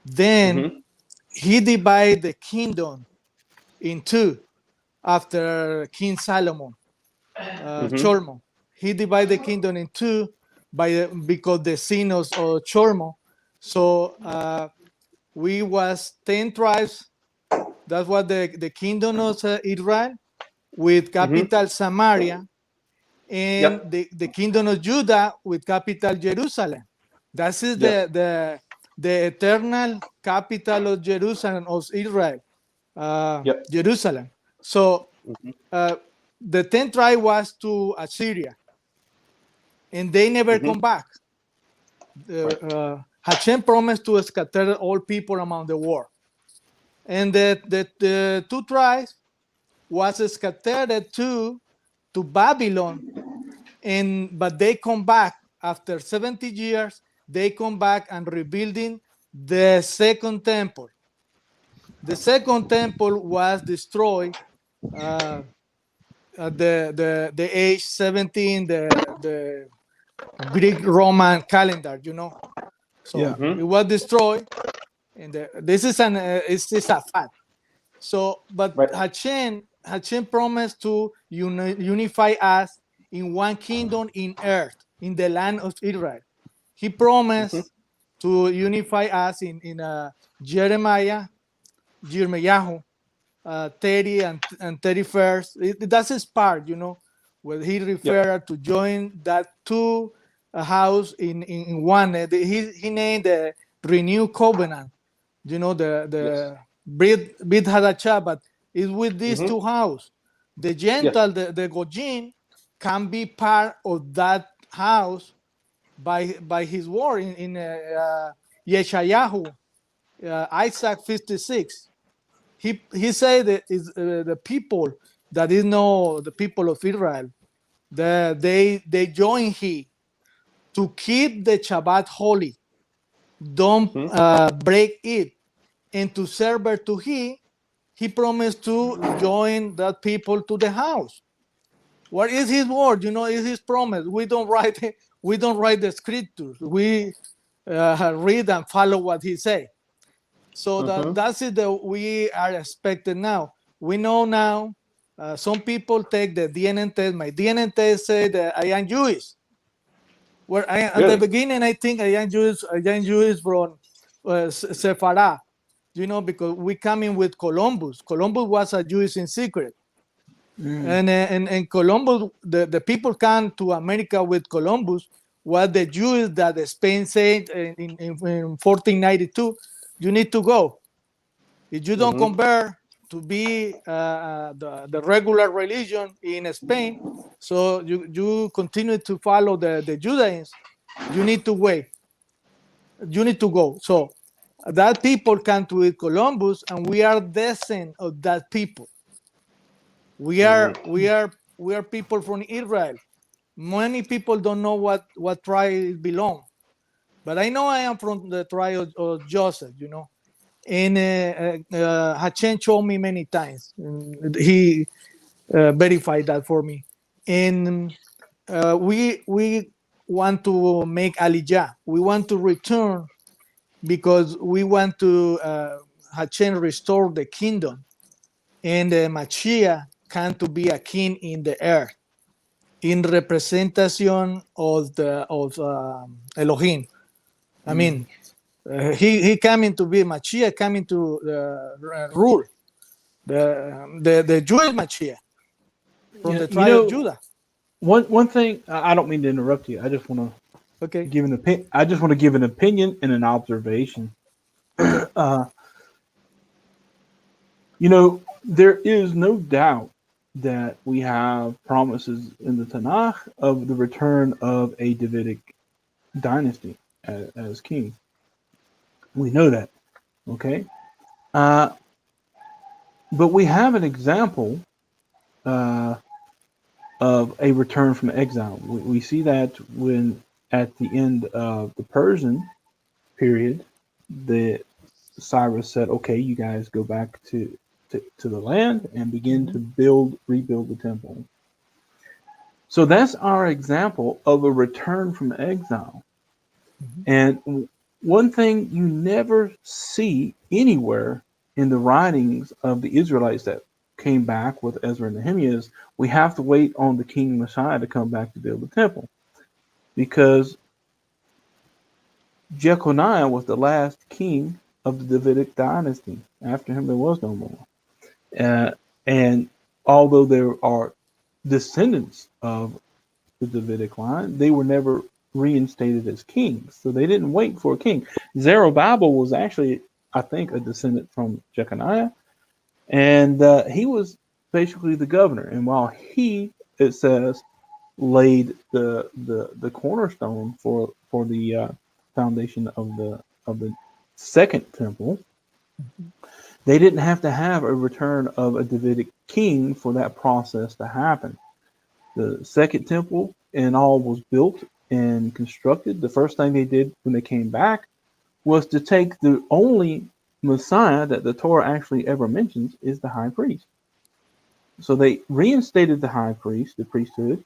Then he divided the kingdom in two after King Solomon, Chormo. He divided the kingdom in two because the sin of Chormo. So we was 10 tribes. That was the kingdom of Israel with capital Samaria, and the kingdom of Judah with capital Jerusalem. That is the eternal capital of Jerusalem, of Israel, Jerusalem. So the 10th tribe was to Assyria, and they never come back. Hashem promised to scatter all people among the world. And the 2 tribes was scattered to Babylon, but they come back after 70 years. They come back and rebuilding the second temple. The second temple was destroyed at the age 17, the Greek Roman calendar, So it was destroyed, and this is a fact. So, but Hashem promised to unify us in one kingdom in earth, in the land of Israel. He promised to unify us in Jeremiah 30 and 31st. That's his part, where he referred to join that 2 house in one. He named the Renew Covenant, the Brit Hadachah, but it's with these 2 houses. The Gentile, the Gojin, can be part of that house by his word in Yeshayahu, Isaac 56. He said that the people that is the people of Israel, they join him to keep the Shabbat holy, don't break it, and to serve to he promised to join that people to the house. What is his word? Is his promise. We don't write the scriptures. We read and follow what he say. So that's it that we are expecting now. we know now. Some people take the DNA test. My DNA test said that I am Jewish. Where at the beginning, I think I am Jewish. I am Jewish from Sepharad, because we come in with Columbus. Columbus was a Jewish in secret. And Columbus, the people come to America with Columbus, was the Jews that Spain said in 1492, you need to go. If you don't convert to be the regular religion in Spain, so you continue to follow the Judaism, you need to wait. You need to go. So that people come to with Columbus, and we are descendants of that people. We are people from Israel. Many people don't know what tribe belong, but I know I am from the tribe of Joseph. And Hashem showed me many times. He verified that for me. And we want to make Aliyah. We want to return because we want to Hashem restore the kingdom, and the Mashiach come to be a king in the earth, in representation of Elohim. I mean, he coming to be Mashiach, coming to rule the Jewish Mashiach from the tribe of Judah. One thing, I don't mean to interrupt you. I just want to give an opinion. I just want to give an opinion and an observation. There is no doubt that we have promises in the Tanakh of the return of a Davidic dynasty as king. We know that, okay? But we have an example of a return from exile. We see that when at the end of the Persian period, Cyrus said, okay, you guys go back to the land and begin to rebuild the temple. So that's our example of a return from exile. And one thing you never see anywhere in the writings of the Israelites that came back with Ezra and Nehemiah is we have to wait on the King Messiah to come back to build the temple, because Jeconiah was the last king of the Davidic dynasty. After him, there was no more. And although there are descendants of the Davidic line, they were never reinstated as kings. So they didn't wait for a king. Zerubbabel was actually, I think, a descendant from Jeconiah. And he was basically the governor. And while he, it says, laid the cornerstone for the foundation of the second temple, they didn't have to have a return of a Davidic king for that process to happen. The second temple and all was built and constructed. The first thing they did when they came back was to take the only Messiah that the Torah actually ever mentions is the high priest. So they reinstated the high priest, the priesthood.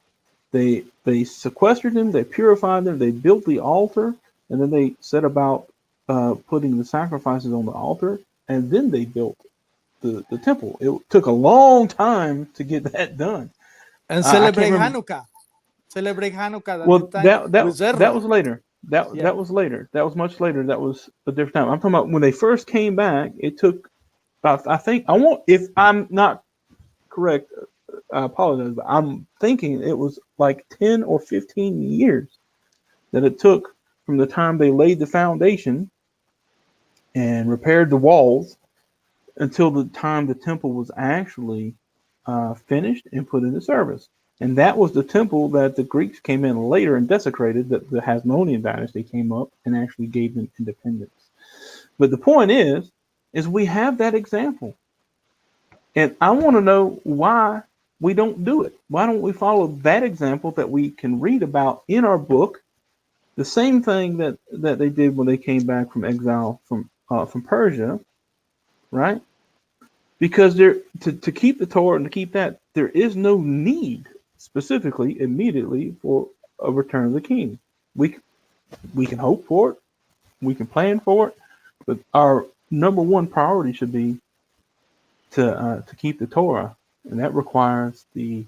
They sequestered him, they purified them, they built the altar, and then they set about putting the sacrifices on the altar, and then they built the temple. It took a long time to get that done. And celebrate Hanukkah. Celebrate Hanukkah. Well, that was later. That was later. That was much later. That was a different time. I'm talking about when they first came back. It took about, if I'm not correct, I apologize, but I'm thinking it was like 10 or 15 years that it took from the time they laid the foundation and repaired the walls until the time the temple was actually finished and put into service. And that was the temple that the Greeks came in later and desecrated, that the Hasmonean dynasty came up and actually gave them independence. But the point is we have that example. And I want to know why we don't do it. Why don't we follow that example that we can read about in our book? The same thing that they did when they came back from exile from Persia, right? Because to keep the Torah and to keep that, there is no need specifically immediately for a return of the king. We can hope for it, we can plan for it, but our number one priority should be to keep the Torah, and that requires the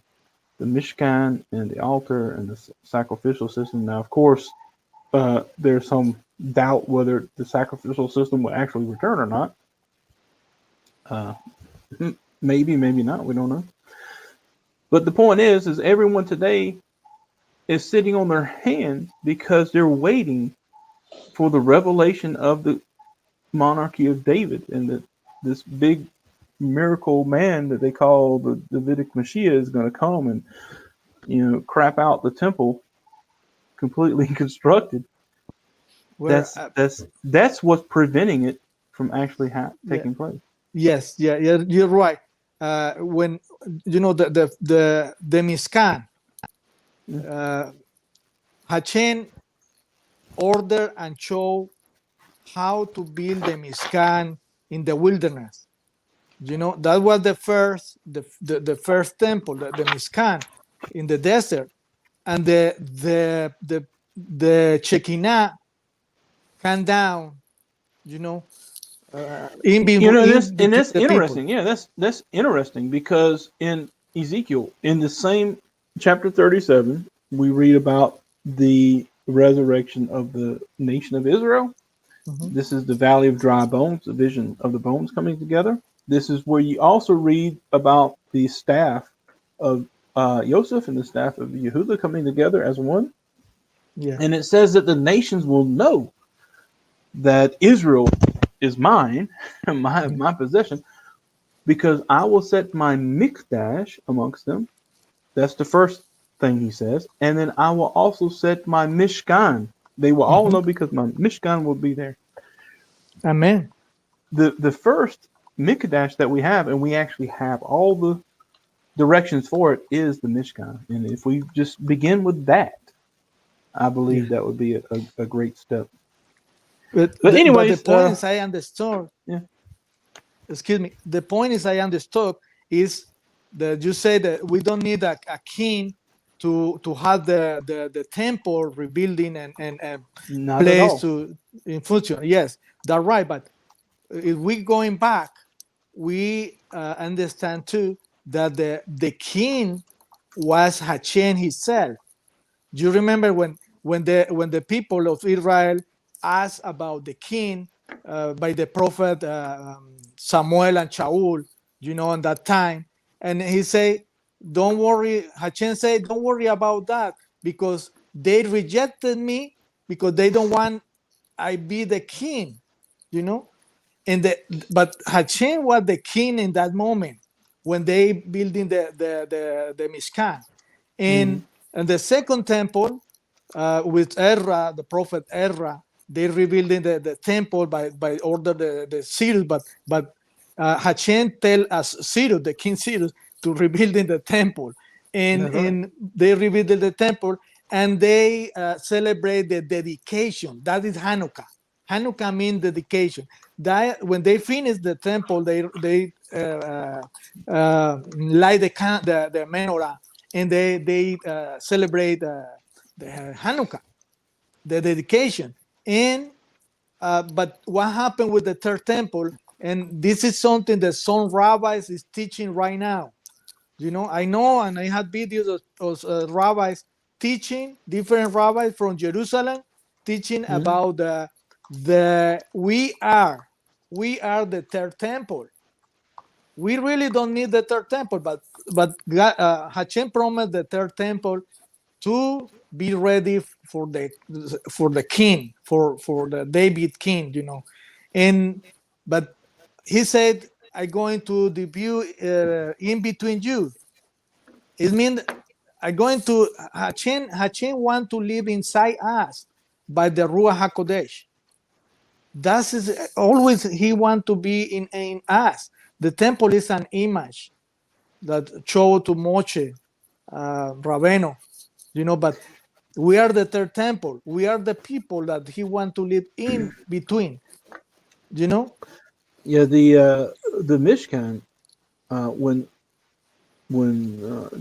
Mishkan and the altar and the sacrificial system. Now, of course, there's some doubt whether the sacrificial system will actually return or not. Maybe not. We don't know. But the point is everyone today is sitting on their hands because they're waiting for the revelation of the monarchy of David and this big miracle man that they call the Davidic Messiah is going to come and, crap out the temple completely constructed. Well, that's what's preventing it from actually taking place. Yes, you're right. When the Mishkan, Hashem ordered and showed how to build the Mishkan in the wilderness. That was the first temple, the Mishkan in the desert, and the Shekinah came down. That's interesting. Yeah, that's interesting because in Ezekiel, in the same chapter 37, we read about the resurrection of the nation of Israel. Mm-hmm. This is the Valley of Dry Bones, the vision of the bones coming together. This is where you also read about the staff of Joseph and the staff of Yehuda coming together as one. Yeah. And it says that the nations will know that Israel is mine, my possession, because I will set my mikdash amongst them. That's the first thing he says. And then I will also set my mishkan. They will all know because my mishkan will be there. Amen. The first mikdash that we have, and we actually have all the directions for it, is the mishkan. And if we just begin with that, I believe that would be a great step. But anyways, the point is I understood. Yeah. Excuse me. The point is I understood is that you say that we don't need a king to have the temple rebuilding and place in function. Yes, that's right. But if we going back, we understand too that the king was Hashem himself. Do you remember when the people of Israel asked about the king by the prophet Samuel and Shaul, in that time, and he said, "Don't worry." Hashem said, "Don't worry about that because they rejected me because they don't want I be the king," But Hashem was the king in that moment when they building the Mishkan, and the second temple with Ezra, the prophet Ezra, they rebuilding the temple by order the Cyrus, but Hashem tell us Cyrus, the king Cyrus, to rebuilding the temple, and they rebuild the temple and they celebrate the dedication. That is Hanukkah. Hanukkah means dedication. That when they finish the temple, they light the menorah and they celebrate the Hanukkah, the dedication. And but what happened with the third temple? And this is something that some rabbis is teaching right now. I know, and I had videos of rabbis teaching, different rabbis from Jerusalem, teaching about we are the third temple. We really don't need the third temple, but God, Hashem promised the third temple to be ready for the king, for the David king, but he said, "I'm going to debut in between you." It means I'm going to Hashem want to live inside us by the Ruach HaKodesh. That is always he want to be in us. The temple is an image that showed to Moshe Rabbeinu, but we are the third temple. We are the people that he want to live in between, Yeah, the Mishkan, when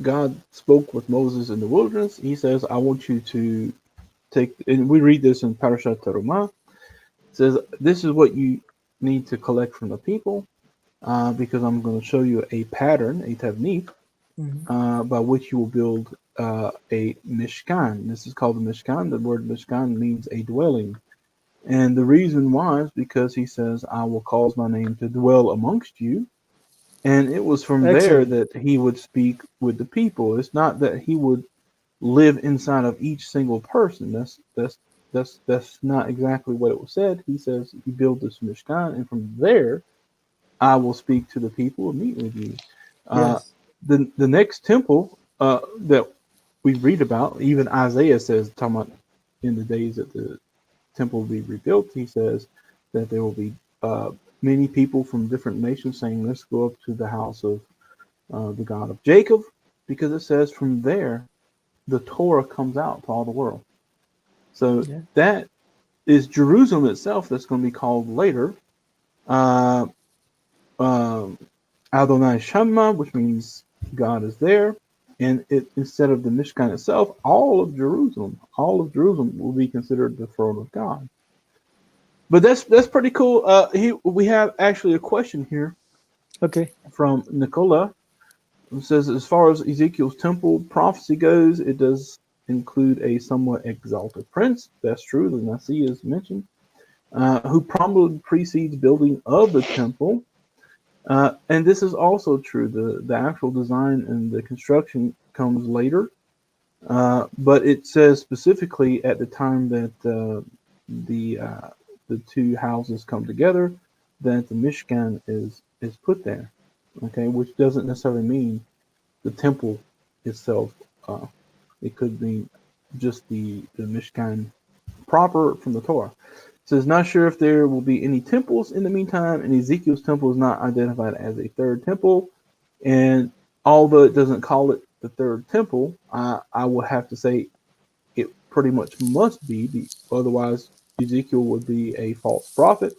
God spoke with Moses in the wilderness, he says, "I want you to take," and we read this in Parashath WayYigash. It says, "This is what you need to collect from the people. because I'm going to show you a pattern, a technique, by which you will build a Mishkan. This is called the Mishkan. The word Mishkan means a dwelling. And the reason why is because he says, I will cause my name to dwell amongst you. And it was from there that he would speak with the people. It's not that he would live inside of each single person. That's not exactly what it was said. He says, you build this Mishkan, and from there, I will speak to the people and meet with you. The next temple that we read about, even Isaiah says, talking about in the days that the temple will be rebuilt, he says that there will be many people from different nations saying, let's go up to the house of the God of Jacob, because it says from there the Torah comes out to all the world. So that is Jerusalem itself that's going to be called later Adonai Shama, which means God is there. And it, instead of the Mishkan itself, all of Jerusalem will be considered the throne of God. But that's pretty cool. We have actually a question here. Okay. From Nicola. It says, as far as Ezekiel's temple prophecy goes, it does include a somewhat exalted prince. That's true. The Nasi is mentioned, who probably precedes building of the temple. And this is also true. The actual design and the construction comes later. But it says specifically at the time that the two houses come together, that the Mishkan is put there. Okay, which doesn't necessarily mean the temple itself. It could be just the Mishkan proper from the Torah. It says, not sure if there will be any temples in the meantime, and Ezekiel's temple is not identified as a third temple. And although it doesn't call it the third temple, I would have to say it pretty much must be, otherwise Ezekiel would be a false prophet,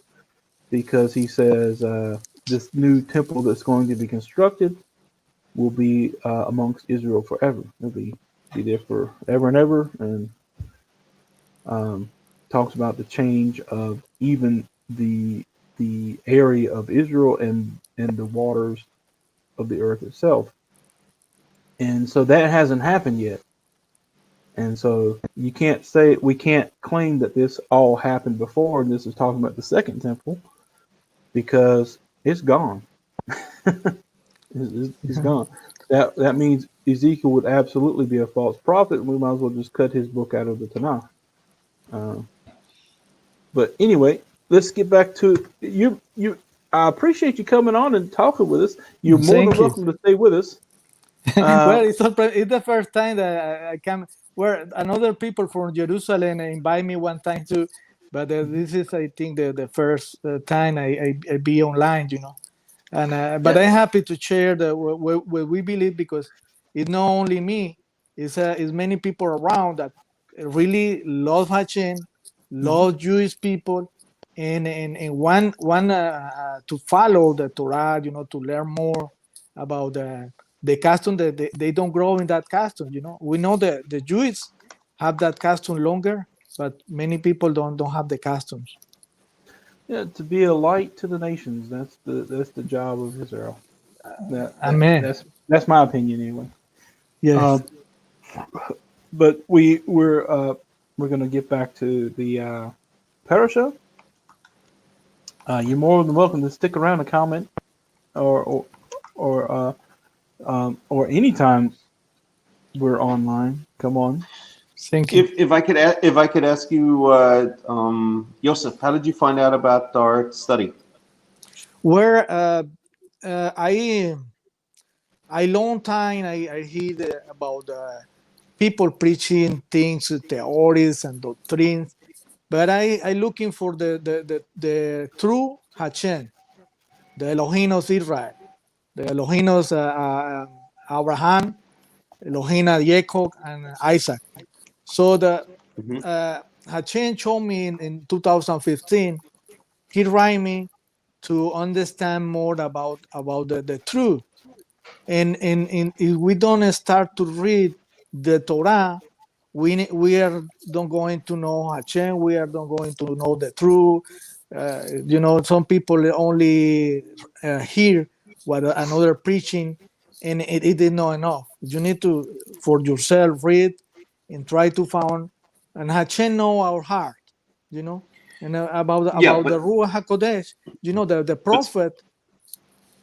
because he says this new temple that's going to be constructed will be amongst Israel forever. It'll be there forever and ever, and talks about the change of even the area of Israel and the waters of the earth itself. And so that hasn't happened yet. And so we can't claim that this all happened before, and this is talking about the second temple, because it's gone. It's gone. That means Ezekiel would absolutely be a false prophet, and we might as well just cut his book out of the Tanakh. But anyway, let's get back to you. I appreciate you coming on and talking with us. You're more than welcome to stay with us. Well, it's the first time that I come. Where another people from Jerusalem invite me one time too, but this is, I think, the first time I be online, And but I'm happy to share what we believe, because it's not only me; it's many people around that really love Hashem, love Jewish people, and want to follow the Torah, to learn more about the custom that they don't grow in that custom. We know that the Jews have that custom longer, but many people don't have the customs. Yeah, to be a light to the nations. That's the job of Israel. Amen. That's my opinion anyway. Yes. But we're going to get back to the Parashath. You're more than welcome to stick around and comment, or anytime we're online. Come on. Thank you. If I could ask you, Yosef, how did you find out about our study? Where I long time I hear about people preaching things, theories and doctrines, but I looking for the true Hashem, the Elohim of Israel, the Elohim of Abraham, Elohim of Jacob and Isaac. So the Hashem showed me in 2015. He write me to understand more about the truth. And if we don't start to read the Torah, we are not going to know Hashem. We are not going to know the truth. some people only hear what another preaching, and it is not enough. You need to, for yourself, read and try to find, and Hashem know our heart, and about the Ruach HaKodesh, the prophet.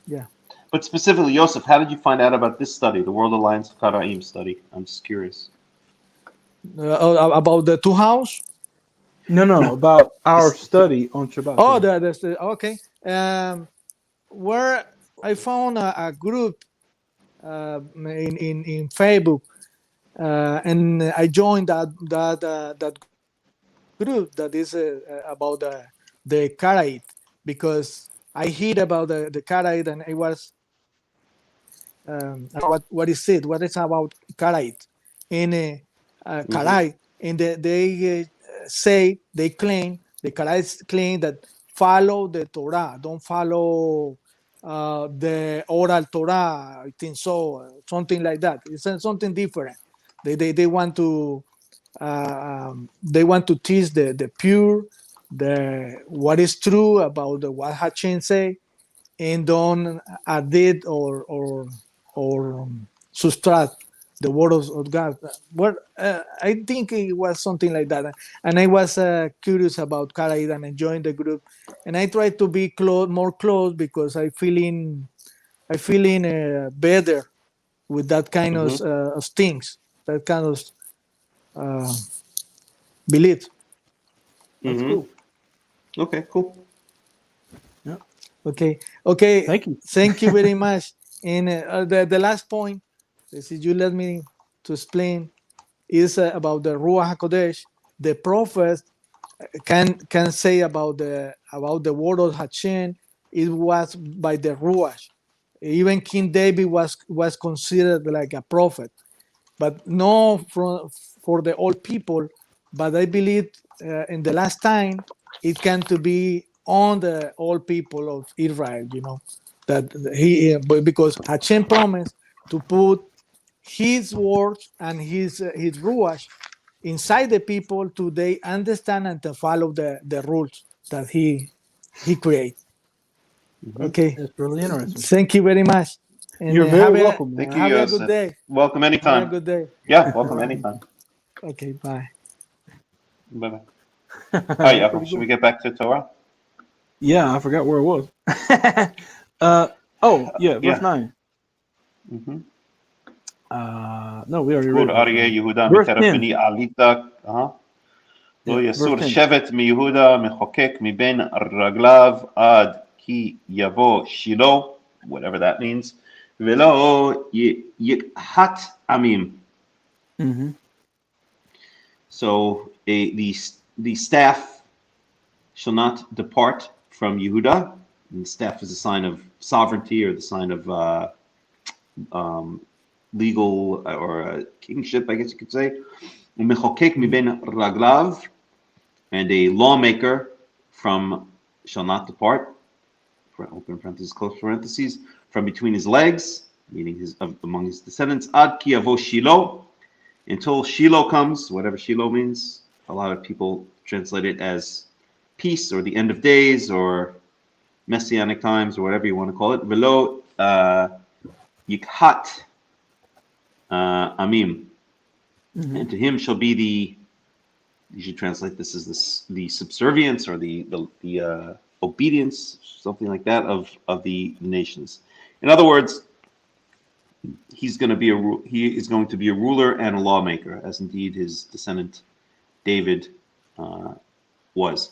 Yeah. But specifically, Yosef, how did you find out about this study, the World Alliance of Qara'im study? I'm just curious. About the two house? No, about our study on Shabbat. Oh, that's okay. Where I found a group in Facebook, and I joined that group that is about the Qara'im, because I heard about the Qara'im, and it was what is it? What is about Qara'im? In Qara'im, and they say, they claim, the Qara'im claim that follow the Torah, don't follow the oral Torah. I think so, something like that. It's something different. They want to teach the pure, what is true about what Hashem say, and don't add or subtract the word of God. Well, I think it was something like that, and I was curious about Qara'im, and I joined the group, and I tried to be more close, because I feeling better with that kind of things, that kind of belief. That's cool. Okay, cool. Yeah. Okay. Thank you very much. And the last point, if you let me to explain, is about the Ruach HaKodesh. The prophet can say about the word of Hashem. It was by the Ruach. Even King David was considered like a prophet, but no for the old people. But I believe in the last time it can to be on the old people of Israel. That because Hashem promised to put His words and His ruach inside the people, to they understand and to follow the rules that He create. Okay, that's really interesting. Thank you very much. And you're very welcome. Thank you, have a good day. Welcome anytime. Have a good day. Yeah, welcome anytime. Okay, bye. Bye. All right, Yaakov, should we get back to Torah? Yeah, I forgot where it was. Verse 9. No, we already read it. Verse 10. לא יסור שבט מיהודה מחוקק מבין רגליו עד כי יבוא שילה, whatever that means, ולא יקהת עמים. So the staff shall not depart from Yehuda. And the staff is a sign of sovereignty, or the sign of legal or kingship, I guess you could say. ומחוקק מבין רגליו, and a lawmaker shall not depart, open parentheses, close parentheses, from between his legs, meaning among his descendants, ad ki yavo Shiloh, until Shiloh comes, whatever Shiloh means. A lot of people translate it as peace, or the end of days, or messianic times, or whatever you want to call it. Velo yikhat amim. And to him shall be you should translate this as the subservience, or the obedience, something like that, of the nations. In other words, he is going to be a ruler and a lawmaker, as indeed his descendant David was.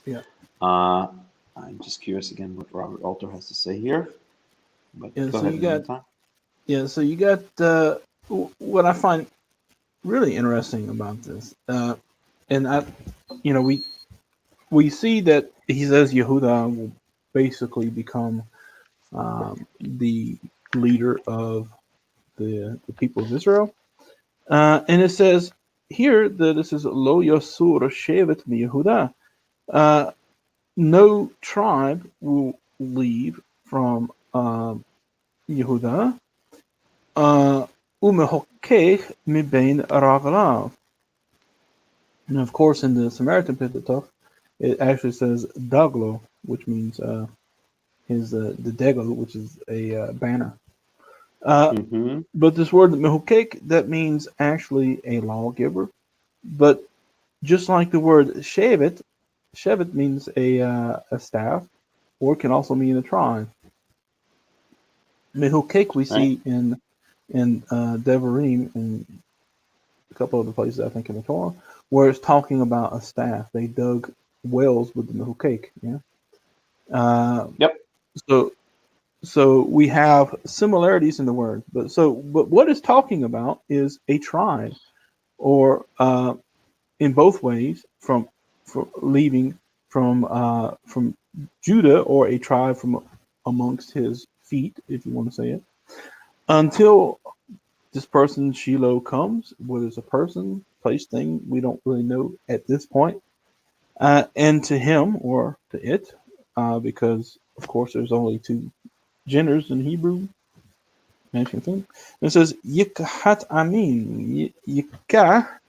Yeah. I'm just curious again what Robert Alter has to say here. But yeah, go so ahead. So you got what I find really interesting about this, and we see that he says Yehuda will basically become the leader of the people of Israel, and it says here that this is Lo Yasur Shevet Mi Yehuda. No tribe will leave from Yehuda. Umehokech mibein raglav. And of course, in the Samaritan Pentateuch, It actually says Daglo, which means the Degel, which is a banner. But this word mehukek, that means actually a lawgiver. But just like the word shevet, shevet means a staff, or it can also mean a tribe. Mehukek we see in Devarim and a couple other places, I think, in the Torah, where it's talking about a staff. They dug wells with the mehukek. Yeah. Yep. So we have similarities in the word, but what it's talking about is a tribe, or in both ways, from leaving from Judah, or a tribe from amongst his feet, if you want to say it, until this person Shiloh comes, whether it's a person, place, thing, we don't really know at this point, and to him or to it, because of course there's only two genders in Hebrew. Mention thing. It says Yikahat Amin. Yikah.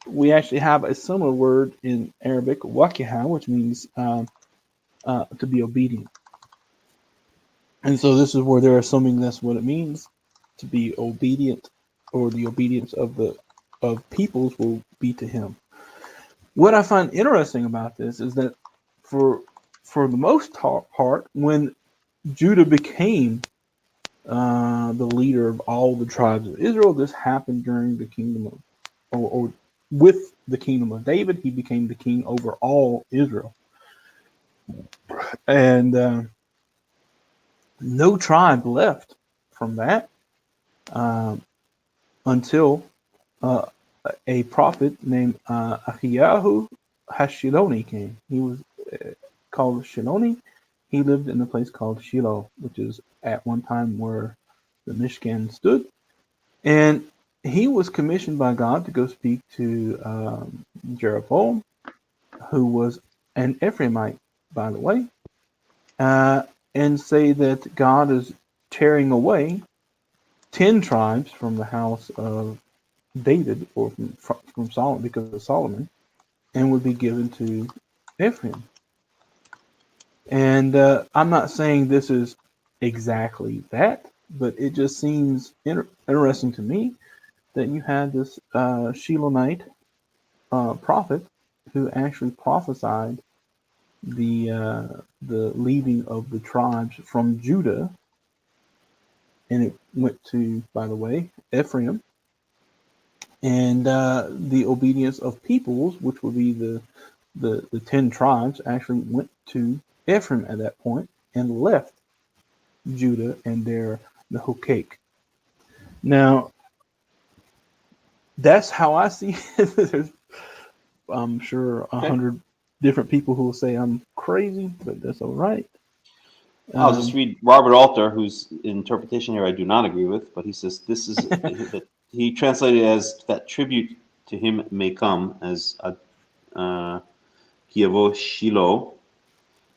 We actually have a similar word in Arabic, wakiha, which means to be obedient. And so this is where they're assuming that's what it means, to be obedient, or the obedience of peoples will be to him. What I find interesting about this is that for the most part, when Judah became the leader of all the tribes of Israel, this happened during the kingdom of, or with the kingdom of David. He became the king over all Israel. And no tribe left from that until a prophet named Ahiyahu Hashiloni came. He was called Shiloni. He lived in a place called Shiloh, which is at one time where the Mishkan stood. And he was commissioned by God to go speak to Jeroboam, who was an Ephraimite, by the way, and say that God is tearing away 10 tribes from the house of David, or from Solomon, because of Solomon, and would be given to Ephraim. And I'm not saying this is exactly that, but it just seems interesting to me that you had this Shilonite prophet who actually prophesied the leaving of the tribes from Judah, and it went to, by the way, Ephraim, and the obedience of peoples, which would be the 10 tribes, actually went to Ephraim at that point and left Judah and their Mehukek. Now, that's how I see it. There's, I'm sure, 100 different people who will say I'm crazy, but that's all right. I'll just read Robert Alter, whose interpretation here I do not agree with, but he says this is that he translated it as that tribute to him may come as Kiyavo Shiloh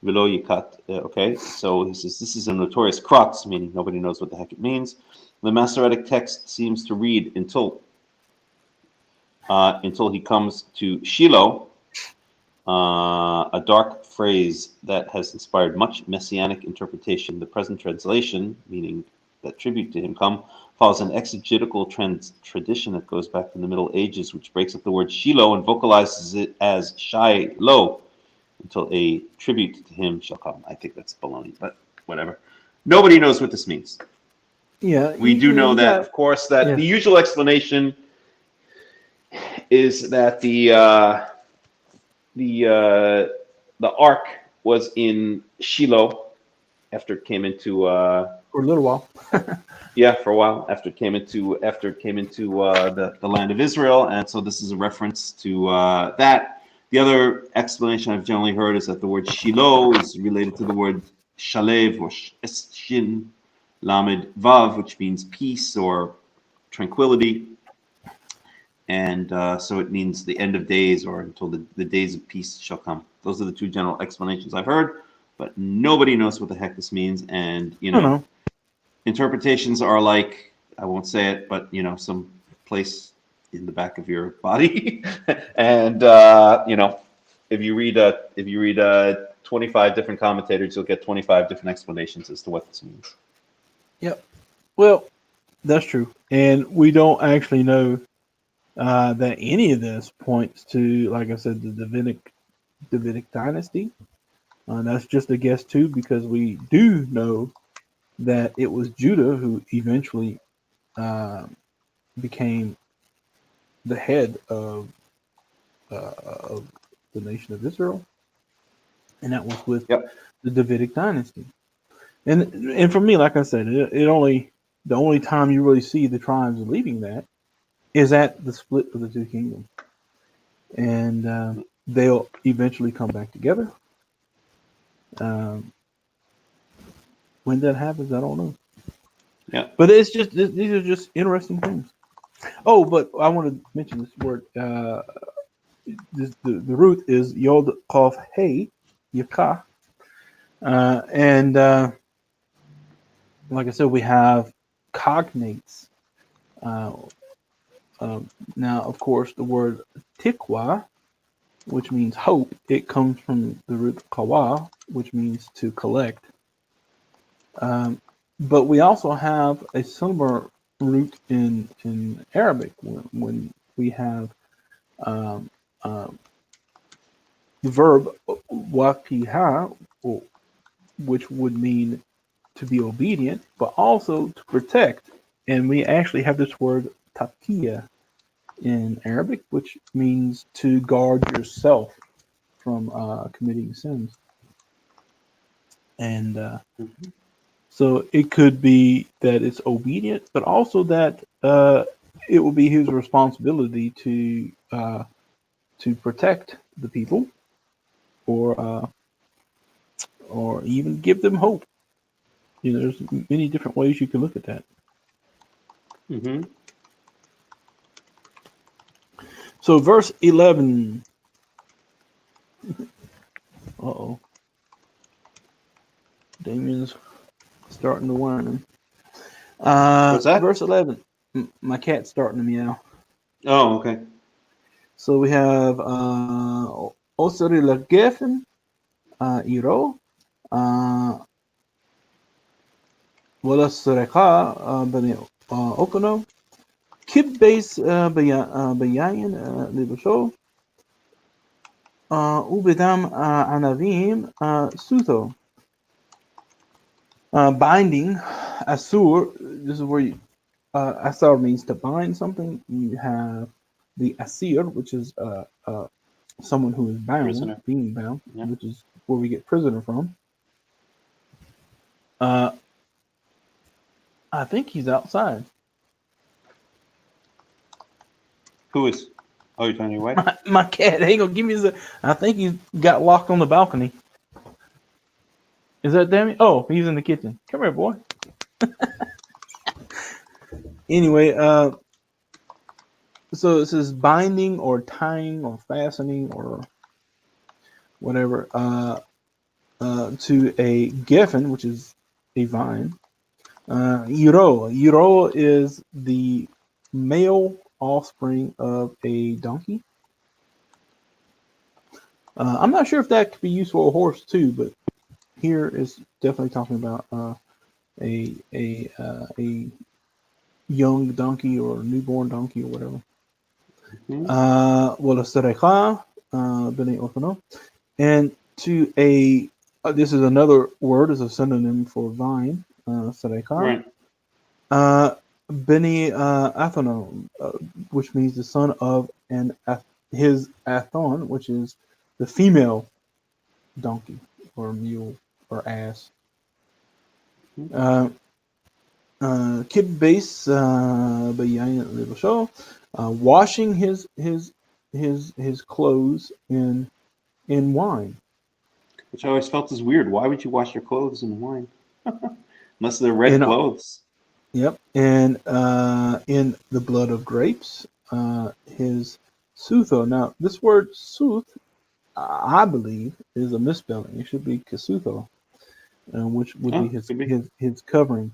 Velo Yikat. Okay, so he says this is a notorious crux, meaning nobody knows what the heck it means. The Masoretic text seems to read until he comes to Shiloh, a dark phrase that has inspired much messianic interpretation. The present translation, meaning that tribute to him come, follows an exegetical tradition that goes back from the Middle Ages, which breaks up the word Shiloh and vocalizes it as Shiloh until a tribute to him shall come. I think that's baloney, but whatever. Nobody knows what this means. Yeah, we do know that, of course, that the usual explanation is that the ark was in Shiloh after it came into for a little while. Yeah, for a while after it came into the land of Israel, and so this is a reference to that. The other explanation I've generally heard is that the word Shiloh is related to the word Shalev or Shin Lamed Vav, which means peace or tranquility. And so it means the end of days, or until the days of peace shall come. Those are the two general explanations I've heard, but nobody knows what the heck this means. And, interpretations are like, I won't say it, but, some place in the back of your body. And if you read 25 different commentators, you'll get 25 different explanations as to what this means. Yep. Well, that's true, and we don't actually know that any of this points to, like I said, the Davidic dynasty. That's just a guess too, because we do know that it was Judah who eventually became the head of the nation of Israel, and that was with the Davidic dynasty. And for me, like I said, the only time you really see the tribes leaving that is at the split of the two kingdoms, and they'll eventually come back together. When that happens, I don't know. Yeah, but it's just these are just interesting things. Oh, but I want to mention this word. The root is Yod Kaf Hey Yakah, and like I said, we have cognates. Now, of course, the word tikwa, which means hope, it comes from the root kawa, which means to collect. But we also have a similar root in Arabic when we have the verb waqiha, which would mean to be obedient, but also to protect. And we actually have this word taqiya in Arabic, which means to guard yourself from committing sins. And so it could be that it's obedient, but also that it will be his responsibility to protect the people, or even give them hope. There's many different ways you can look at that. Mm-hmm. So verse 11. Uh-oh. Damien's starting to whine. What's that? Verse 11. My cat's starting to meow. Oh, okay. So we have Osri Lagefen, Iro, Wala Sareka, Bani Okono, Kib Base Bayayan, Libasho, Ubedam Anavim, Sutho. Binding, Asur, this is where Asar means to bind something. You have the Asir, which is someone who is bound, Prisoner. being bound, which is where we get prisoner from. I think he's outside. Who is? Oh, you're telling your wife? My cat. Ain't gonna give me I think he got locked on the balcony. Is that Damien? Oh, he's in the kitchen. Come here, boy. Anyway, so it says binding or tying or fastening or whatever to a geffen, which is a vine. Yiro is the male offspring of a donkey. I'm not sure if that could be used for a horse too, but here is definitely talking about a young donkey or newborn donkey or whatever. And to a this is another word, is a synonym for vine. Right. Beni Athonon, which means the son of his Athon, which is the female donkey or mule or ass. Kib base bayayin little show, washing his clothes in wine. Which I always felt is weird. Why would you wash your clothes in wine? Unless they're red clothes. Yep. And in the blood of grapes, his sutho. Now, this word suth, I believe, is a misspelling. It should be kasutho, which would be his covering,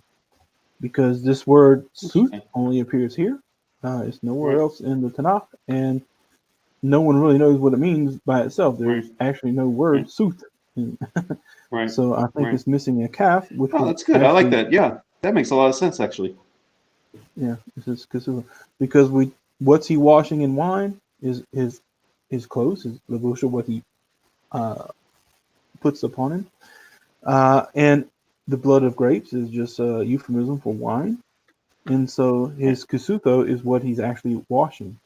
because this word suth only appears here. It's nowhere else in the Tanakh, and no one really knows what it means by itself. There's actually no word "suth." Right. So I think it's missing a kaf, which that's good. I like that. Yeah, that makes a lot of sense, actually. Yeah, it's because what's he washing in wine is his clothes, his levusha, what he puts upon him, and the blood of grapes is just a euphemism for wine, and so his kusuto is what he's actually washing,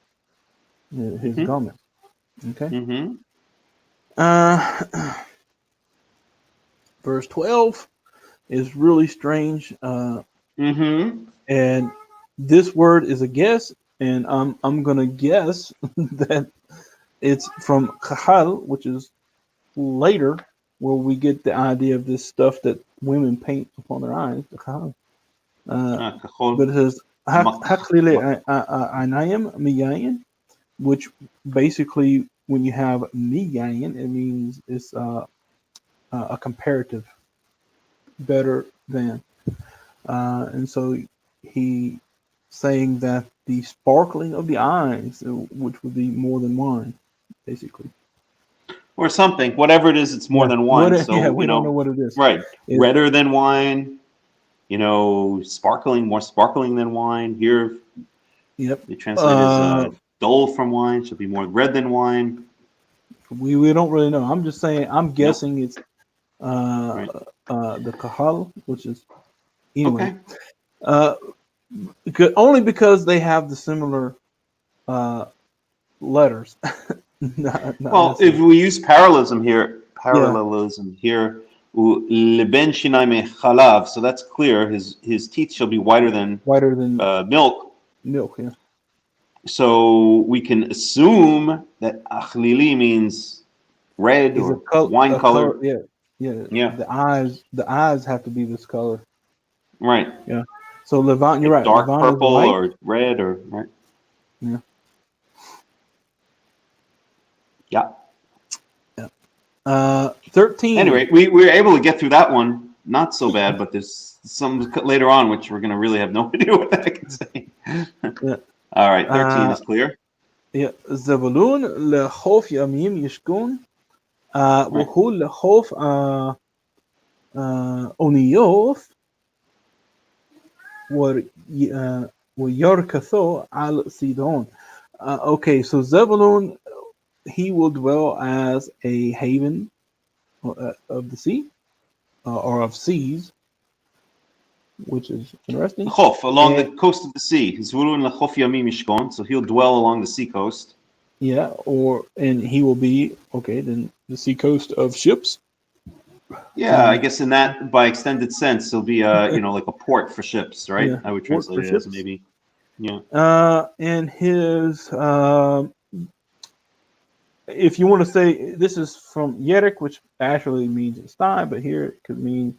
his garment. Okay. Verse 12 is really strange. And this word is a guess, and I'm gonna guess that it's from kahal, which is later where we get the idea of this stuff that women paint upon their eyes, the kahal. But it says haklile anayim miyayin, which basically when you have miyayin, it means it's a comparative, better than, and so he saying that the sparkling of the eyes, which would be more than wine, basically. Or something. Whatever it is, it's more than wine. So, we don't know what it is. Right. Redder than wine, more sparkling than wine. Here, they translate as dull from wine. Should be more red than wine. We don't really know. I'm just saying, I'm guessing it's the kahal, which is, anyway. Okay. Only because they have the similar letters. not if we use parallelism here, leben shinai chalav, so that's clear. His teeth shall be whiter than milk. Milk, yeah. So we can assume that achlili means red or wine color. Yeah. The eyes have to be this color. Right. Yeah. So Levant, you're right. Dark Levant purple or red or right. Yeah. Yeah. 13. Anyway, we were able to get through that one. Not so bad, but there's some later on which we're going to really have no idea what that can say. Yeah. All right, 13 is clear. Yeah. Zebulun lechof yamim yishkun. Who lechof oniof ويركثو على Sidon. Okay, so Zebulun, he will dwell as a haven of the sea, or of seas, which is interesting. Chof, along the coast of the sea. Zebulun lechof yamim yishkon, so he'll dwell along the sea coast. Yeah, and he will be, then the sea coast of ships. Yeah, I guess in that, by extended sense, he'll be like a port for ships, right? Yeah, I would translate it as maybe. Yeah. And his, if you want to say, this is from Yerik, which actually means it's thigh, but here it could mean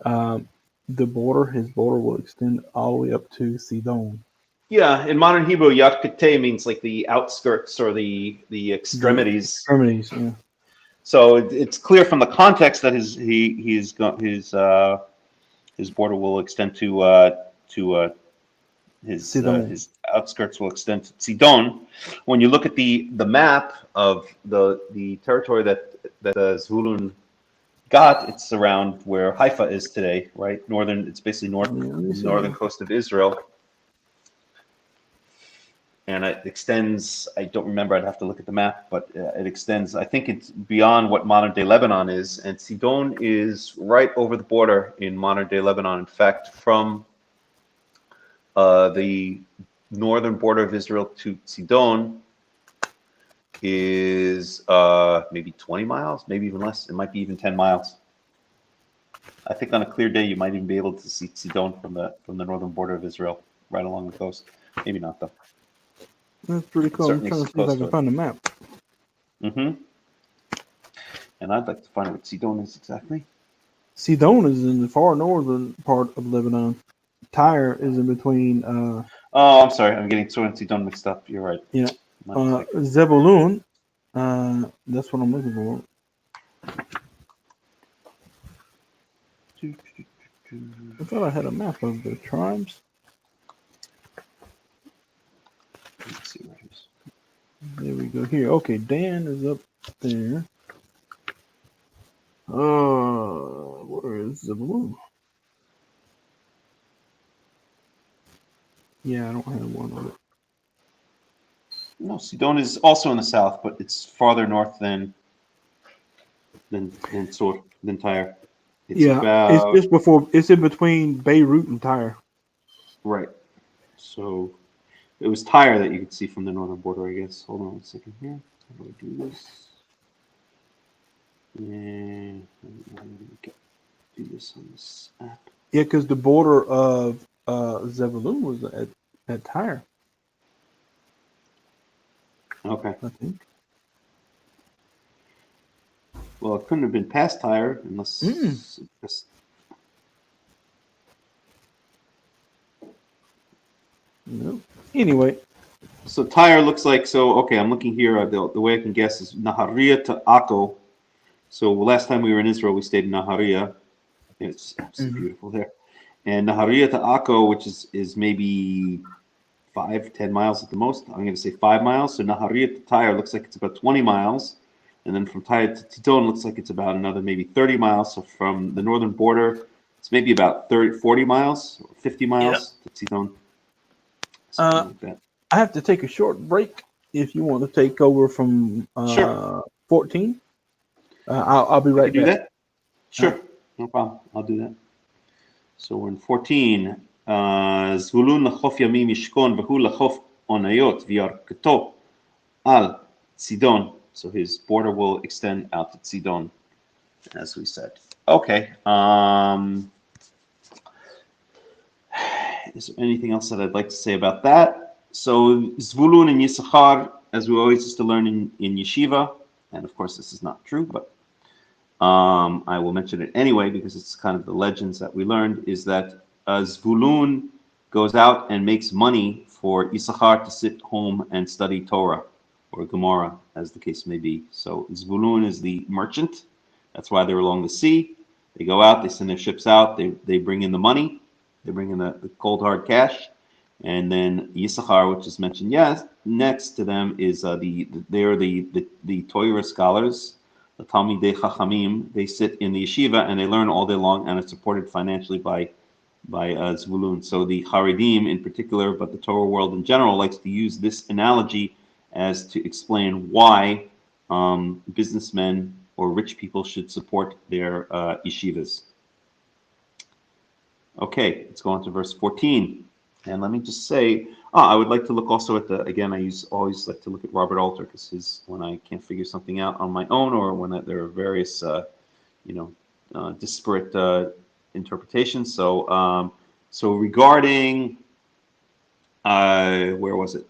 his border will extend all the way up to Sidon. Yeah, in modern Hebrew, Yatkate means like the outskirts or the extremities. Extremities, yeah. So it's clear from the context that his border will extend to his outskirts will extend to Sidon. When you look at the map of the territory that Zvulun got, it's around where Haifa is today, right? It's basically northern coast of Israel. And it extends, I don't remember, I'd have to look at the map, but it extends, I think it's beyond what modern-day Lebanon is, and Sidon is right over the border in modern-day Lebanon. In fact, from the northern border of Israel to Sidon is maybe 20 miles, maybe even less. It might be even 10 miles. I think on a clear day, you might even be able to see Sidon from the northern border of Israel, right along the coast. Maybe not, though. That's pretty cool. I'm trying to see if I can find the map. And I'd like to find out what Sidon is exactly. Sidon is in the far northern part of Lebanon. Tyre is in between. I'm sorry. I'm getting Torah and Sidon mixed up. You're right. Yeah. Zebulun. That's what I'm looking for. I thought I had a map of the tribes. Let's see where it is. There we go. Here. Okay, Dan is up there. Where is Zebulun? Yeah, I don't have one on it. No, Sidon is also in the south, but it's farther north than Tyre. It's It's about just before. It's in between Beirut and Tyre. right. So it was Tyre that you could see from the northern border, I guess. Hold on 1 second here. How do I do this? And do this on this app. Yeah, because the border of Zebulun was at Tyre. Okay. I think. Well, it couldn't have been past Tyre unless. No. Anyway. So Tyre looks like okay. I'm looking here. The way I can guess is Nahariya to Akko. So last time we were in Israel, we stayed in Nahariya. It's absolutely beautiful there. And Nahariya to Akko, which is maybe 5-10 miles at the most. I'm going to say 5 miles. So Nahariya to Tyre looks like it's about 20 miles. And then from Tyre to Tidon looks like it's about another maybe 30 miles. So from the northern border, it's maybe about 40 miles or 50 miles to Tidon. Something like that. I have to take a short break. If you want to take over from Sure. 14, I'll be right back. Do that? Sure. No problem. I'll do that. So we're in 14. Zvulun lachof yamim yishkon v'hu lachof onayot v'yarketo al Sidon. So his border will extend out to Sidon, as we said. Okay. Is there anything else that I'd like to say about that? So Zvulun and Yisachar, as we always used to learn in yeshiva, and of course this is not true, but I will mention it anyway because it's kind of the legends that we learned, is that Zvulun goes out and makes money for Issachar to sit home and study Torah or Gemara, as the case may be. So Zvulun is the merchant. That's why they're along the sea. They go out, they send their ships out, they bring in the money, they bring in the cold hard cash, and then Yisachar, which is mentioned next to them, is they're the Torah scholars, the Talmidei Chachamim. They sit in the yeshiva and they learn all day long, and it's supported financially by Zvulun. So the Haredim in particular, but the Torah world in general, likes to use this analogy as to explain why businessmen or rich people should support their yeshivas. Okay, let's go on to verse 14. And let me just say, I would like to look also at again, I always like to look at Robert Alter, because when I can't figure something out on my own, or when there are various, disparate interpretations. So regarding, where was it?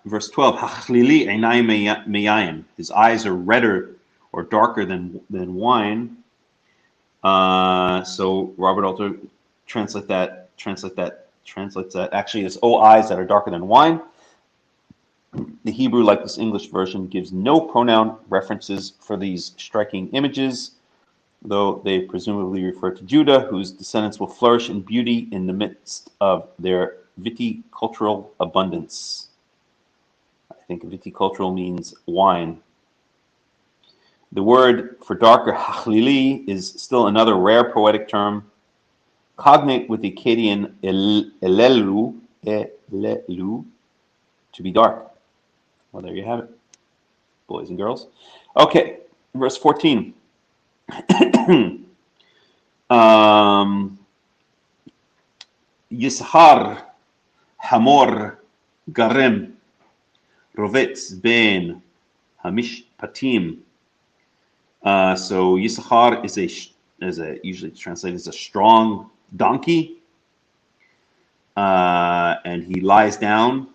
Verse 12, Hachlili einai meyayin. His eyes are redder or darker than wine. So Robert Alter translates that actually as eyes that are darker than wine. The Hebrew, like this English version, gives no pronoun references for these striking images, though they presumably refer to Judah, whose descendants will flourish in beauty in the midst of their viticultural abundance. I think viticultural means wine. The word for darker, hachlili, is still another rare poetic term, cognate with the Akkadian elelu, to be dark. Well, there you have it, boys and girls. Okay, verse 14. Yishar hamor garem rovetz ben hamishpatim. So Yisachar is usually translated as a strong donkey, and he lies down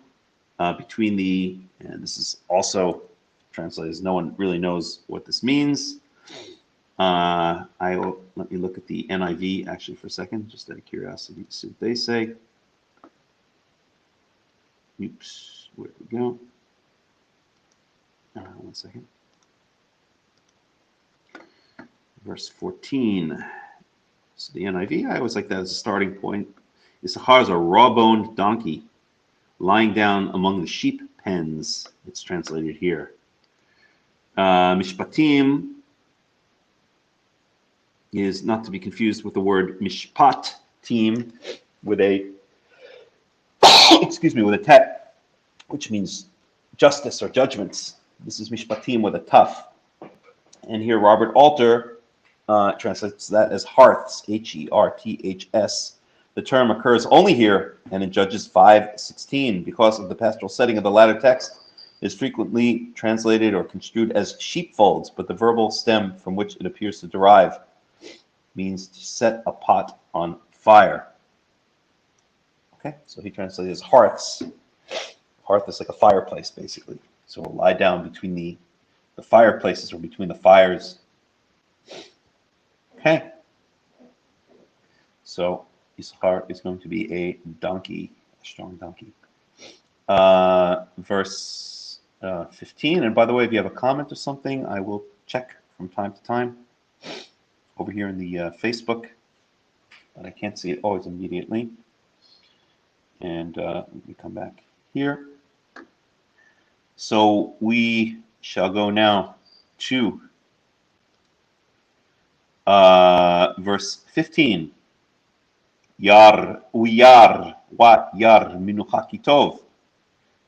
between and this is also translated as no one really knows what this means. Let me look at the NIV actually for a second, just out of curiosity to see what they say. Oops, where'd we go? 1 second. Verse 14. So the NIV, I always like that as a starting point. Issachar is a raw-boned donkey lying down among the sheep pens. It's translated here. Mishpatim is not to be confused with the word mishpat team with a with a tet, which means justice or judgments. This is mishpatim with a taf. And here Robert Alter translates that as hearths, Herths. The term occurs only here and in Judges 5:16 because of the pastoral setting of the latter text is frequently translated or construed as sheepfolds, but the verbal stem from which it appears to derive means to set a pot on fire. Okay, so he translated as hearths. Hearth is like a fireplace, basically. So we'll lie down between the fireplaces or between the fires. Okay. So Issachar is going to be a donkey, a strong donkey. Verse 15. And by the way, if you have a comment or something, I will check from time to time over here in the Facebook, but I can't see it always immediately. And we come back here. So we shall go now to verse 15. Yar uyar wa yar minucha kitov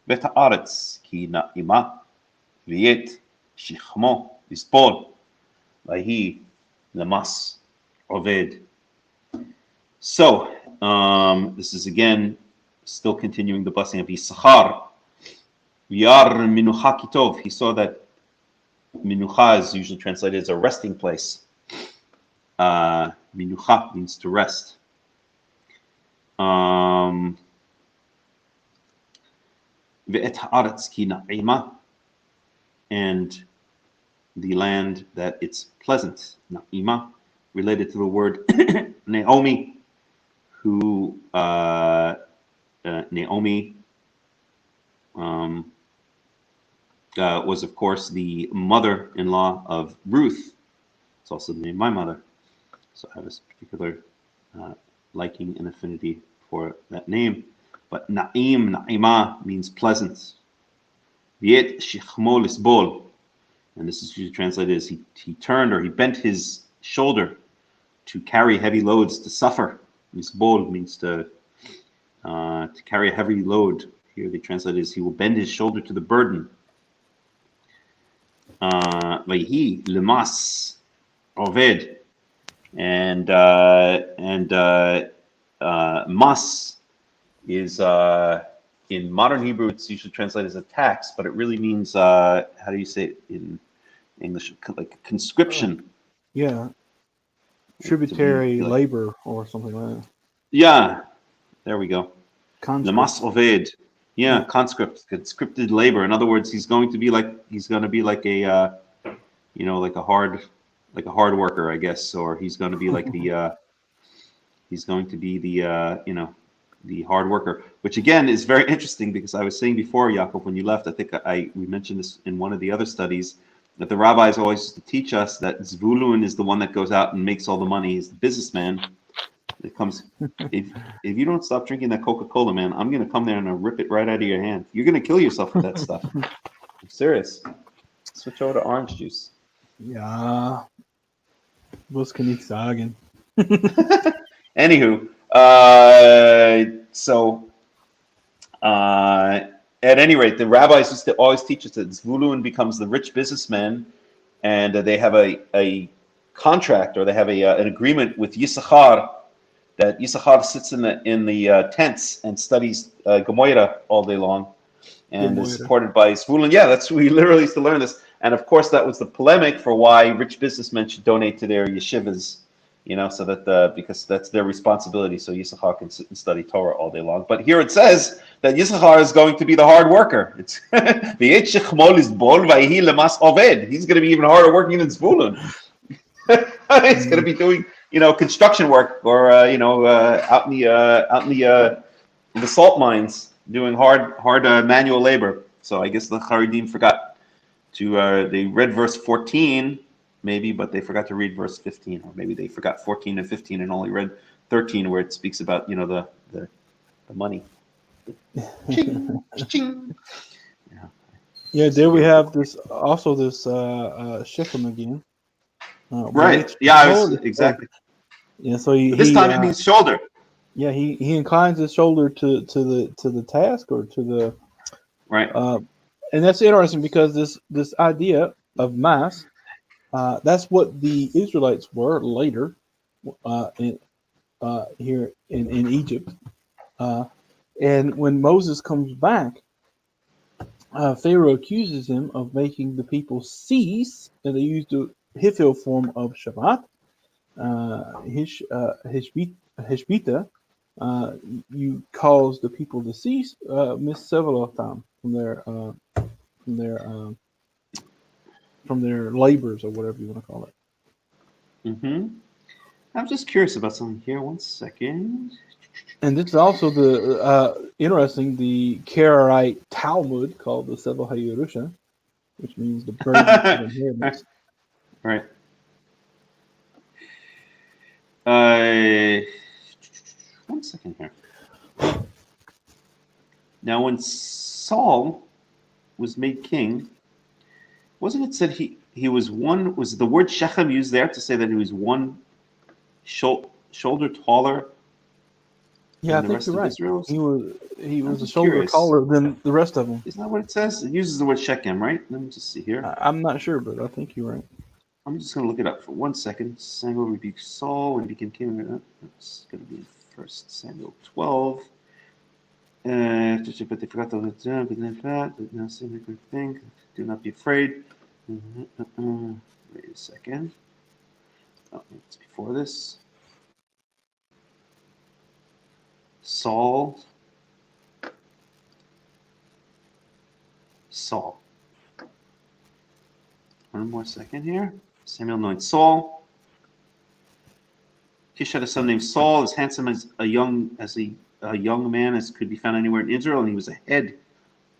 bet haaretz ki na'ima v'yet shichmo Lisbon WayYehi lemas oved. So this is again still continuing the blessing of Issachar. Yar minucha kitov. He saw that minucha is usually translated as a resting place. Minucha means to rest. Ve'et haaretz ki na'ima, and the land that it's pleasant. Na'ima, related to the word Naomi, who Naomi was, of course, the mother-in-law of Ruth. It's also the name of my mother. So I have this particular liking and affinity for that name. But Na'im, Na'ima means pleasant. V'yet shichmo Lisbon. And this is usually translated as he turned or he bent his shoulder to carry heavy loads, to suffer. Lisbon means to carry a heavy load. Here they translate it as he will bend his shoulder to the burden. WayYehi lemas oved, and mas is in modern Hebrew it's usually translated as a tax, but it really means how do you say it in English? Like conscription. Yeah, tributary labor or something like that. Yeah, there we go. Lemas oved. Yeah, conscripted labor. In other words, he's going to be like a like a hard worker, I guess, or he's going to be like the the hard worker, which again is very interesting because I was saying before, Yaakov, when you left, I think we mentioned this in one of the other studies, that the rabbis always used to teach us that Zvulun is the one that goes out and makes all the money. He's the businessman. It comes if you don't stop drinking that Coca-Cola, man, I'm gonna come there and I'll rip it right out of your hand. You're gonna kill yourself with that stuff. I'm serious. Switch over to orange juice. Ja, was kann ich sagen? Anywho, so at any rate, the rabbis used to always teach us that Zvulun becomes the rich businessman, and they have a contract, or they have an agreement with Yisachar, that Yisachar sits in the tents and studies Gemoira all day long, and is supported by Zvulun. Yeah, we literally used to learn this, and of course that was the polemic for why rich businessmen should donate to their yeshivas, so that because that's their responsibility. So Yisachar can sit and study Torah all day long. But here it says that Yisachar is going to be the hard worker. It's he's going to be even harder working than Zvulun. He's going to be doing, construction work, or out in the salt mines, doing hard manual labor. So I guess the Haredim forgot to they read verse 14 maybe, but they forgot to read verse 15, or maybe they forgot 14 and 15 and only read 13, where it speaks about the the money. Ching, ching. Yeah. Yeah, there we have this Shechem again. Right. Yeah, exactly. Yeah, so this time it means shoulder. Yeah, he inclines his shoulder to the task or to the right. And that's interesting because this idea of mass, that's what the Israelites were later here in Egypt. And when Moses comes back, Pharaoh accuses him of making the people cease, and they used the Hifil form of Shabbat, Hishbita. You cause the people to cease, Missevelotam, from their labors or whatever you want to call it. Mm-hmm. I'm just curious about something here. 1 second. And this is also the interesting, the Karaite Talmud called the Sevel HaYerusha, which means the burden of inheritance. Right. 1 second here. Now, when Saul was made king, wasn't it said he was one? Was the word Shechem used there to say that he was one shoulder taller? Yeah, I think you're right. Israel? He was a shoulder taller than the rest of them. Isn't that what it says? It uses the word Shechem, right? Let me just see here. I'm not sure, but I think you're right. I'm just going to look it up for 1 second. Samuel rebuked Saul when he became king. It's going to be 1 Samuel 12. But they forgot the now say a good thing. Do not be afraid. Wait a second. Oh, it's before this. Saul. 1 more second here. Samuel anoints Saul. Kish had a son named Saul, as handsome as a young man as could be found anywhere in Israel, and he was a head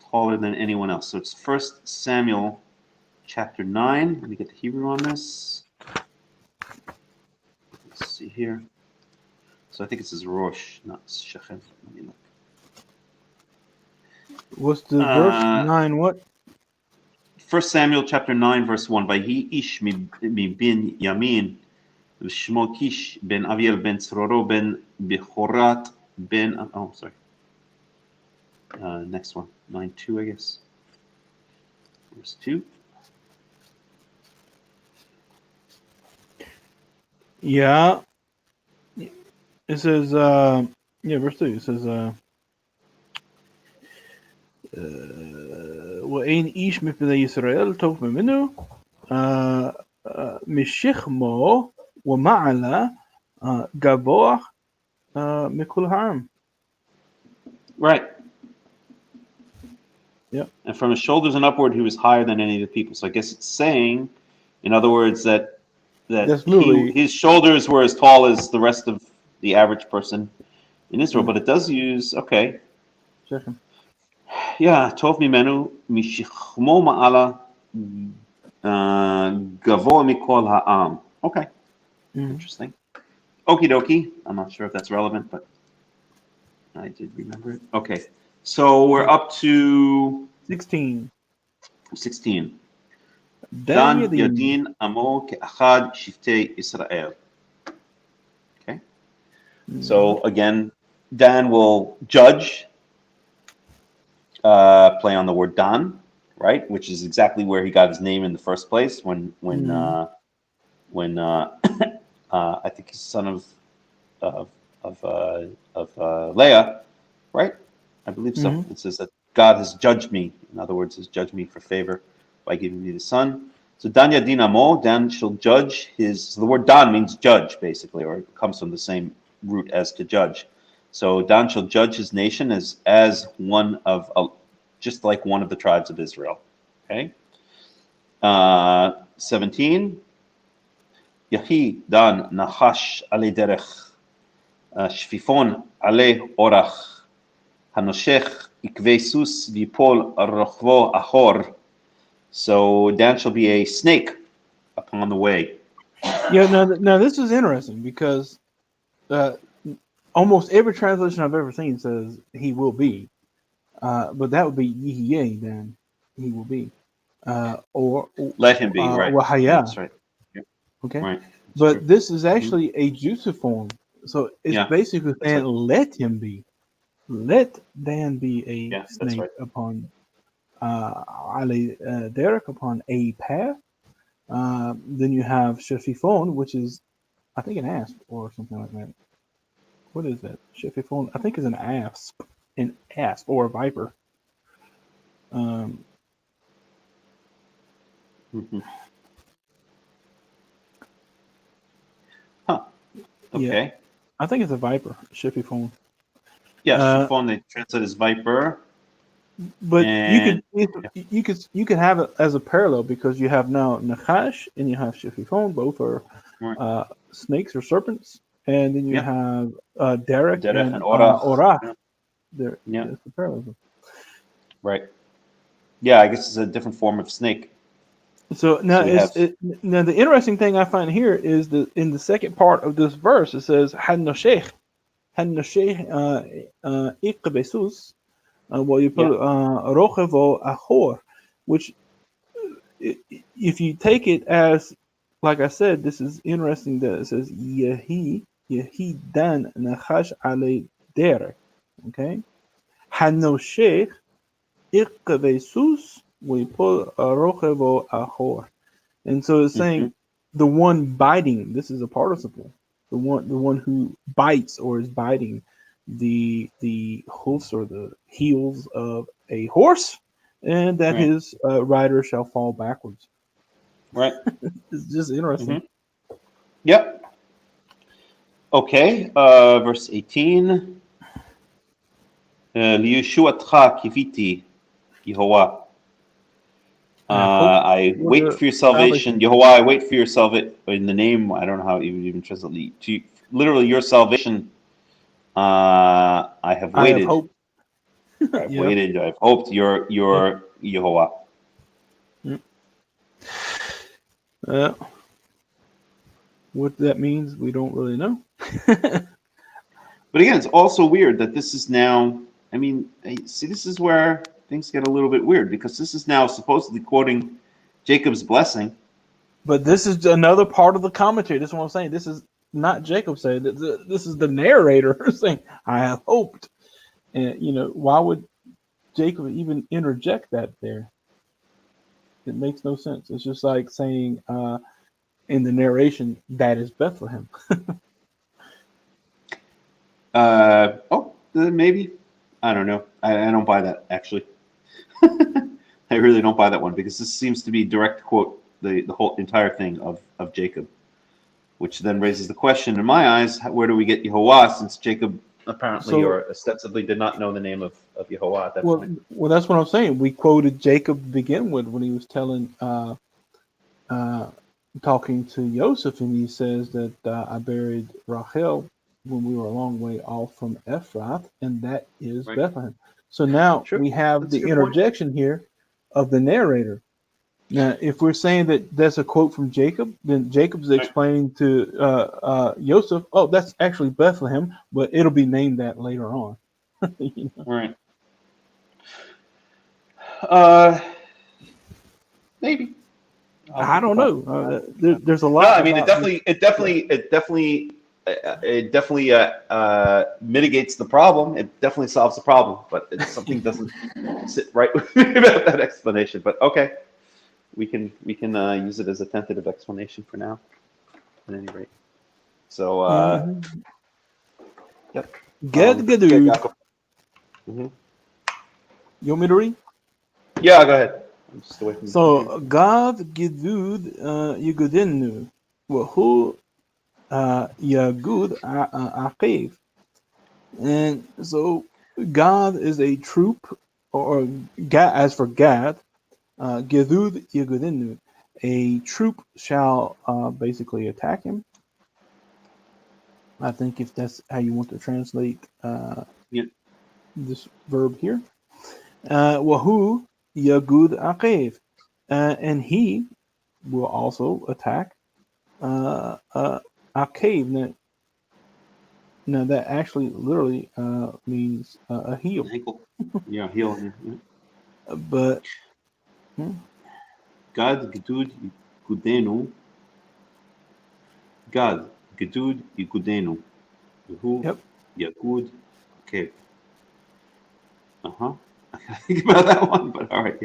taller than anyone else. So it's 1 Samuel chapter 9. Let me get the Hebrew on this. Let's see here. So I think it says Rosh, not Shechem. Let me look. What's the verse? 9 what? 1 Samuel chapter 9, verse 1. Vayhi ish mi bin Yamin, v'shmo Kish ben Aviel ben Tzroro ben Bechorat ben... Oh, sorry. Next one. 9:2, I guess. Verse 2. Yeah. It says, verse 2. It says, وإن إيش مبنى إسرائيل توف منه مشخمو ومعلا جبوه مكل harm. Right. Yeah. And from his shoulders and upward, he was higher than any of the people. So I guess it's saying, in other words, that his shoulders were as tall as the rest of the average person in Israel. But it does use, okay. Second. Yeah, Tov mimenu mishichmo ma'ala gavoa mikol ha'am. Okay. Interesting. Okie dokie. I'm not sure if that's relevant, but I did remember it. Okay. So we're up to 16. 16. Dan Yadin Amo Ke'achad Shiftei Israel. Okay. So again, Dan will judge. Play on the word Dan, right? Which is exactly where he got his name in the first place. When I think he's son of Leah, right? I believe so. It says that God has judged me. In other words, has judged me for favor by giving me the son. So Dan Yadin Amo, Dan shall judge his. So the word Dan means judge, basically, or it comes from the same root as to judge. So Dan shall judge his nation as one of, just like one of the tribes of Israel. Okay. 17. Yahi Dan nachash ale derech shfifon ale orach hanoshech ikvei sus vipol rochvo ahor. So Dan shall be a snake upon the way. Yeah. Now this is interesting because almost every translation I've ever seen says he will be, but that would be Yehi, then he will be, or let him be, right? Wahaya. Yeah, that's right. Yep. Okay, Right. but True. this is actually a juice form, so it's basically saying, right. let him be. Let Dan be a snake right. upon Derek upon a path. Then you have Shefifon, which is, I think, an asp or something like that. What is that? Shefifon, I think, is an asp or a viper. Mm-hmm. Huh. Okay. Yeah, I think it's a viper. Shefifon. Yeah, Shefifon, they translate as viper. But you could have it as a parallel, because you have now Nachash and you have Shefifon. Both are snakes or serpents, and then you have Derek and Orach. There's the parallel. Right. Yeah, I guess it's a different form of snake. So now, now the interesting thing I find here is that in the second part of this verse, it says Hadnoshech Ikbesus. Well, you put Rochevo Ahor, which, if you take it as, like I said, this is interesting that it says Yehi Dan Nachash Ale Derek. Okay, Hanoshech Ikvesus, we put Rochevo Ahor, and so it's saying the one biting. This is a participle. The one who bites or is biting the hoofs or the heels of a horse, and that his rider shall fall backwards. Right. It's just interesting. Yep. Okay. Verse 18. Liyeshuatcha kiviti, Yehovah. I wait for your salvation, Yehovah. I wait for your salvation. In the name, I don't know how you even translate. Literally, your salvation. I have waited. I have hoped. I've waited. I've hoped. Your Yehovah. What that means, we don't really know. But again, it's also weird that this is now. I mean, see, this is where things get a little bit weird, because this is now supposedly quoting Jacob's blessing. But this is another part of the commentary. This is what I'm saying. This is not Jacob saying. This is the narrator saying, "I have hoped." And why would Jacob even interject that there? It makes no sense. It's just like saying in the narration, that is Bethlehem. Maybe. I don't know. I don't buy that, actually. I really don't buy that one, because this seems to be direct quote the whole entire thing of Jacob, which then raises the question in my eyes: where do we get Yehovah, since Jacob apparently or ostensibly did not know the name of Yehovah at that point? Well, that's what I'm saying. We quoted Jacob to begin with when he was telling, talking to Joseph, and he says that I buried Rachel when we were a long way off from Ephrath, and that is Bethlehem. So now we have the interjection here of the narrator. Now, if we're saying that that's a quote from Jacob, then Jacob's explaining to Joseph, "Oh, that's actually Bethlehem, but it'll be named that later on." Right. Maybe. I don't know. There's a lot. No, I mean, it definitely mitigates the problem. It definitely solves the problem, but something doesn't sit right with me about that explanation. But okay, we can use it as a tentative explanation for now, at any rate. So, yep. Gad Gadud. You want me to read? Yeah, go ahead. I'm just away from so, Gad Gadud Yugudinu, Wahu Yagud Aqiv. And so, God is a troop, or Gad, as for Gad, Gedud Yagudinu, a troop shall basically attack him. I think if that's how you want to translate this verb here. Wahu Yagud Aqiv, and he will also attack Aqiv. Now that actually literally means a heel. Ankle. Yeah, heel. Yeah. But Gad Gedud Igudenu. Gad Gedud Igudenu. Yehu yep. Yagud. Okay. I gotta think about that one, but all right.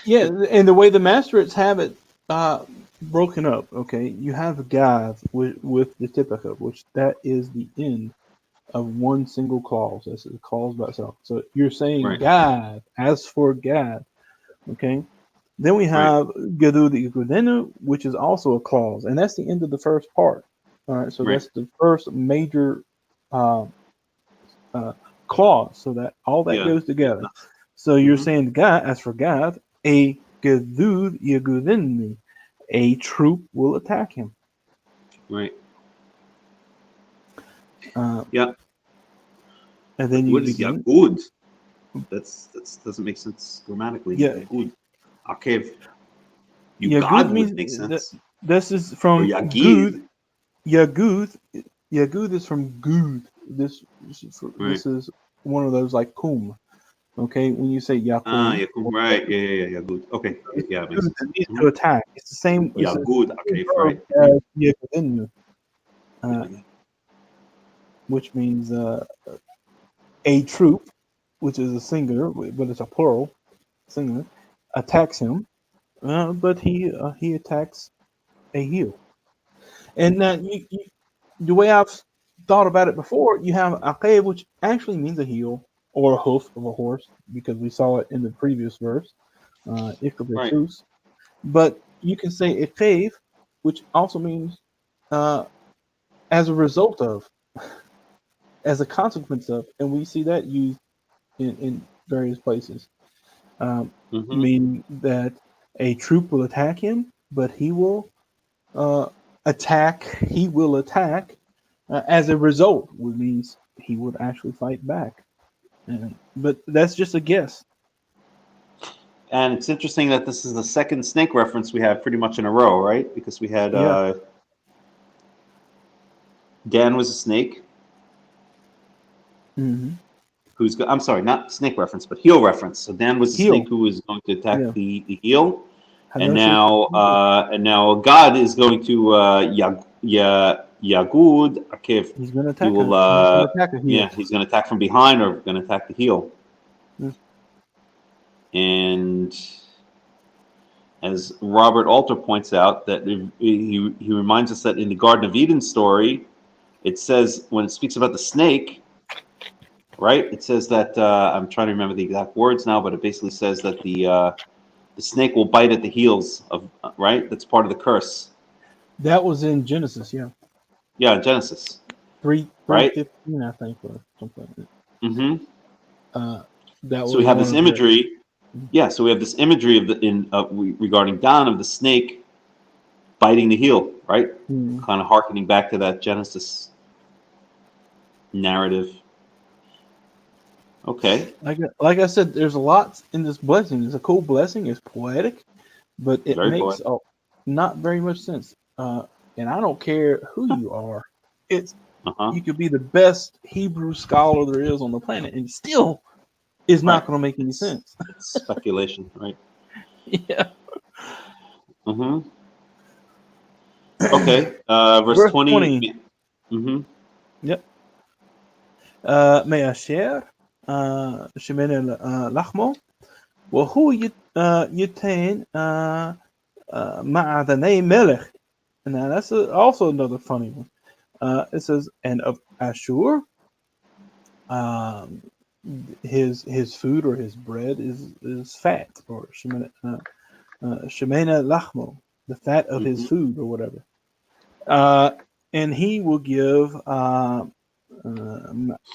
Yeah, and the way the Masterites have it broken up, okay, you have Gad with the Tipica, which that is the end of one single clause. That's a clause by itself. So you're saying Right. Gad, as for Gad, okay? Then we have Gedud Igudenu, which is also a clause, and that's the end of the first part. All right, so that's the first major clause, so that all that goes together. So you're saying God, as for God, a Gedud Igudenu, a troop will attack him. Right. Yeah. And then you what is Yagud? That's doesn't make sense grammatically. Yeah. Yagud. Akev. Yagud would make sense. This is from Gud. Yagud. Yagud is from Gud. This is one of those like kum. Okay, when you say Yakum. Yakum, right? Yeah. Yagud. Okay, yeah, it makes sense. It means to attack. It's the same. Yagud. Okay, right. Which means a troop, which is a singular, but it's a plural, singular, attacks him. But he attacks a heel. And the way I've thought about it before, you have aqib, which actually means a heel or a hoof of a horse, because we saw it in the previous verse, Ikabetus. But you can say aqib, which also means as a result of, as a consequence of, and we see that used in various places, meaning that a troop will attack him, but he will attack as a result, which means he would actually fight back. But that's just a guess. And it's interesting that this is the second snake reference we have pretty much in a row, right? Because we had Dan was a snake. I'm sorry, not snake reference, but heel reference. So Dan was the snake who was going to attack the heel, and now God is going to Yagud Akev. He's going to attack. He's going to attack from behind or going to attack the heel. And as Robert Alter points out, that he reminds us that in the Garden of Eden story, it says when it speaks about the snake. Right, it says that I'm trying to remember the exact words now, but it basically says that the snake will bite at the heels of right. That's part of the curse. That was in Genesis, Yeah, Genesis 3:15, I think, or something like that. That was so we have this imagery. So we have this imagery of regarding Dan of the snake biting the heel, right? Kind of hearkening back to that Genesis narrative. Okay. Like I said, there's a lot in this blessing. It's a cool blessing. It's poetic, but it makes not very much sense. And I don't care who you are. It's you could be the best Hebrew scholar there is on the planet, and still is not going to make any sense. It's speculation, right? Yeah. Okay. Verse 20. Yep. Me'asher. شمال لحمه وهو يتين معدني ملech. Now that's also another funny one. It says, and of Ashur, his food or his bread is fat, or shemena lachmo, the fat of his food or whatever. And he will give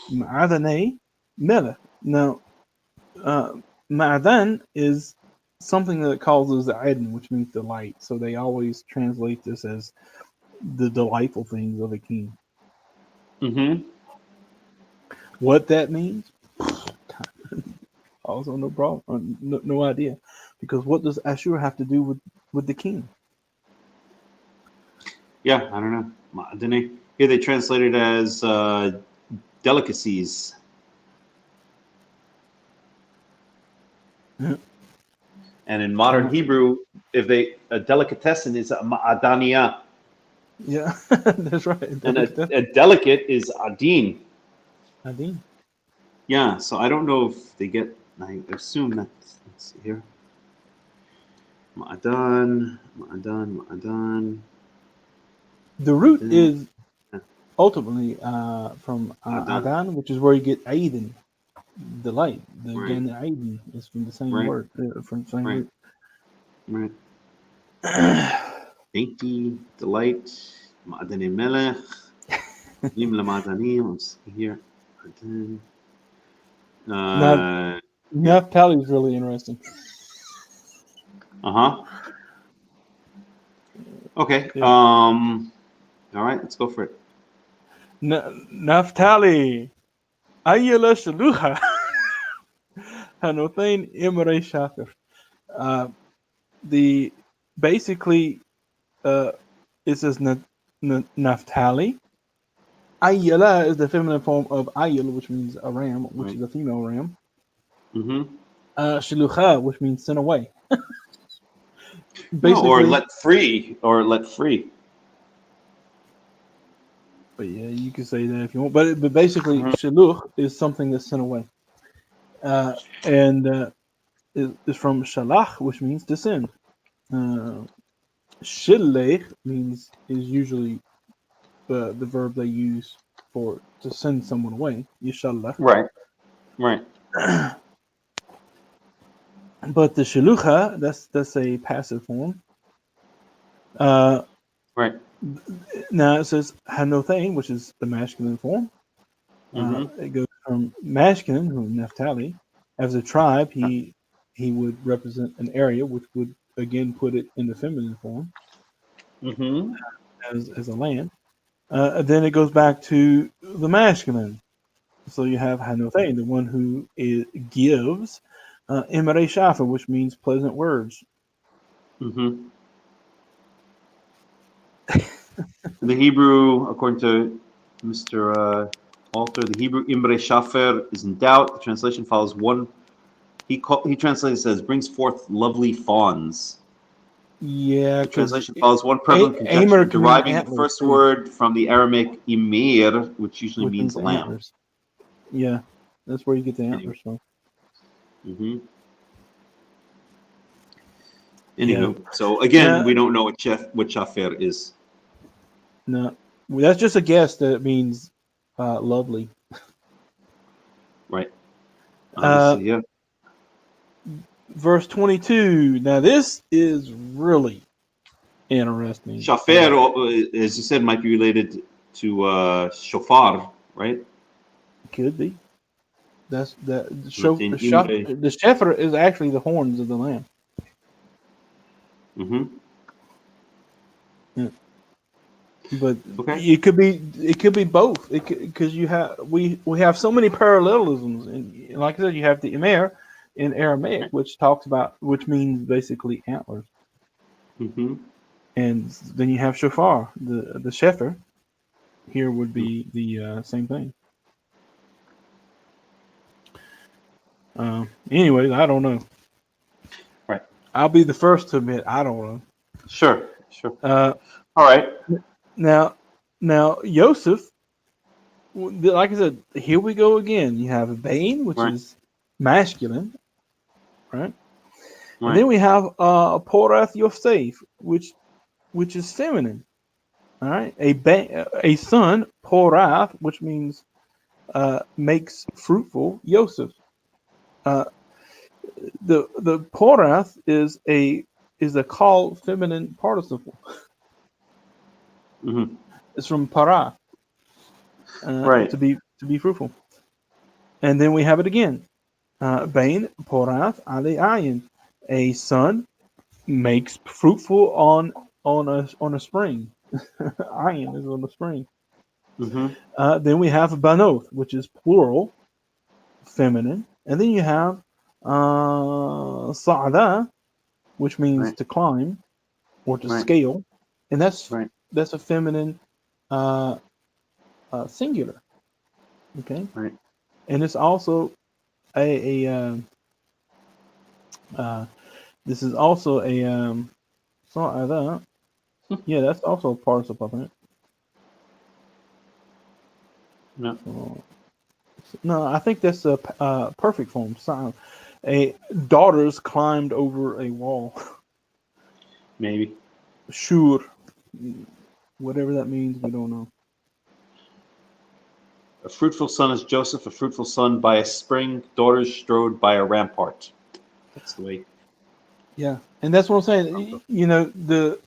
ma'adane Melech. Now, Ma'adan is something that causes Aden, which means delight. So they always translate this as the delightful things of a king. What that means, also no problem, no idea. Because what does Ashur have to do with the king? Yeah, I don't know. Here they translate it as delicacies. Mhm. And in modern Hebrew, a delicatessen is a ma'adaniya. Yeah, that's right. And a delicate is adin. Adin. Yeah, so I don't know if they get, I assume that, let's see here. Ma'adan. The root is ultimately from Adan, which is where you get Aiden, delight. Again, Aiden is from the same word, from the same root. Right. Dainty, delight, Ma'adan Melech, Lim Ma'adanim, let's see here. Naphtali is really interesting. Okay. Yeah. All right, let's go for it. Naphtali, Ayala Shaluha, Hanothain Imre Shafer. The basically it says Naphtali. Ayala is the feminine form of Ayala, which means a ram, which is a female ram. Shalucha, which means sent away. No, or let free. But yeah, you can say that if you want. But basically, shaluch is something that's sent away, and is from shalach, which means to send. Shilech is usually the verb they use for to send someone away. Yishalach. Right. But the shalucha, that's a passive form. Now it says hanothain, which is the masculine form. It goes from masculine, who Naphtali, as a tribe, he would represent an area, which would again put it in the feminine form, as a land. Then it goes back to the masculine. So you have hanothain, the one who gives, Imre Shafa, which means pleasant words. The Hebrew, according to Mr. Alter, the Hebrew Imre Shafer is in doubt. The translation follows one. He translates as brings forth lovely fawns. Yeah, the translation follows one prevalent conjecture deriving the first word from the Aramaic imir, which usually means lamb. Antlers. Yeah, that's where you get the antlers from. Anywho, so again, we don't know what shafer is. No, that's just a guess that it means lovely. Right. Yeah. Verse 22. Now this is really interesting. Shafer, as you said, might be related to shofar, right? Could be. That's the shefer is actually the horns of the lamb. Yeah. But it could be both. Because we have so many parallelisms, and like I said, you have the Imer in Aramaic, which means basically antlers. And then you have shofar, the shefer. Here would be the same thing. Anyways, I don't know. Right. I'll be the first to admit I don't know. Sure. All right. Now, Yosef, like I said, here we go again. You have Bain, which is masculine, right? And then we have Porath Yosef, which is feminine. All right, a son, Porath, which means makes fruitful Yosef. The Porath is a called feminine participle. It's from para, to be fruitful. And then we have it again. Bain Porath Ali Ayin, a son makes fruitful on a spring. Ayin is on the spring. Then we have Banoth, which is plural, feminine, and then you have Sa'ada, which means to climb or to scale, and that's a feminine singular. Okay. Right. And it's also this is also a something like that. Yeah, that's also a participle, I think. No. No, I think that's a perfect form. A daughters climbed over a wall. Maybe. Sure. Whatever that means, we don't know. A fruitful son is Joseph, a fruitful son by a spring, daughters strode by a rampart. That's the way. Yeah, and that's what I'm saying. You know, the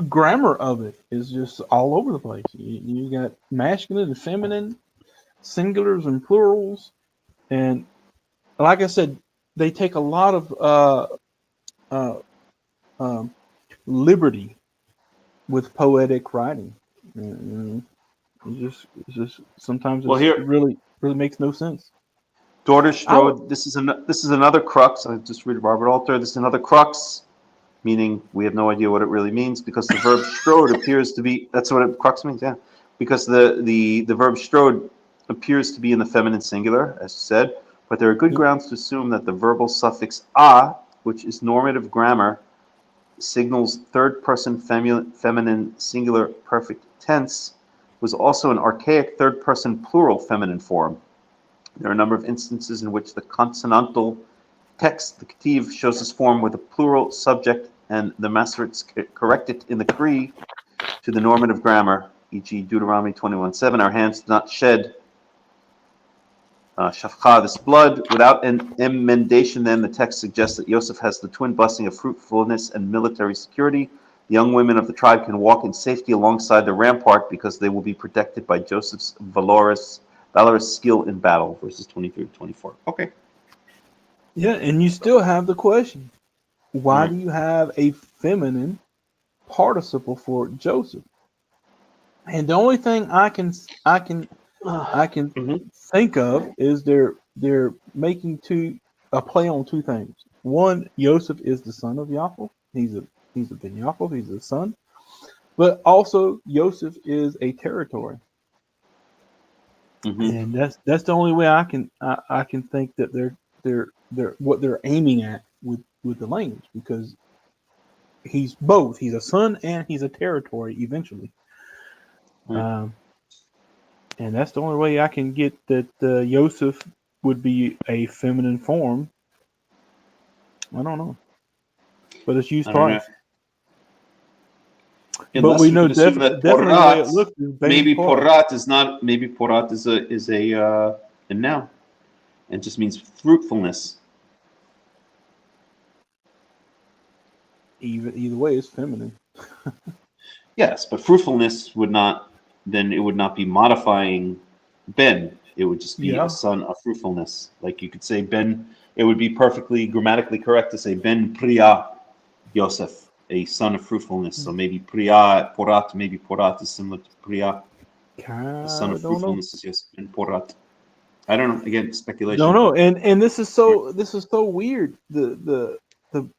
grammar of it is just all over the place. You got masculine and feminine, singulars and plurals, and like I said, they take a lot of liberty with poetic writing. It's just sometimes it really makes no sense. Daughters strode. This is another crux. I just read Robert Alter. This is another crux, meaning we have no idea what it really means because the verb strode appears to be. That's what it crux means. Yeah, because the verb strode appears to be in the feminine singular, as said. But there are good grounds to assume that the verbal suffix a, which is normative grammar, signals third-person feminine singular perfect tense, was also an archaic third-person plural feminine form. There are a number of instances in which the consonantal text, the ketiv, shows this form with a plural subject, and the Masoretes correct it in the Kri to the normative grammar, e.g. Deuteronomy 21:7, our hands do not shed shafcha, this blood. Without an emendation, then, the text suggests that Yosef has the twin blessing of fruitfulness and military security. The young women of the tribe can walk in safety alongside the rampart because they will be protected by Joseph's valorous skill in battle, verses 23 to 24. Okay. Yeah, and you still have the question: why do you have a feminine participle for Joseph? And the only thing I can think of is they're making a play on two things. One, Joseph is the son of Yaakov. He's a Ben Yaakov. He's a son, but also Joseph is a territory. And that's the only way I can think that they're what they're aiming at with the language, because he's both. He's a son and he's a territory eventually. And that's the only way I can get that Yosef would be a feminine form. I don't know, but it's used twice. But we know definitely the way it looks is maybe porat is not. Maybe porat is a noun, and just means fruitfulness. Either way, it's feminine. Yes, but fruitfulness would not. Then it would not be modifying Ben. It would just be a son of fruitfulness. Like you could say Ben. It would be perfectly grammatically correct to say Ben Priya Yosef, a son of fruitfulness. So maybe Priya Porat. Maybe Porat is similar to Priya. The son of fruitfulness is Yosef Ben Porat. I don't know. Again, speculation. Don't know. And this is so weird. The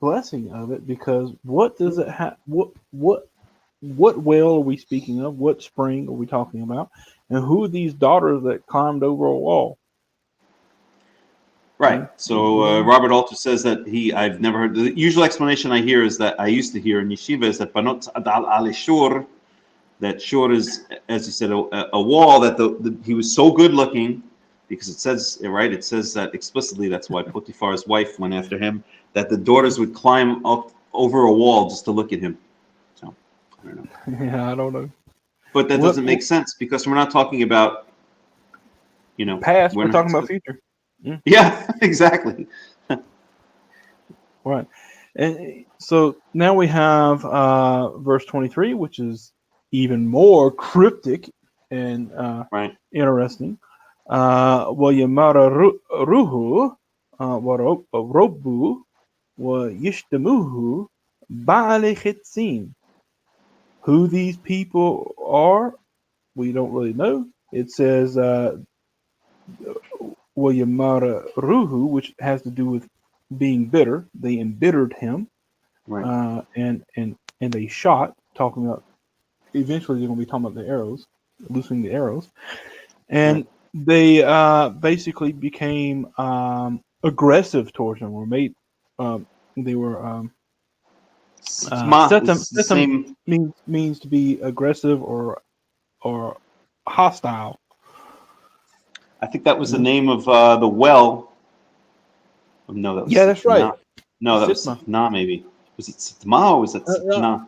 blessing of it, because what does it have? What well are we speaking of? What spring are we talking about? And who are these daughters that climbed over a wall? Right. So Robert Alter says that I've never heard, the usual explanation I hear is that I used to hear in yeshiva is that Banot Adal Ale Shur, that Shur is, as you said, a wall, that he was so good looking, because it says that explicitly, that's why Potiphar's wife went after him, that the daughters would climb up over a wall just to look at him. So, I don't know. Yeah, I don't know. But that doesn't make sense, because we're not talking about, past, we're talking about future. Yeah, exactly. Right. And so now we have verse 23, which is even more cryptic and interesting. وَيَمَرَ رُوهُ وَرَبُّ وَيِشْتَمُهُ بَعَلِ خِتْسِينَ. Who these people are, we don't really know. It says وَيَمَرَ رُوهُ, which has to do with being bitter. They embittered him, and they shot, talking about eventually they're going to be talking about the arrows, loosening the arrows. And they basically became aggressive towards him. They were Sitma Setem is the same. means to be aggressive or hostile. I think that was the name of the well. No, that was that's right. No, that Sitma. was Sitna, maybe. Was it Sitma or was it Sitna?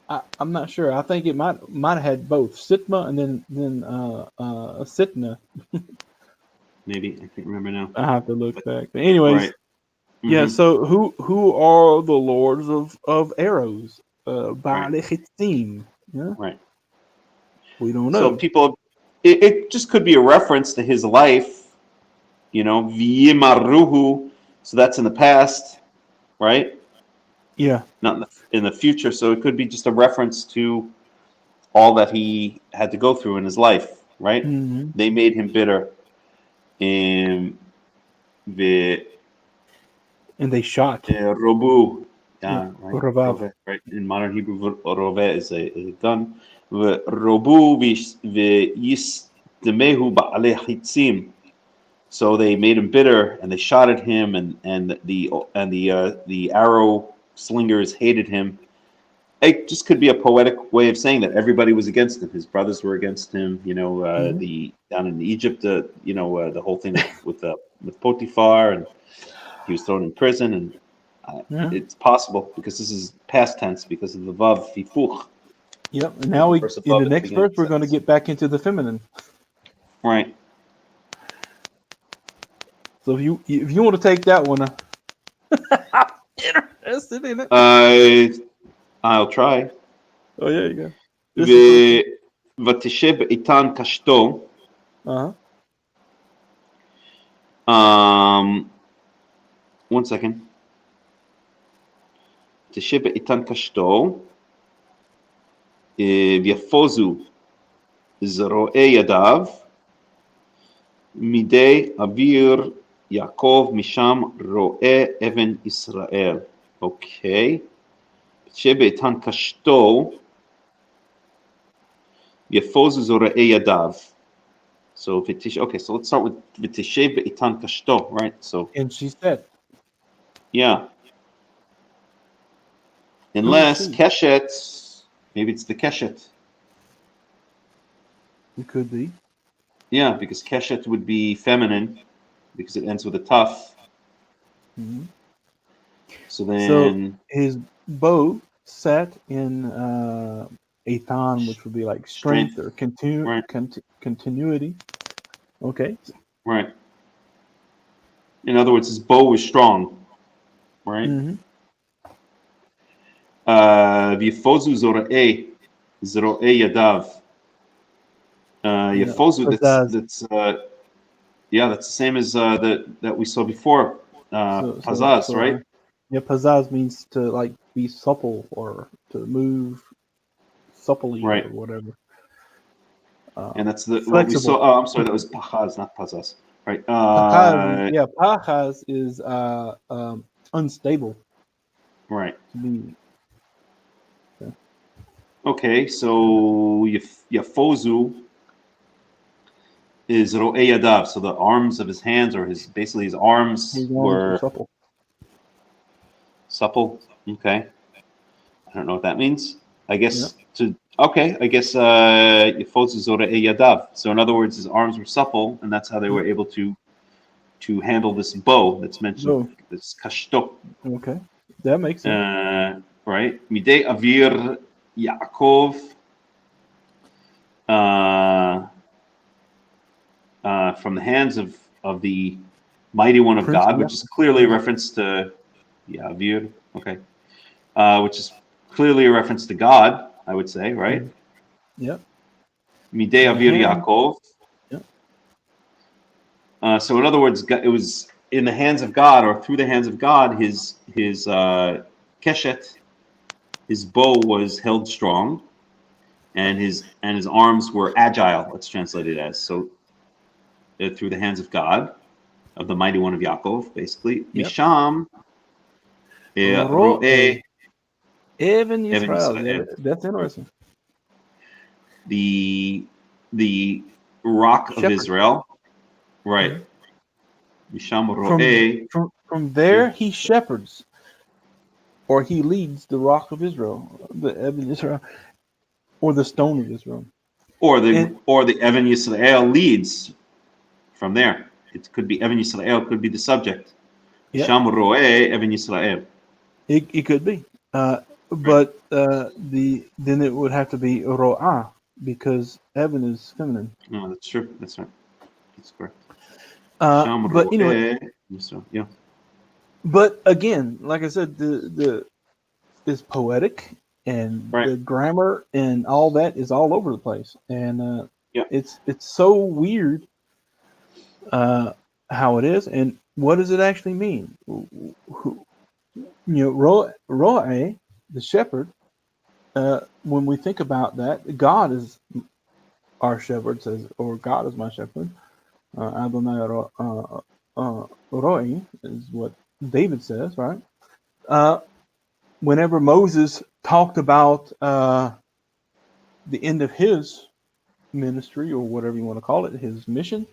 I'm not sure. I think it might have had both Sitma and then Sitna. Maybe I can't remember now. I have to look back. But anyways, right. Yeah. So who are the lords of arrows? Ba'alei Chitzim. Yeah. Right. We don't know. So people, it just could be a reference to his life. V'yimaruhu. So that's in the past, right? Yeah. Not in the future. So it could be just a reference to all that he had to go through in his life, right? Mm-hmm. They made him bitter. And they shot. Robu. Yeah, right. Rove. Right. In modern Hebrew, rove is a gun. Robu v'yisdemehu ba'alei chitzim. So they made him bitter, and they shot at him, and the arrow slingers hated him. It just could be a poetic way of saying that everybody was against him. His brothers were against him. Down in Egypt, the whole thing with Potiphar, and he was thrown in prison. And it's possible because this is past tense because of the vav hipuch. Yep. And now in the next verse we're going to get back into the feminine. Right. So if you want to take that one, I'm interested in it. I'll try. Oh yeah, you go. V'tisheb itan kashto. One second. Tisheb itan kashto. V'yafozu zro'e yadav. Midei avir Yaakov misham ro'e even Israel. Okay. Shebetan kashto Yafozu Zorei Yadav. So okay, so let's start with V'tishev Be'itan Kashto, right? So and she said, yeah. Unless Keshet, maybe it's the Keshet. It could be. Yeah, because Keshet would be feminine because it ends with a tough. Mm-hmm. So then his bow sat in Eitan, which would be like strength or continuity. Okay. Right. In other words, his bow was strong. Right. V'yifozu Zorei Yadav. Yafozu. That's the same as that we saw before. Pazaz, right? Yeah, pazaz means to like be supple or to move supply or whatever. And that's what we saw. Oh, I'm sorry, that was pachaz, not pazaz. Right. Pachaz is unstable. Right. Yeah. Okay, so Yafozu is ro'ei yadav. So the arms of his hands, or his arms were supple. Okay. I don't know what that means. I guess Yafozu ro'ei yadav. So in other words, his arms were supple, and that's how they were able to handle this bow that's mentioned. This kashto. Okay, that makes sense. Right. Midei avir Yaakov. From the hands of the mighty one of God, which is clearly a reference to Avir. Okay. Which is clearly a reference to God, I would say, right? Yep. Midei Avir Yaakov. Yep. So in other words, it was in the hands of God, or through the hands of God, his keshet, his bow was held strong, and his arms were agile. Let's translate it as so. Through the hands of God, of the mighty one of Yaakov, basically. Misham ro'e even Yisrael. Yeah, that's interesting. The rock of Israel. Right. From there, he shepherds, or he leads the rock of Israel, the Eben Israel, or the stone of Israel, or the Even Yisrael leads from there. It could be Even Yisrael, could be the subject. Sham ro'eh Even Yisrael. It could be, but then it would have to be ro'ah, because Eben is feminine. No, that's true. That's right. That's correct. But anyway, yeah. But again, like I said, the is poetic, and the grammar and all that is all over the place, and it's so weird how it is, and what does it actually mean? Ro'eh, the shepherd. When we think about that, God is our shepherd, says, or God is my shepherd. Adonai Ro'eh is what David says, right? Whenever Moses talked about the end of his ministry, or whatever you want to call it, his mission,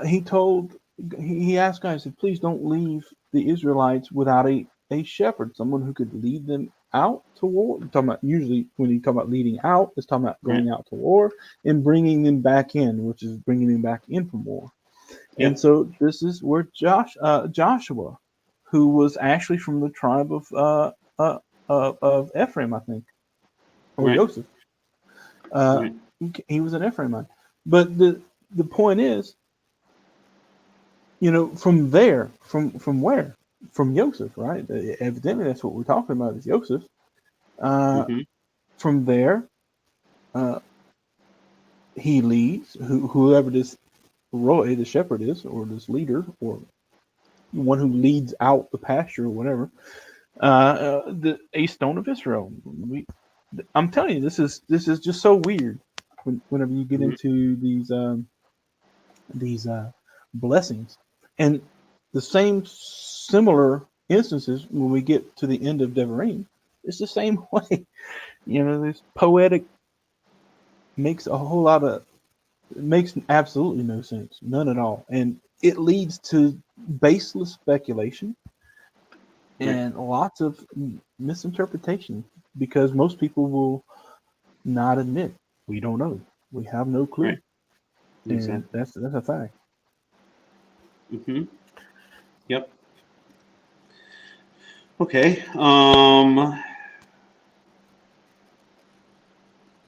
he asked God, he said, please don't leave the Israelites without a shepherd, someone who could lead them out to war. I'm talking about, usually when you talk about leading out, it's talking about going out to war and bringing them back in, which is bringing them back in from war. And so this is where Joshua, who was actually from the tribe of Ephraim, I think, or Joseph. He was an Ephraimite. But the point is, from there, from where? From Joseph, right? Evidently, that's what we're talking about, is Joseph. From there, he leads whoever this Roy, the shepherd is, or this leader, or one who leads out the pasture, or whatever. A stone of Israel. I'm telling you, this is just so weird. Whenever you get into these blessings, and the similar instances when we get to the end of Devarim, it's the same way. This poetic makes makes absolutely no sense, none at all, and it leads to baseless speculation and lots of misinterpretation, because most people will not admit, we don't know, we have no clue, and that's a fact. Yep. Okay.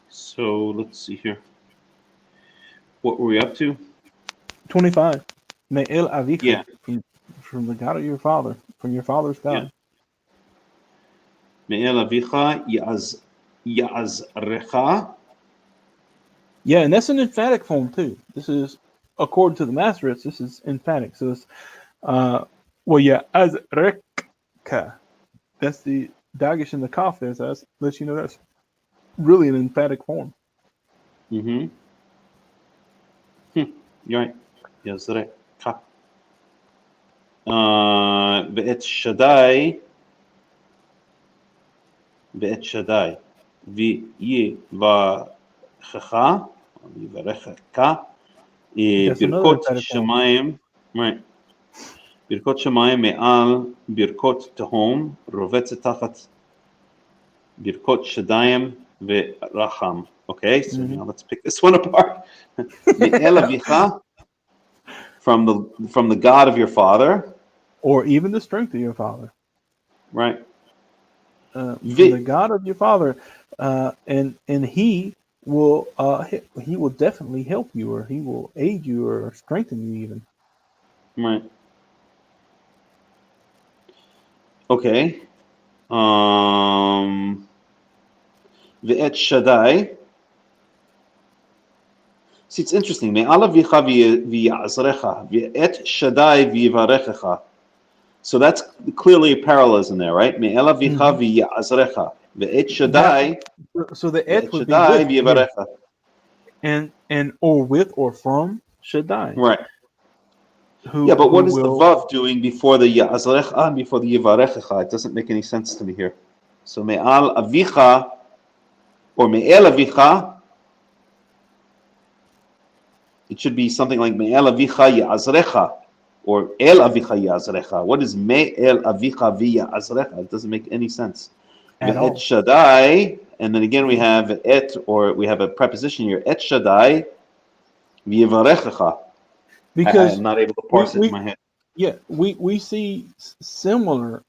So let's see here. What were we up to? 25. Me'el Avika. From the God of your father, from your father's God. Me'el Avicha Ya'azrecha. Yeah, and that's an emphatic form too. This is, according to the Masoretes, this is emphatic. So it's Ya'azreka. That's the dagish in the kaf there. So that lets you know that's really an emphatic form. You're right. Yazreka. Ve'et Shaddai V'yivarechecha Birkot Shemayim, right? Birkot Shemayim me'al Birkot Tehom rovetzet tachat Birkot Shaddayim ve'racham. Okay, so now let's pick this one apart. Me'el Avicha, from the God of your father, or even the strength of your father, right? From the God of your father, and he will definitely help you, or he will aid you, or strengthen you even. Right. Okay. Ve'et Shaddai. See, it's interesting. Me'al avicha v'ya'azrecha ve'et Shaddai v'yivarechecha. So that's clearly a parallelism there, right? Me'el avicha v'ya'azrecha ve'et Shaddai. So the et would be with, and or with or from Shaddai. Right. But what is the vav doing before the ya'azrecha and before the yivarechecha? It doesn't make any sense to me here. So me'al avicha or me'el avicha It should be something like Me'el avicha ya'azrecha, or El avicha ya'azrecha. What is Me'el avicha v'ya'azrecha? It doesn't make any sense. At all. Et Shaddai, and then again we have et, or we have a preposition here, Et Shaddai v'yivarechecha. Because I'm not able to parse it in my head. Yeah, we see similar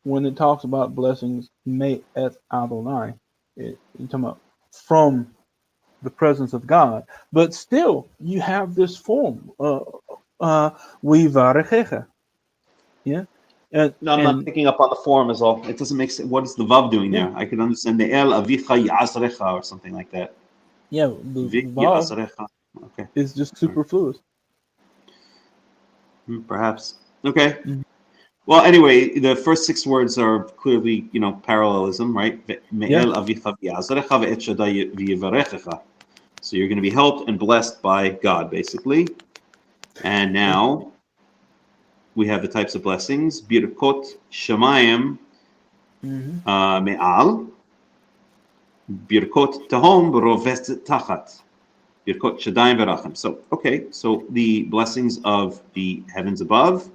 when it talks about blessings, me et Adonai. You're talking about from the presence of God, but still you have this form, vivarechecha. Yeah, No, I'm not picking up on the form as all. It doesn't make sense. What is the vav doing there? I could understand the el avicha ya'azrecha or something like that. Yeah, the vav is just superfluous. Perhaps. Okay. Well, anyway, the first 6 words are clearly, parallelism, right? So you're going to be helped and blessed by God, basically. And now we have the types of blessings: birkot shamayim me'al, birkot tahom roves tachat, birkot shadayim verachim. So, okay, so the blessings of the heavens above,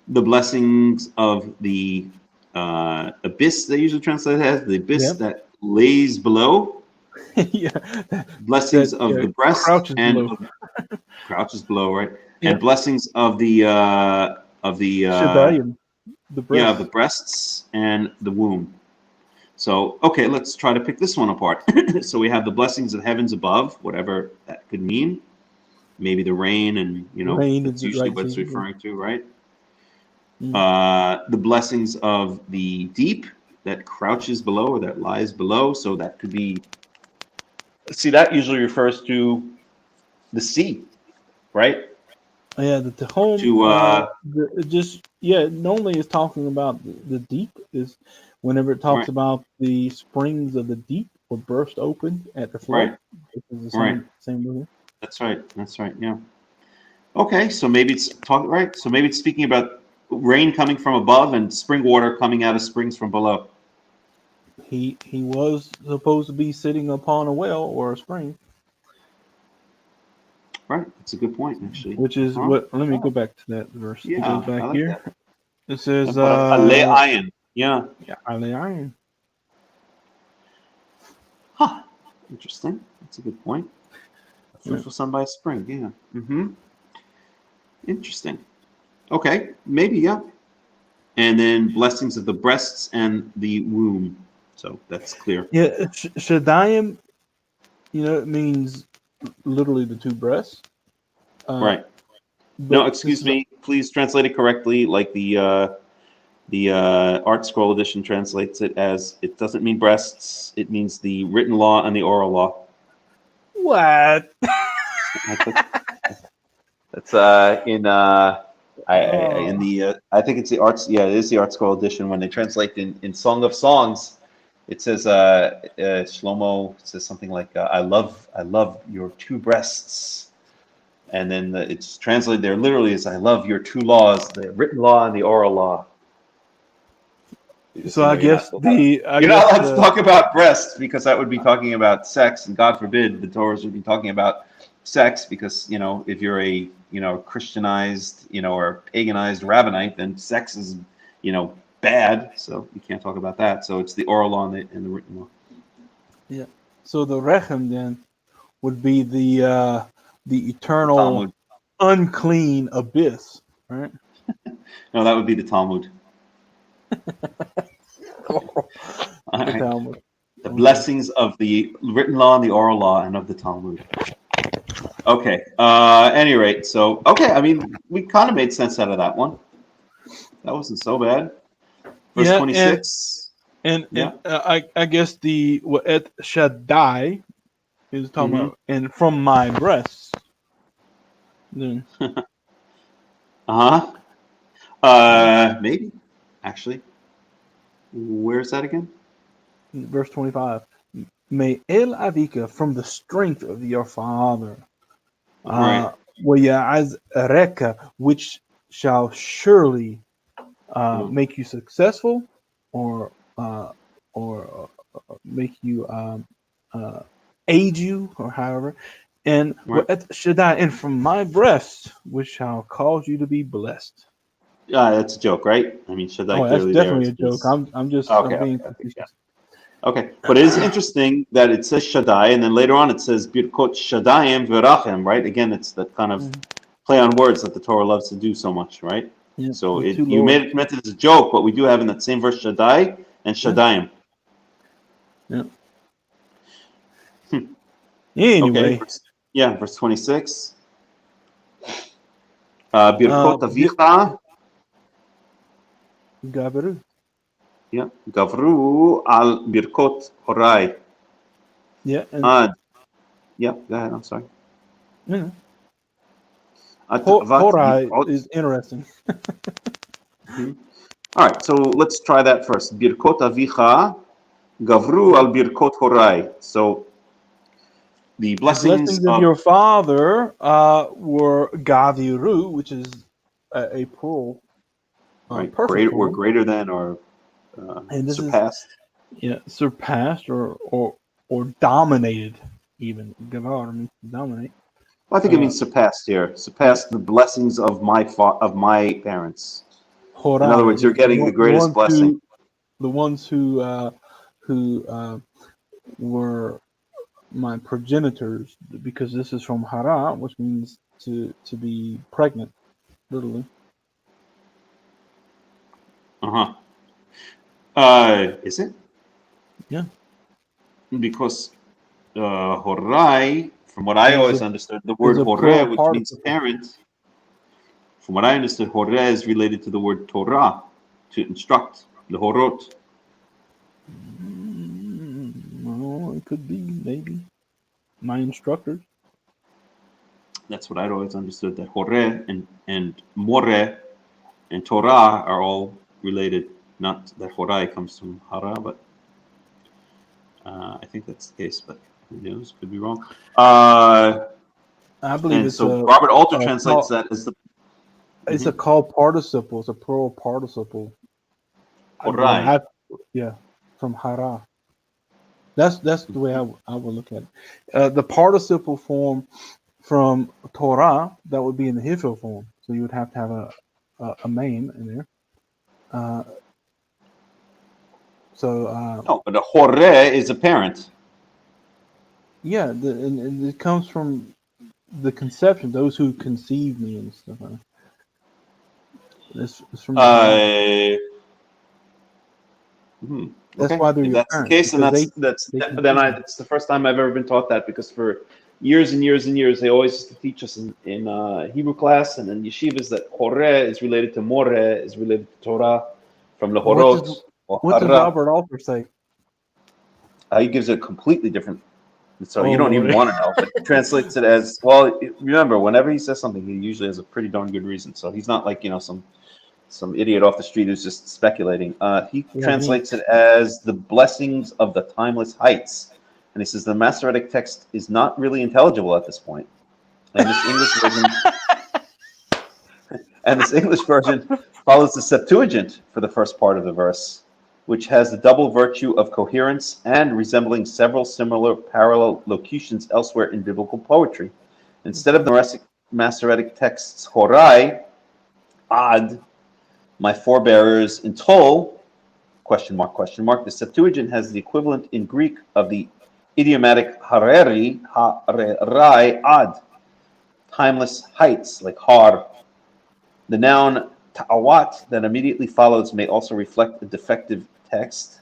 the blessings of the abyss, they usually translate it as the abyss that lays below. Blessings of the breast and crouches below, right? And blessings of the Shadayim, the breasts. of the breasts and the womb. So, okay, let's try to pick this one apart. So we have the blessings of heavens above, whatever that could mean. Maybe the rain, and that's usually what it's referring to, right? The blessings of the deep that crouches below or that lies below. So that could be, see, that usually refers to the sea, right? Yeah, the Tehom. Normally it's talking about the deep, is whenever it talks about the springs of the deep will burst open at the flood. Right. It's the same movie. That's right. Yeah. Okay, so maybe it's talking right. So maybe it's speaking about rain coming from above and spring water coming out of springs from below. He was supposed to be sitting upon a well or a spring. Right, that's a good point, actually. Which is what? Let me go back to that verse. Yeah, it goes back like here. That. It says, "Ale ayin." Yeah. Ale ayin. Huh. Interesting. That's a good point. A fruitful sun by a spring. Yeah. Interesting. Okay, maybe, yeah. And then blessings of the breasts and the womb. So that's clear. Yeah, Shadayim, it means literally the 2 breasts. Right. No, excuse me. Please translate it correctly. Like the Art Scroll edition translates it as, it doesn't mean breasts. It means the written law and the oral law. What? That's in the I think it's the arts. Yeah, it is the Art Scroll edition. When they translate in Song of Songs, it says Shlomo says something like I love your 2 breasts, and then it's translated there literally as I love your 2 laws, the written law and the oral law. So I guess you're not allowed to talk about breasts, because that would be talking about sex, and God forbid the Torah would be talking about sex, because if you're a Christianized or paganized rabbinite, then sex is bad, so you can't talk about that. So it's the oral law and the written law. Yeah. So the rechem then would be the eternal Talmud. Unclean abyss, right? No, that would be the Talmud. Right. Talmud. The blessings of the written law and the oral law and of the Talmud. Okay. At any rate, so I mean, we kind of made sense out of that one. That wasn't so bad. Verse 26. And I guess the Et Shaddai is talking about, and from my breasts. Then. Maybe, actually. Where's that again? Verse 25. May El Avika, from the strength of your father. Right. Which shall surely make you successful, or make you aid you, or however, And Shaddai, and from my breast, which shall cause you to be blessed. That's a joke, right? I mean, Shaddai clearly that's definitely a joke. I'm just being facetious. Okay, but it is interesting that it says Shaddai, and then later on it says Birkot Shaddayim V'Rachem, right? Again, it's that kind of play on words that the Torah loves to do so much, right? Yeah, so you meant it as a joke, but we do have in that same verse Shaddai and Shaddayim. Yeah. Anyway. Okay, verse 26. Birkot Avicha. Gavru. Yeah, Gavru al Birkot Horai. Yeah. Yeah, go ahead. I'm sorry. Yeah. Horai is interesting. All right, so let's try that first. Birkot Avicha, Gavru al Birkot Horai. So the blessings of your father were Gaviru, which is a plural. Right, greater than, or surpassed. Surpassed or dominated, even. Gavar means to dominate. Well, I think it means surpassed here. Surpassed the blessings of my parents. In other words, you're getting the greatest blessing. The ones who were my progenitors, because this is from hara, which means to be pregnant, literally. Is it? Yeah. Because horai, from what I always understood, the word horeh, which means parent, from what I understood, horeh is related to the word Torah, to instruct, the horot. Well, it could be, maybe. My instructors. That's what I'd always understood, that horeh and moreh and Torah are all related. Not that horai comes from hara, but I think that's the case, but who knows? Could be wrong. I believe it's so Robert Alter translates that as the. It's a called participle. It's a plural participle. Horai. From hara. That's the way I would look at it. The participle form from Torah, that would be in the Hifil form. So you would have to have a maim in there. No, but a horeh is a parent. Yeah, and it comes from the conception, those who conceived me and stuff. It's from that's why they're your parents. That's the case, and that's the first time I've ever been taught that, because for years and years and years they always used to teach us in Hebrew class and in yeshivas that horeh is related to moreh, is related to Torah from Lahorot. What does Robert Alter say? He gives a completely different. So you don't even want to know, but he translates it as, well, remember, whenever he says something, he usually has a pretty darn good reason. So he's not like, some idiot off the street who's just speculating. He translates it as the blessings of the timeless heights. And he says the Masoretic text is not really intelligible at this point. And this English version follows the Septuagint for the first part of the verse, which has the double virtue of coherence and resembling several similar parallel locutions elsewhere in biblical poetry. Instead of the Masoretic text's horai, ad, my forebearers in Tol, question mark, the Septuagint has the equivalent in Greek of the idiomatic hareri, harerai, ad, timeless heights, like har. The noun ta'awat that immediately follows may also reflect a defective text,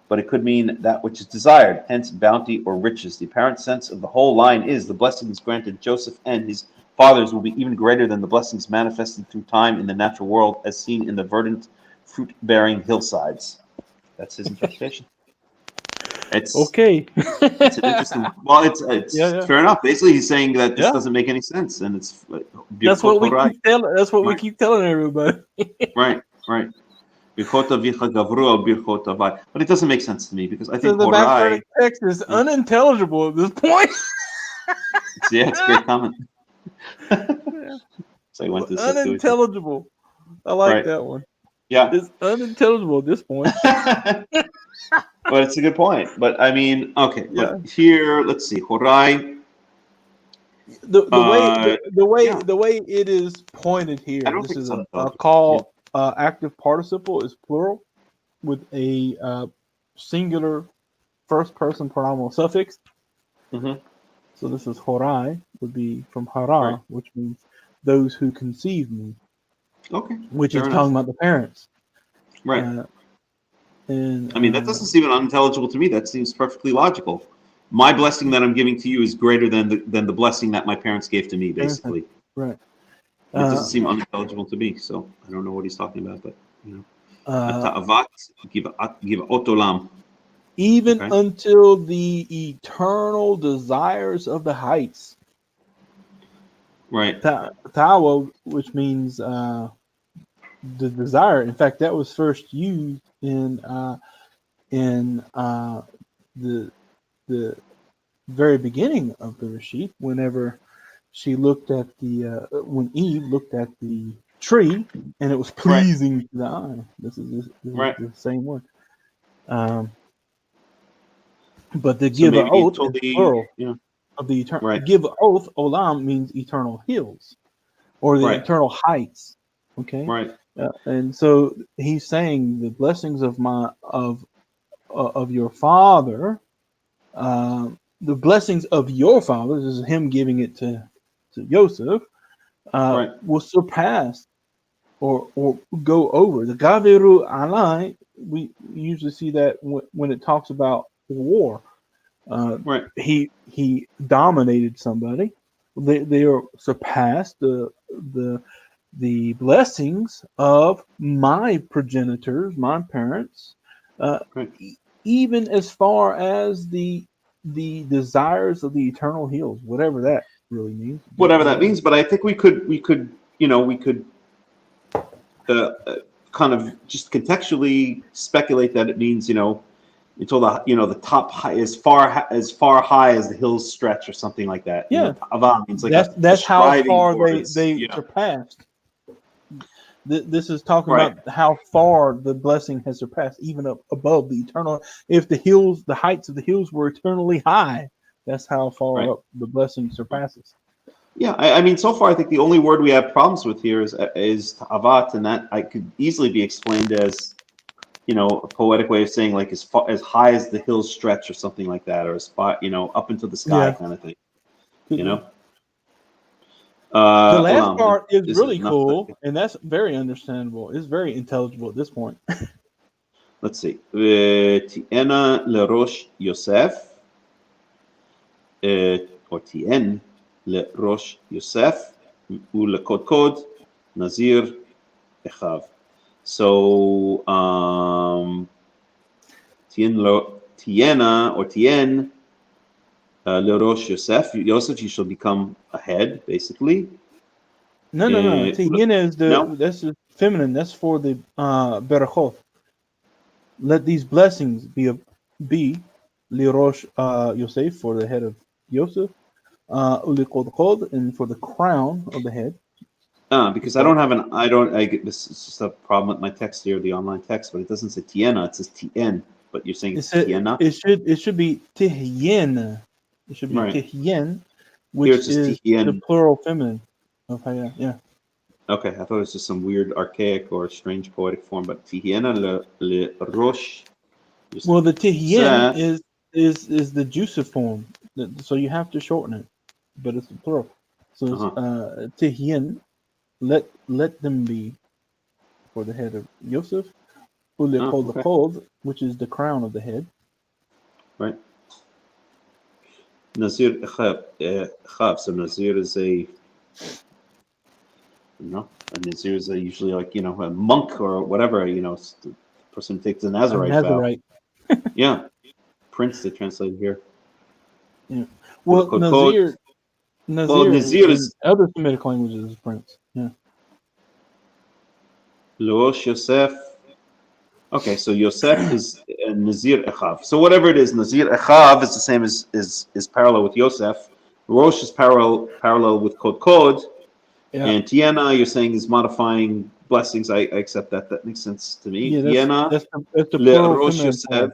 but it could mean that which is desired, hence bounty or riches. The apparent sense of the whole line is the blessings granted Joseph and his fathers will be even greater than the blessings manifested through time in the natural world, as seen in the verdant, fruit-bearing hillsides. That's his interpretation. It's okay. It's an interesting one. Well, it's fair enough. Basically, he's saying that this doesn't make any sense, and it's that's what we keep telling. That's what we keep telling everybody. Right. But it doesn't make sense to me, because I think the Masoretic text is unintelligible at this point. It's a great comment. So I went to unintelligible. I like that one. Yeah, it's unintelligible at this point. But it's a good point. But I mean, okay. Yeah. Here, let's see. Horai. The way it is pointed here. I don't This think is it's a call. Active participle is plural with a singular first person pronominal suffix. Mm-hmm. So this is horai, would be from hara, which means those who conceived me. Okay. Which is talking about the parents. Right. And I mean, that doesn't seem unintelligible to me. That seems perfectly logical. My blessing that I'm giving to you is greater than the blessing that my parents gave to me, basically. Right. It doesn't seem unintelligible to me, so I don't know what he's talking about, but Ta'avat give otolam. Even until the eternal desires of the heights. Right. Tawa, which means the desire. In fact, that was first used in the very beginning of the Rashid, whenever she looked at when Eve looked at the tree and it was pleasing to the eye. This is the same one. But the give an oath is plural of the eternal. Right. Give an oath, olam, means eternal hills or the eternal heights. Okay. Right. And so he's saying the blessings of your father, the blessings of your father, this is him giving it to Joseph, will surpass or go over. The Gaviru Alai, we usually see that when it talks about war. He dominated somebody. They are surpassed the blessings of my progenitors, my parents, even as far as the desires of the eternal hills, whatever that really means. Whatever that means, but I think we could kind of just contextually speculate that it means until the top high, as far high as the hills stretch or something like that. Ta'ava means like that's how far they surpassed. This is talking about how far the blessing has surpassed, even up above the eternal. If the heights of the hills were eternally high, that's how far up the blessing surpasses. Yeah, I mean, so far I think the only word we have problems with here is ta'avat, and that I could easily be explained as, a poetic way of saying like as high as the hills stretch or something like that, or as far, up into the sky kind of thing. The last part is really cool, and that's very understandable. It's very intelligible at this point. Let's see. Tiena lerosh Yosef, or tien lerosh Yosef, ulekodkod Nazir Echav. So Tiena or Tien lerosh Yosef. Yosef, you shall become a head, basically. No. Tiena is that's the feminine. That's for the berachot. Let these blessings be lerosh Yosef, for the head of Yosef, ulikodkod, and for the crown of the head. Because I get this is just a problem with my text here, the online text, but it doesn't say Tiena, it says Tien. But you're saying Tiena? It should be Tihyen. It should be Tihyen, which is Tihyen. the plural feminine of Haya. Yeah. Okay, I thought it was just some weird archaic or strange poetic form, but Tihyena le rosh. Well, the Tihyen is the Jusive form, so you have to shorten it, but it's the plural. So it's Tihyen. Let them be for the head of Yosef, which is the crown of the head. Right. Nazir Echav. So Nazir is a Nazir is usually like a monk or whatever. The person takes the Nazarite vow. Yeah, prince they translate here. Yeah. Well, Nazir is other Semitic languages is prince. Yeah. Lerosh Yosef. Okay, so Yosef is Nazir Echav. So whatever it is, Nazir Echav is the same is parallel with Yosef. Rosh is parallel with Kod. Yeah. And Tiena, you're saying, is modifying blessings. I accept that. That makes sense to me. Yeah, Tiena, that's the plural Rosh Yosef.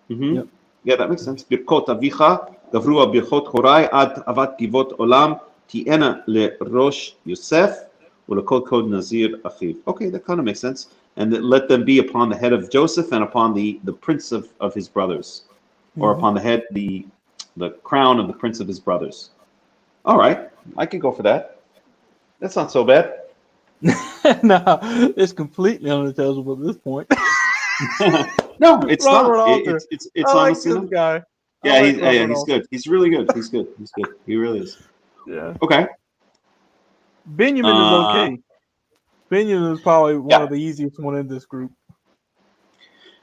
Yep. Yeah, that makes sense. Birkot avicha, gavrua birkot horai, ad avat givot olam, tiena le rosh Yosef, ulekol kod nazir achiv. Okay, that kind of makes sense. And that let them be upon the head of Joseph and upon the prince of his brothers, or upon the head, the crown of the prince of his brothers. All right, I can go for that. That's not so bad. No, it's completely unintelligible at this point. No, it's Robert not. Alter. It's I like honestly this not. guy. Yeah, I like Robert he's Alter. good. He's really good. He's good. He's good. He really is. Yeah. Okay. Benjamin is okay. Benjamin is probably one of the easiest one in this group.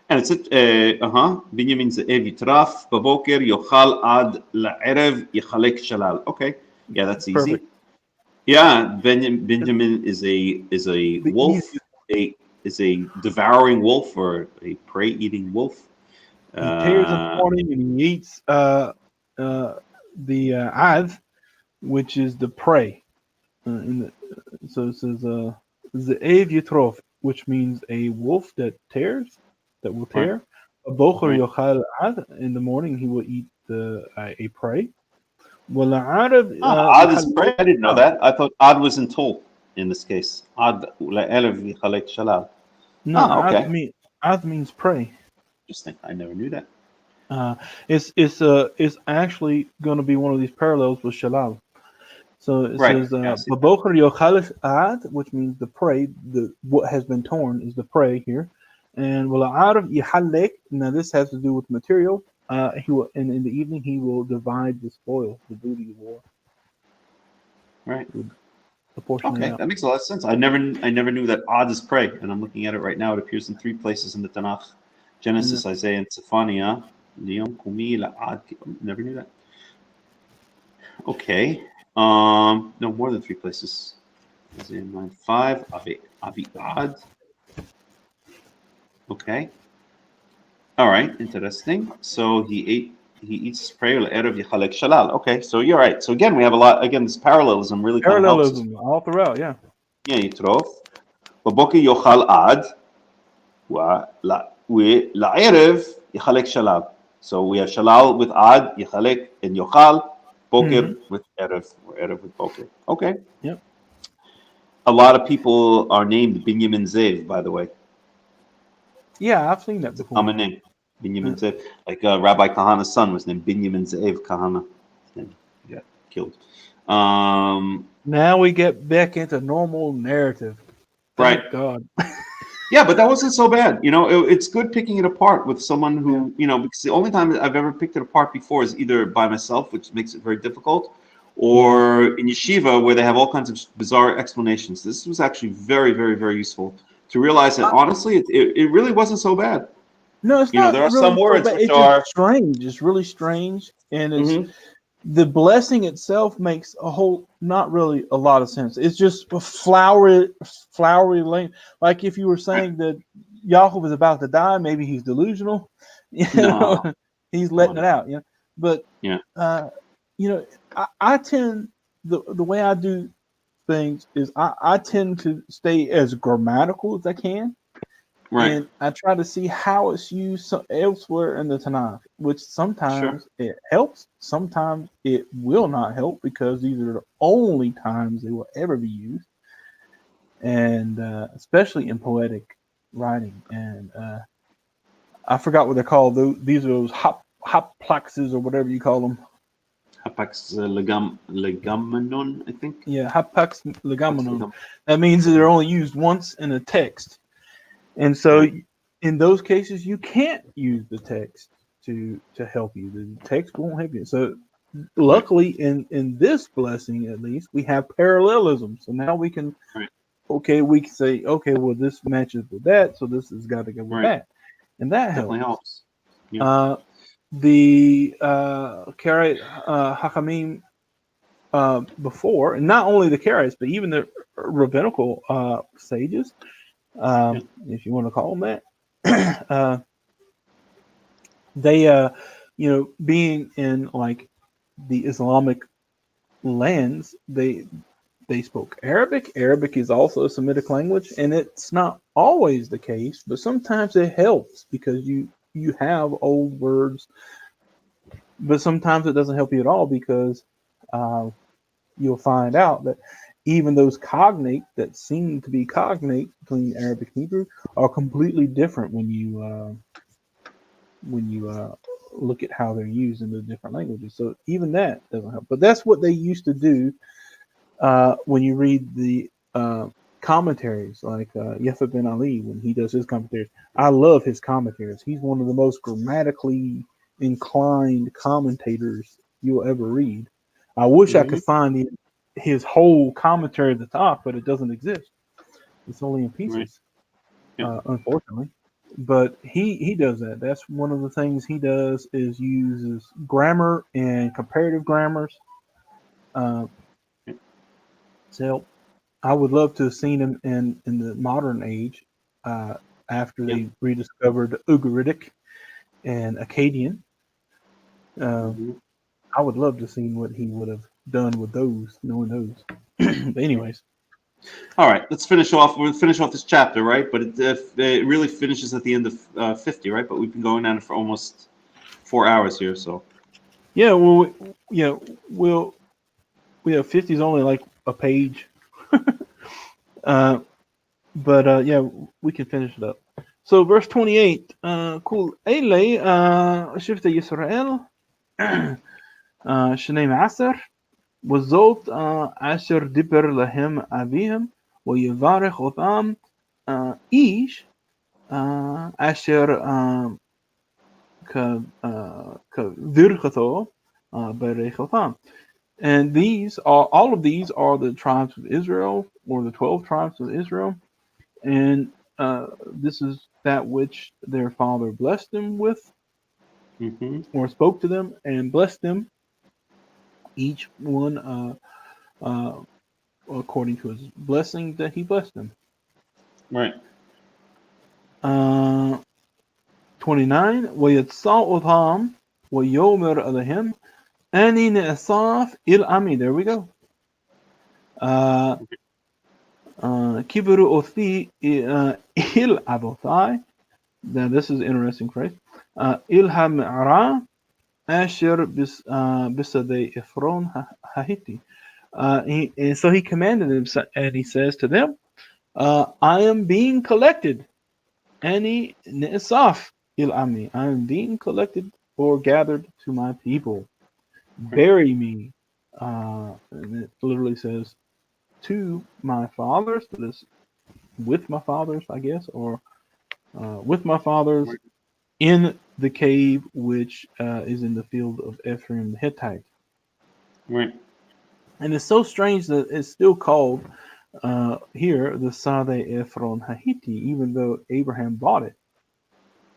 And it's Binyamin ze'ev yitraf baboker yochal ad la'erev yichalek shalal. Okay. Yeah, that's easy. Perfect. Yeah, Benjamin is a wolf, is a devouring wolf or a prey-eating wolf. He tears in the morning and he eats the adh, which is the prey. So it says ze'ev yitrof, which means a wolf that will tear. A bocher yochal adh, in the morning he will eat a prey. Well, Ad is prey. I didn't know that. I thought Ad was in Tol in this case. Ad la'elev yichalek shalal. No, okay. Ad means prey. Interesting. I never knew that. It's actually going to be one of these parallels with shalal. So it says babocher yochal ad, which means the prey. What has been torn is the prey here, and well, Ad yichalek. Now this has to do with material. He will, and in the evening he will divide the spoil, the booty of war. Right. Okay, that makes a lot of sense. I never knew that Ad is prey, and I'm looking at it right now. It appears in 3 places in the Tanakh: Genesis, Isaiah, and Zephaniah. Never knew that. Okay. No, more than 3 places. Isaiah 9:5. Avi Ad. Okay. All right, interesting. So he eats his prey erev yichalek shalal. Okay, so you're right. So again, we have a lot. Again, this parallelism really kind of helps us. All throughout, yeah. Yeah, yitrof. Baboker yochal ad. La'erev yichalek shalal. So we have shalal with ad, yichalek, and yochal. Boker with erev, or erev with boker. Okay. Yep. A lot of people are named Binyamin Zev, by the way. Yeah, I've seen that before. Common name. Binyamin Zev. Like Rabbi Kahana's son was named Binyamin Zev Kahana. And he got killed. Now we get back into normal narrative. Thank God. Yeah, but that wasn't so bad. You know, it's good picking it apart with someone who, you know, because the only time I've ever picked it apart before is either by myself, which makes it very difficult, or in yeshiva where they have all kinds of bizarre explanations. This was actually very, very, very useful to realize that honestly, it really wasn't so bad. No, it's not. There are really some words so which are strange. It's really strange, and it's the blessing itself makes not really a lot of sense. It's just a flowery language. Like if you were saying that Yaakov is about to die, maybe he's delusional. He's letting it out. But I tend the way I do things is I tend to stay as grammatical as I can. Right. And I try to see how it's used elsewhere in the Tanakh, which sometimes it helps, sometimes it will not help because these are the only times they will ever be used, and especially in poetic writing. And I forgot what they're called. These are those hapaxes or whatever you call them. Hapax legamenon, I think. Yeah, hapax legamenon. That means that they're only used once in a text. And so in those cases, you can't use the text to help you. The text won't help you. So luckily in this blessing, at least, we have parallelism. So now we can, we can say, well, this matches with that. So this has got to go with that. And that helps. Yeah. The Hachamim before, and not only the Karaites, but even the rabbinical sages, if you want to call them that, they being in like the Islamic lands, they spoke Arabic. Arabic is also a Semitic language, and it's not always the case, but sometimes it helps because you have old words but sometimes it doesn't help you at all, because you'll find out that even those cognate that seem to be cognate between Arabic and Hebrew are completely different when you look at how they're used in the different languages. So even that doesn't help. But that's what they used to do when you read the commentaries, like Yefa Ben Ali, when he does his commentaries. I love his commentaries. He's one of the most grammatically inclined commentators you'll ever read. I wish I could find his whole commentary at the top, but it doesn't exist. It's only in pieces, unfortunately. But he does that. That's one of the things he does, is uses grammar and comparative grammars. So I would love to have seen him in the modern age, after they rediscovered Ugaritic and Akkadian. I would love to have seen what he would have done with those, knowing those. But anyways. All right, let's finish off. We'll finish off this chapter, right? But it really finishes at the end of 50, right? But we've been going on for almost 4 hours here, so. Yeah, well, we have 50 is only like a page. But yeah, we can finish it up. So verse 28, cool. Eile شفت يسرائيل شنيم عسر وزوت عشر دبر لهم أبيهم ويبارك אותם إيش أشر كبركته بريخ אותם. And all of these are the tribes of Israel, or the 12 tribes of Israel. And this is that which their father blessed them with, or spoke to them and blessed them, each one according to his blessing that he blessed them. Right. 29. وَيَتْصَاءُ אותם وَيَوْمِرْ عَلَيْهِمْ أَنِي نَأْصَافِ إِلْ-عَمِي. There we go. Kibiru othi il abotai. Now this is an interesting phrase. Ilham ara asher bisade Ephron Hahiti. And so he commanded them, and he says to them, I am being collected. Ani ne'esaf il ami. I am being collected or gathered to my people. Bury me. And it literally says, to my fathers, that is with my fathers, I guess, or with my fathers in the cave which is in the field of Ephraim the Hittite. Right. And it's so strange that it's still called here the Sade Ephron Hahiti, even though Abraham bought it,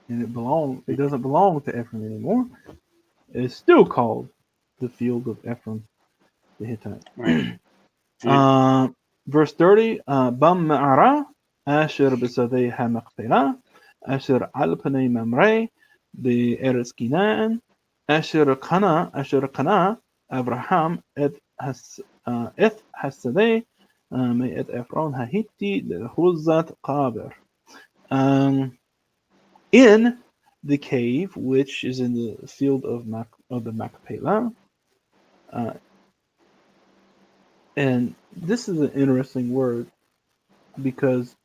and it doesn't belong to Ephraim anymore. It's still called the field of Ephraim the Hittite. Right. Verse 30, Bam Ma'ara, Asher Bisadeh HaMaqpela, Asher Al Panei Mamre, the Eretz Canaan, Asher Kana, Abraham, Et Hasadeh, Et Ephron Hahiti, the Huzat Qaber. In the cave, which is in the field of the Machpelah. And this is an interesting word, because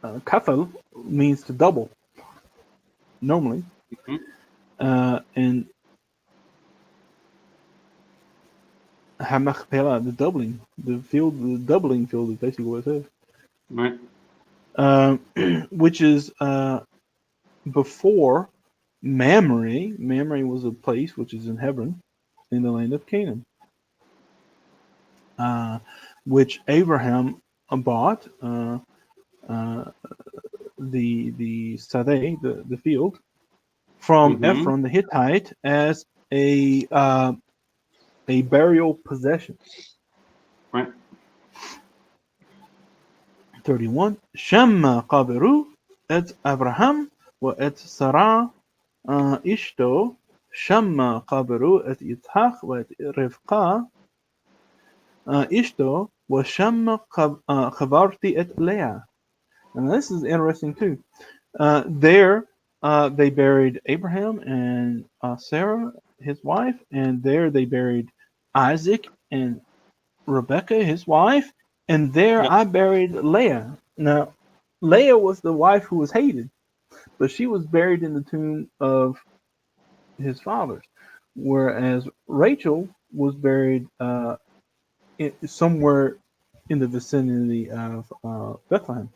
kafel means to double normally, and hamachpela, the doubling field is basically what it says. Right. Which is before Mamre. Mamre was a place which is in Hebron, in the land of Canaan. Which Abraham bought the Sadeh, the field, from Ephron the Hittite as a burial possession. Right. 31. Shamma qabiru et Abraham wa et Sarah ishto. Shamma qabiru et Yitzhak wa et Rivka Ishto was Shamma Chavarti et Leah. And this is interesting too. There they buried Abraham and Sarah, his wife, and there they buried Isaac and Rebecca, his wife, and there Yep. I buried Leah. Now, Leah was the wife who was hated, but she was buried in the tomb of his fathers, whereas Rachel was buried somewhere in the vicinity of Bethlehem.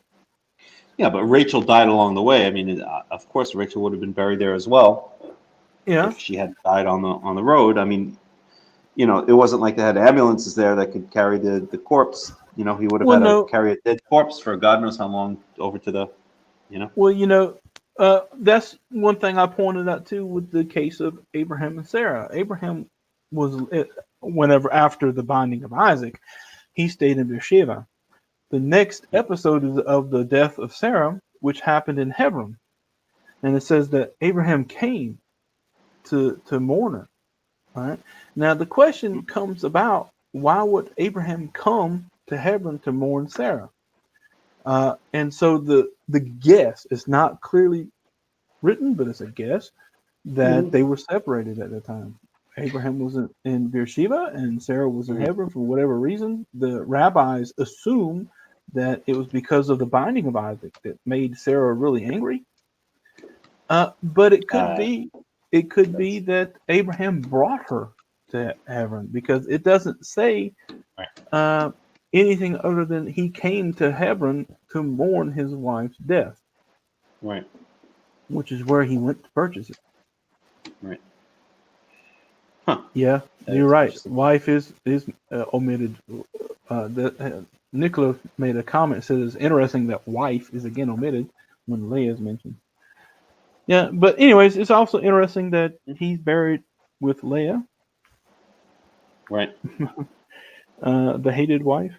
Yeah, but Rachel died along the way. I mean, of course, Rachel would have been buried there as well Yeah, if she had died on the road. I mean, you know, it wasn't like they had ambulances there that could carry the corpse. You know, he would have had to carry a dead corpse for God knows how long over to the, you know. Well, that's one thing I pointed out too with the case of Abraham and Sarah. Abraham was, whenever after the binding of Isaac, he stayed in Beersheba. The next episode is of the death of Sarah, which happened in Hebron, and it says that Abraham came to mourn her. All right. Now the question comes about: why would Abraham come to Hebron to mourn Sarah? And so the guess is not clearly written, but it's a guess that they were separated at the time. Abraham was in Beersheba and Sarah was in Hebron for whatever reason. The rabbis assume that it was because of the binding of Isaac that made Sarah really angry. But it could be that Abraham brought her to Hebron, because it doesn't say anything other than he came to Hebron to mourn his wife's death. Right. Which is where he went to purchase it. Right. Huh. Yeah, you're right. Wife is omitted. Nicola made a comment, says it's interesting that wife is again omitted when Leah is mentioned. Yeah, but anyways, it's also interesting that he's buried with Leah. Right. The hated wife.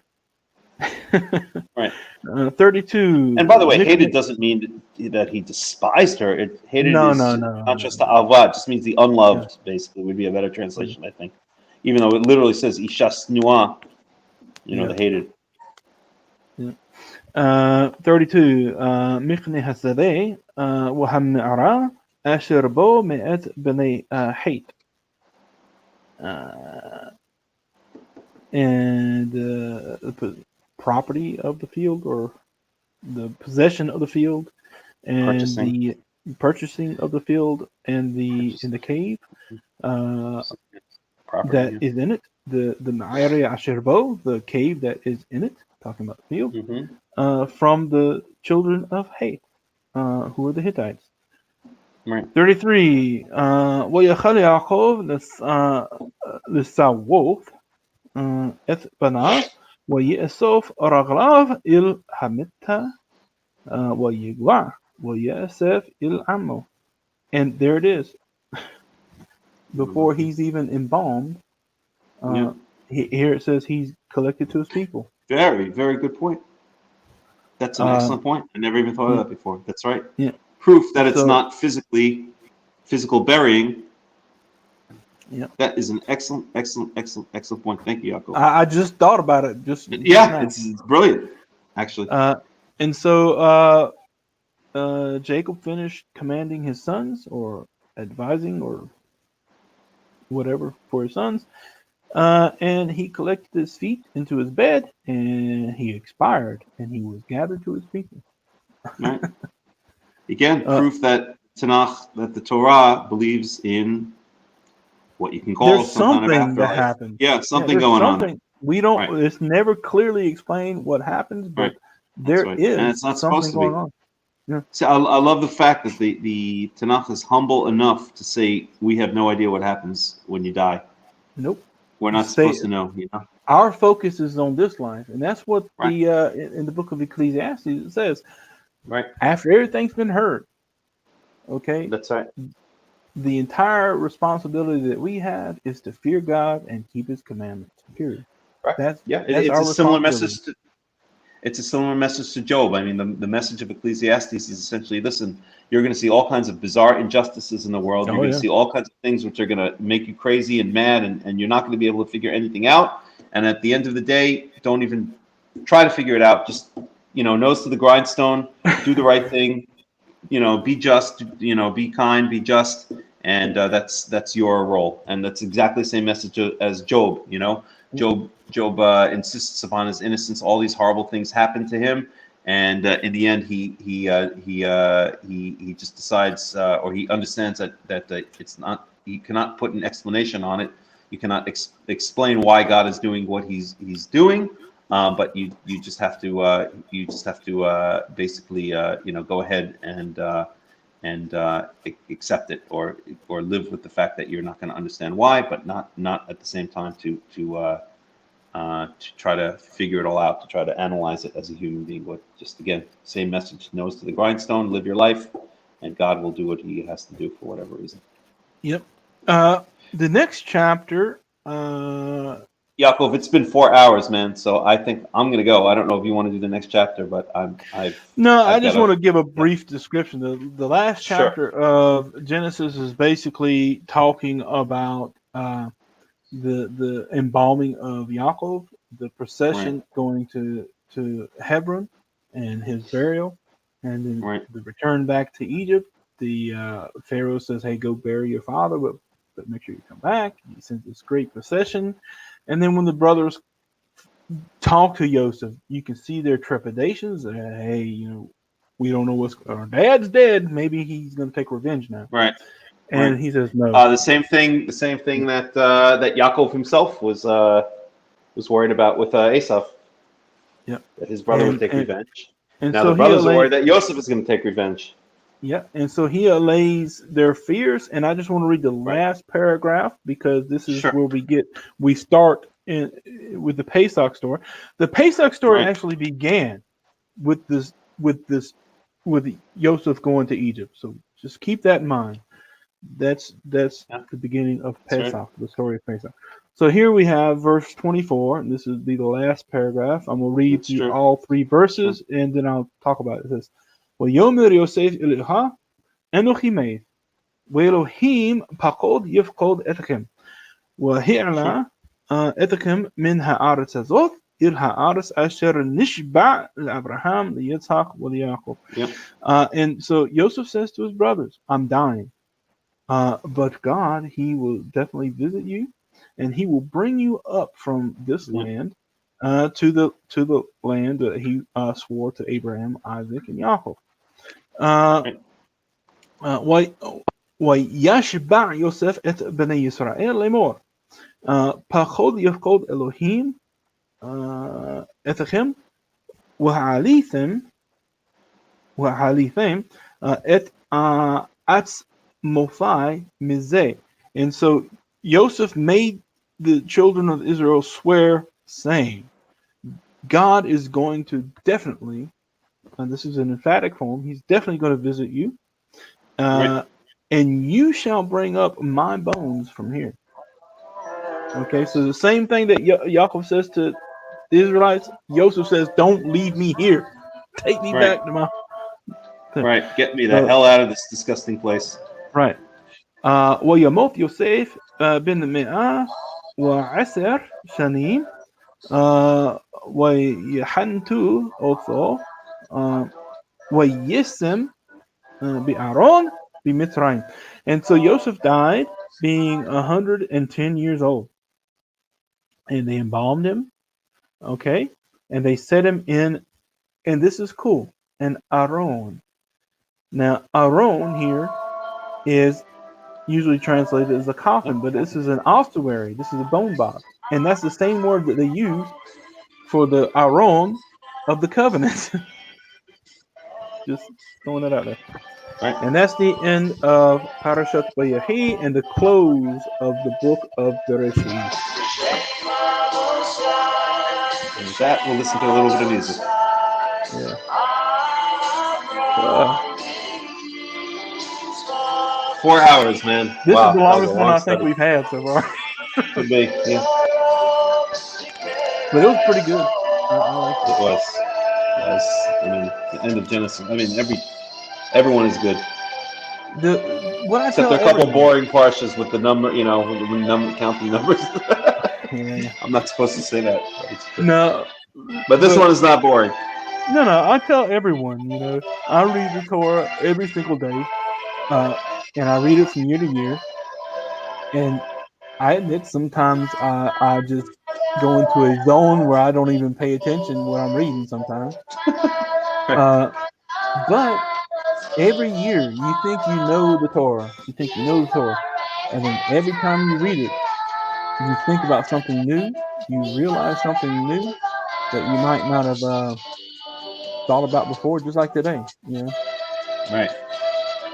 Right. 32. And by the way, hated doesn't mean that he despised her. Hated not just the avad, just means the unloved, basically, would be a better translation, I think. Even though it literally says isha snua, the hated. Yeah. 32. Mikhni hasadeh wa hamna'ara asher bo me'at b'nei hate. And the property of the field, or the possession of the field, and the purchasing of the field, and in the cave that is in it, the Ma'ari Asherbo, the cave that is in it, talking about the field, from the children of Heth, who are the Hittites. Right. 33. WayYehi Yaakov l'sawoth et banav ويأسف رغلاv il hamita ويجوع ويأسف il ammo. And there it is. Before he's even embalmed, here it says he's collected to his people. Very, very good point. That's an excellent point. I never even thought of that before. That's right. Yeah. Proof that it's not physical burying. Yeah. That is an excellent point. Thank you, Yaakov. I just thought about it. It's brilliant, actually. And so Jacob finished commanding his sons, or advising, or whatever for his sons, and he collected his feet into his bed, and he expired, and he was gathered to his people. Right. Again, proof that Tanakh, that the Torah believes in what you can call something kind of that happened. Yeah, something going on. We don't. Right. It's never clearly explained what happens, but there is, and it's not supposed to be going on. Yeah. See, I love the fact that the Tanakh is humble enough to say we have no idea what happens when you die. Nope. We're not supposed to know. Our focus is on this life, and that's what in the book of Ecclesiastes it says. Right. After everything's been heard. Okay. That's right. The entire responsibility that we have is to fear God and keep His commandments. Period. Right. That's it's a similar message. It's a similar message to Job. I mean, the message of Ecclesiastes is essentially: listen, you're going to see all kinds of bizarre injustices in the world. You're going to see all kinds of things which are going to make you crazy and mad, and you're not going to be able to figure anything out. And at the end of the day, don't even try to figure it out. Just nose to the grindstone, do the right thing. be just, be kind, be just, and that's your role. And that's exactly the same message as Job. Job insists upon his innocence. All these horrible things happen to him, and in the end, he just decides, or he understands that it's not. You cannot put an explanation on it. You cannot explain why God is doing what he's doing. But you just have to basically go ahead and accept it, or live with the fact that you're not going to understand why, but not at the same time to try to figure it all out, to try to analyze it as a human being. But just again, same message: nose to the grindstone, live your life, and God will do what He has to do for whatever reason. Yep. The next chapter. Yaakov, it's been 4 hours, man. So I think I'm gonna go. I don't know if you want to do the next chapter, but I just want to give a brief description. The last chapter of Genesis is basically talking about the embalming of Yaakov, the procession going to Hebron, and his burial, and then the return back to Egypt. The Pharaoh says, "Hey, go bury your father, but make sure you come back." He sends this great procession. And then when the brothers talk to Joseph, you can see their trepidations. Hey, we don't know our dad's dead. Maybe he's going to take revenge now. Right. And he says no. The same thing that Yaakov himself was worried about with Esav. Yeah. That his brother would take revenge. And now so the brothers are worried that Joseph is going to take revenge. Yeah, and so he allays their fears, and I just want to read the last paragraph, because this is where we start with the Pesach story. The Pesach story actually began with Joseph going to Egypt. So just keep that in mind. That's the beginning of Pesach, the story of Pesach. So here we have verse 24, and this will be the last paragraph. I'm going to read through all 3 verses, and then I'll talk about it. It says, ויאמר יוסף אליך אנוכי מת ואלוהים פקוד יפקוד אתכם והעלה אתכם מן הארץ הזאת אל הארץ אשר נשבע לאברהם ליצחק וליעקב. And so Joseph says to his brothers, I'm dying, but God, He will definitely visit you, and He will bring you up from this land to the land that He swore to Abraham, Isaac, and Yaakov. וישבע יוסף את בני ישראל לאמור, פקוד יפקוד אלוהים אתכם והעליתם את עצמופי מזה. And so Joseph made the children of Israel swear, saying, God is going to definitely, and this is an emphatic form, He's definitely going to visit you, and you shall bring up my bones from here. Okay, so the same thing that Yaakov says to the Israelites, Joseph says, don't leave me here. Take me back to my... Get me the hell out of this disgusting place. Right. ويموت يوسف بن 110 سنين ويحنتو also ويسم بأرون بمصرين. And so Joseph died being 110 years old, and they embalmed him, okay, and they set him in, and this is cool, an Aron. Now Aron here is usually translated as a coffin, but this is an ossuary. This is a bone box, and that's the same word that they use for the Aron of the covenant. Just throwing that out there. Right. And that's the end of Parashath WayYehi and the close of the book of Bereshit. And with that, we'll listen to a little bit of music. Yeah. 4 hours, man. This is the longest one I think we've had so far. Could be, yeah. But it was pretty good. It was. I mean, the end of Genesis. I mean, everyone is good. Except there are a couple boring parshas with the number, counting numbers. Yeah. I'm not supposed to say that. No. But this one is not boring. No, I tell everyone, I read the Torah every single day, and I read it from year to year. And I admit sometimes I just go into a zone where I don't even pay attention to what I'm reading sometimes. But every year you think you know the Torah, and then every time you read it, you think about something new, you realize something new that you might not have thought about before, just like today. Right.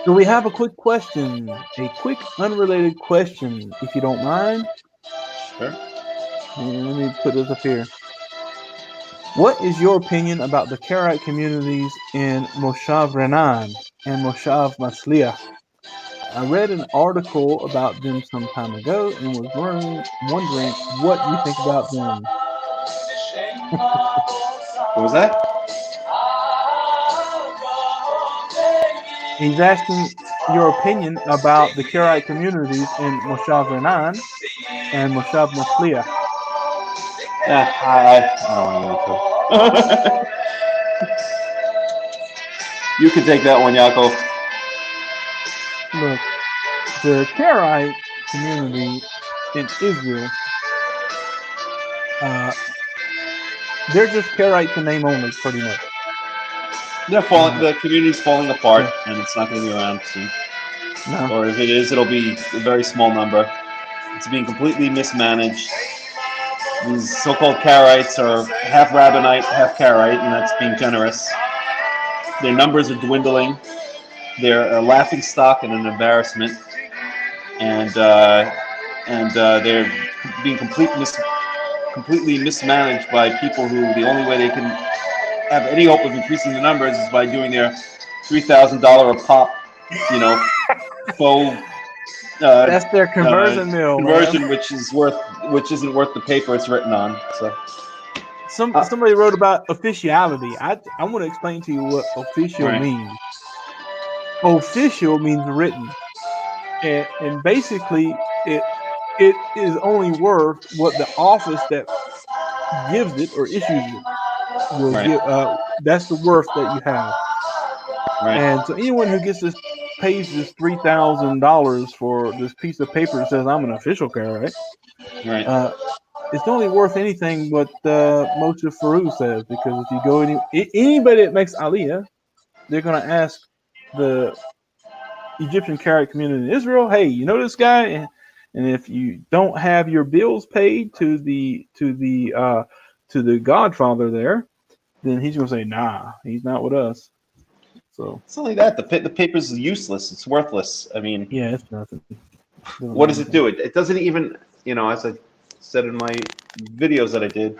So we have a quick question, a quick unrelated question, if you don't mind. Sure. And let me put this up here. What is your opinion about the Karaite communities in Moshav Renan and Moshav Masliach? I read an article about them some time ago and was wondering what you think about them. What was that? He's asking your opinion about the Karaite communities in Moshav Renan and Moshav Masliach. I don't want to go into it. You can take that one, Yaakov. Look, the Karaite community in Israel, they're just Karaites in name only, pretty much. They're falling. The community's falling apart, and it's not going to be around soon. No. Or if it is, it'll be a very small number. It's being completely mismanaged. These so-called Karaites are half Rabbinite, half Karaite, and that's being generous. Their numbers are dwindling. They're a laughing stock and an embarrassment, and they're being completely mismanaged by people who the only way they can have any hope of increasing the numbers is by doing their $3,000 a pop, faux. That's their conversion mill. Conversion, man. which isn't worth the paper it's written on. So. Somebody wrote about officiality. I want to explain to you what official means. Official means written, and basically it is only worth what the office that gives it or issues it will give. That's the worth that you have. Right. And so anyone who pays this $3,000 for this piece of paper that says I'm an official Karaite, right? It's only worth anything what Moshe Faru says, because if you go anybody that makes Aliyah, they're going to ask the Egyptian Karaite community in Israel, hey, you know this guy? And if you don't have your bills paid to the Godfather there, then he's going to say, nah, he's not with us. So it's only that the paper's useless. It's worthless. I mean, yeah, it's nothing. What does it do? It doesn't even, as I said in my videos that I did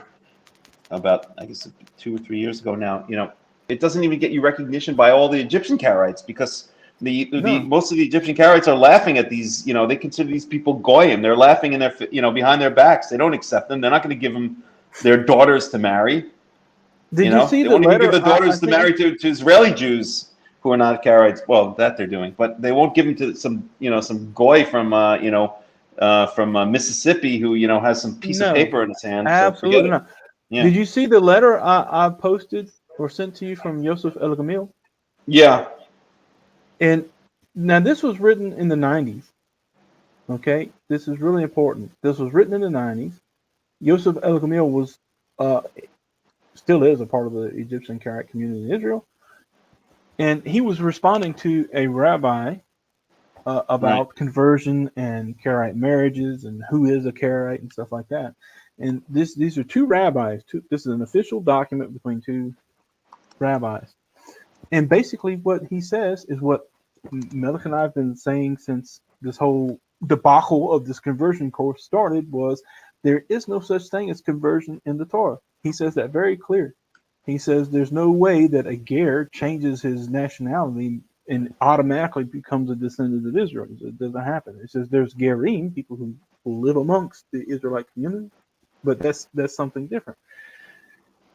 about, I guess, 2 or 3 years ago now, it doesn't even get you recognition by all the Egyptian Karaites, because most of the Egyptian Karaites are laughing at these, they consider these people goyim. They're laughing in their, behind their backs. They don't accept them. They're not going to give them their daughters to marry. Did you see they the won't letter? Even give the daughters to marry to Israeli Jews who are not Karaites. Well, that they're doing, but they won't give them to some goy from Mississippi who has some piece of paper in his hand. Absolutely not. Yeah. Did you see the letter I posted or sent to you from Yosef El Gamil? Yeah. And now this was written in the 90s. Okay, this is really important. This was written in the 90s. Yosef El Gamil was still is a part of the Egyptian Karaite community in Israel. And he was responding to a rabbi about conversion and Karaite marriages and who is a Karaite and stuff like that. And these are two rabbis. This is an official document between two rabbis. And basically what he says is what Melech and I have been saying since this whole debacle of this conversion course started, was there is no such thing as conversion in the Torah. He says that very clear. He says there's no way that a ger changes his nationality and automatically becomes a descendant of Israel. It doesn't happen. It says there's gerim, people who live amongst the Israelite community, but that's something different.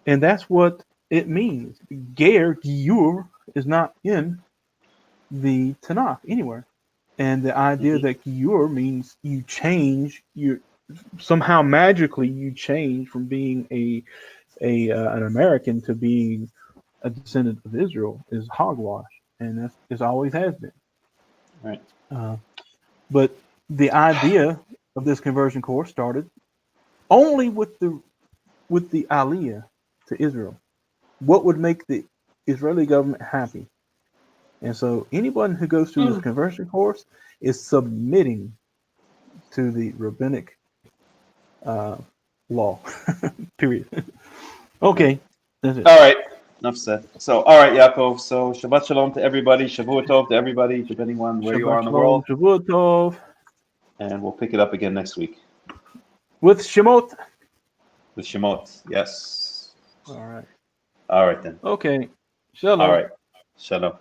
And that's what it means. Giur is not in the Tanakh anywhere. And the idea that giur means you change, somehow magically you change from being an American to being a descendant of Israel is hogwash, and it always has been. Right. But the idea of this conversion course started only with the Aliyah to Israel. What would make the Israeli government happy? And so anyone who goes through this conversion course is submitting to the rabbinic law. Period. Okay. That's it. All right. Enough said. So, all right, Yaakov. So, Shabbat Shalom to everybody. Shavua Tov to everybody, depending on where you are in the world. Shabbat Tov. And we'll pick it up again next week. With Shemot. With Shemot. Yes. All right. All right, then. Okay. Shalom. All right. Shalom.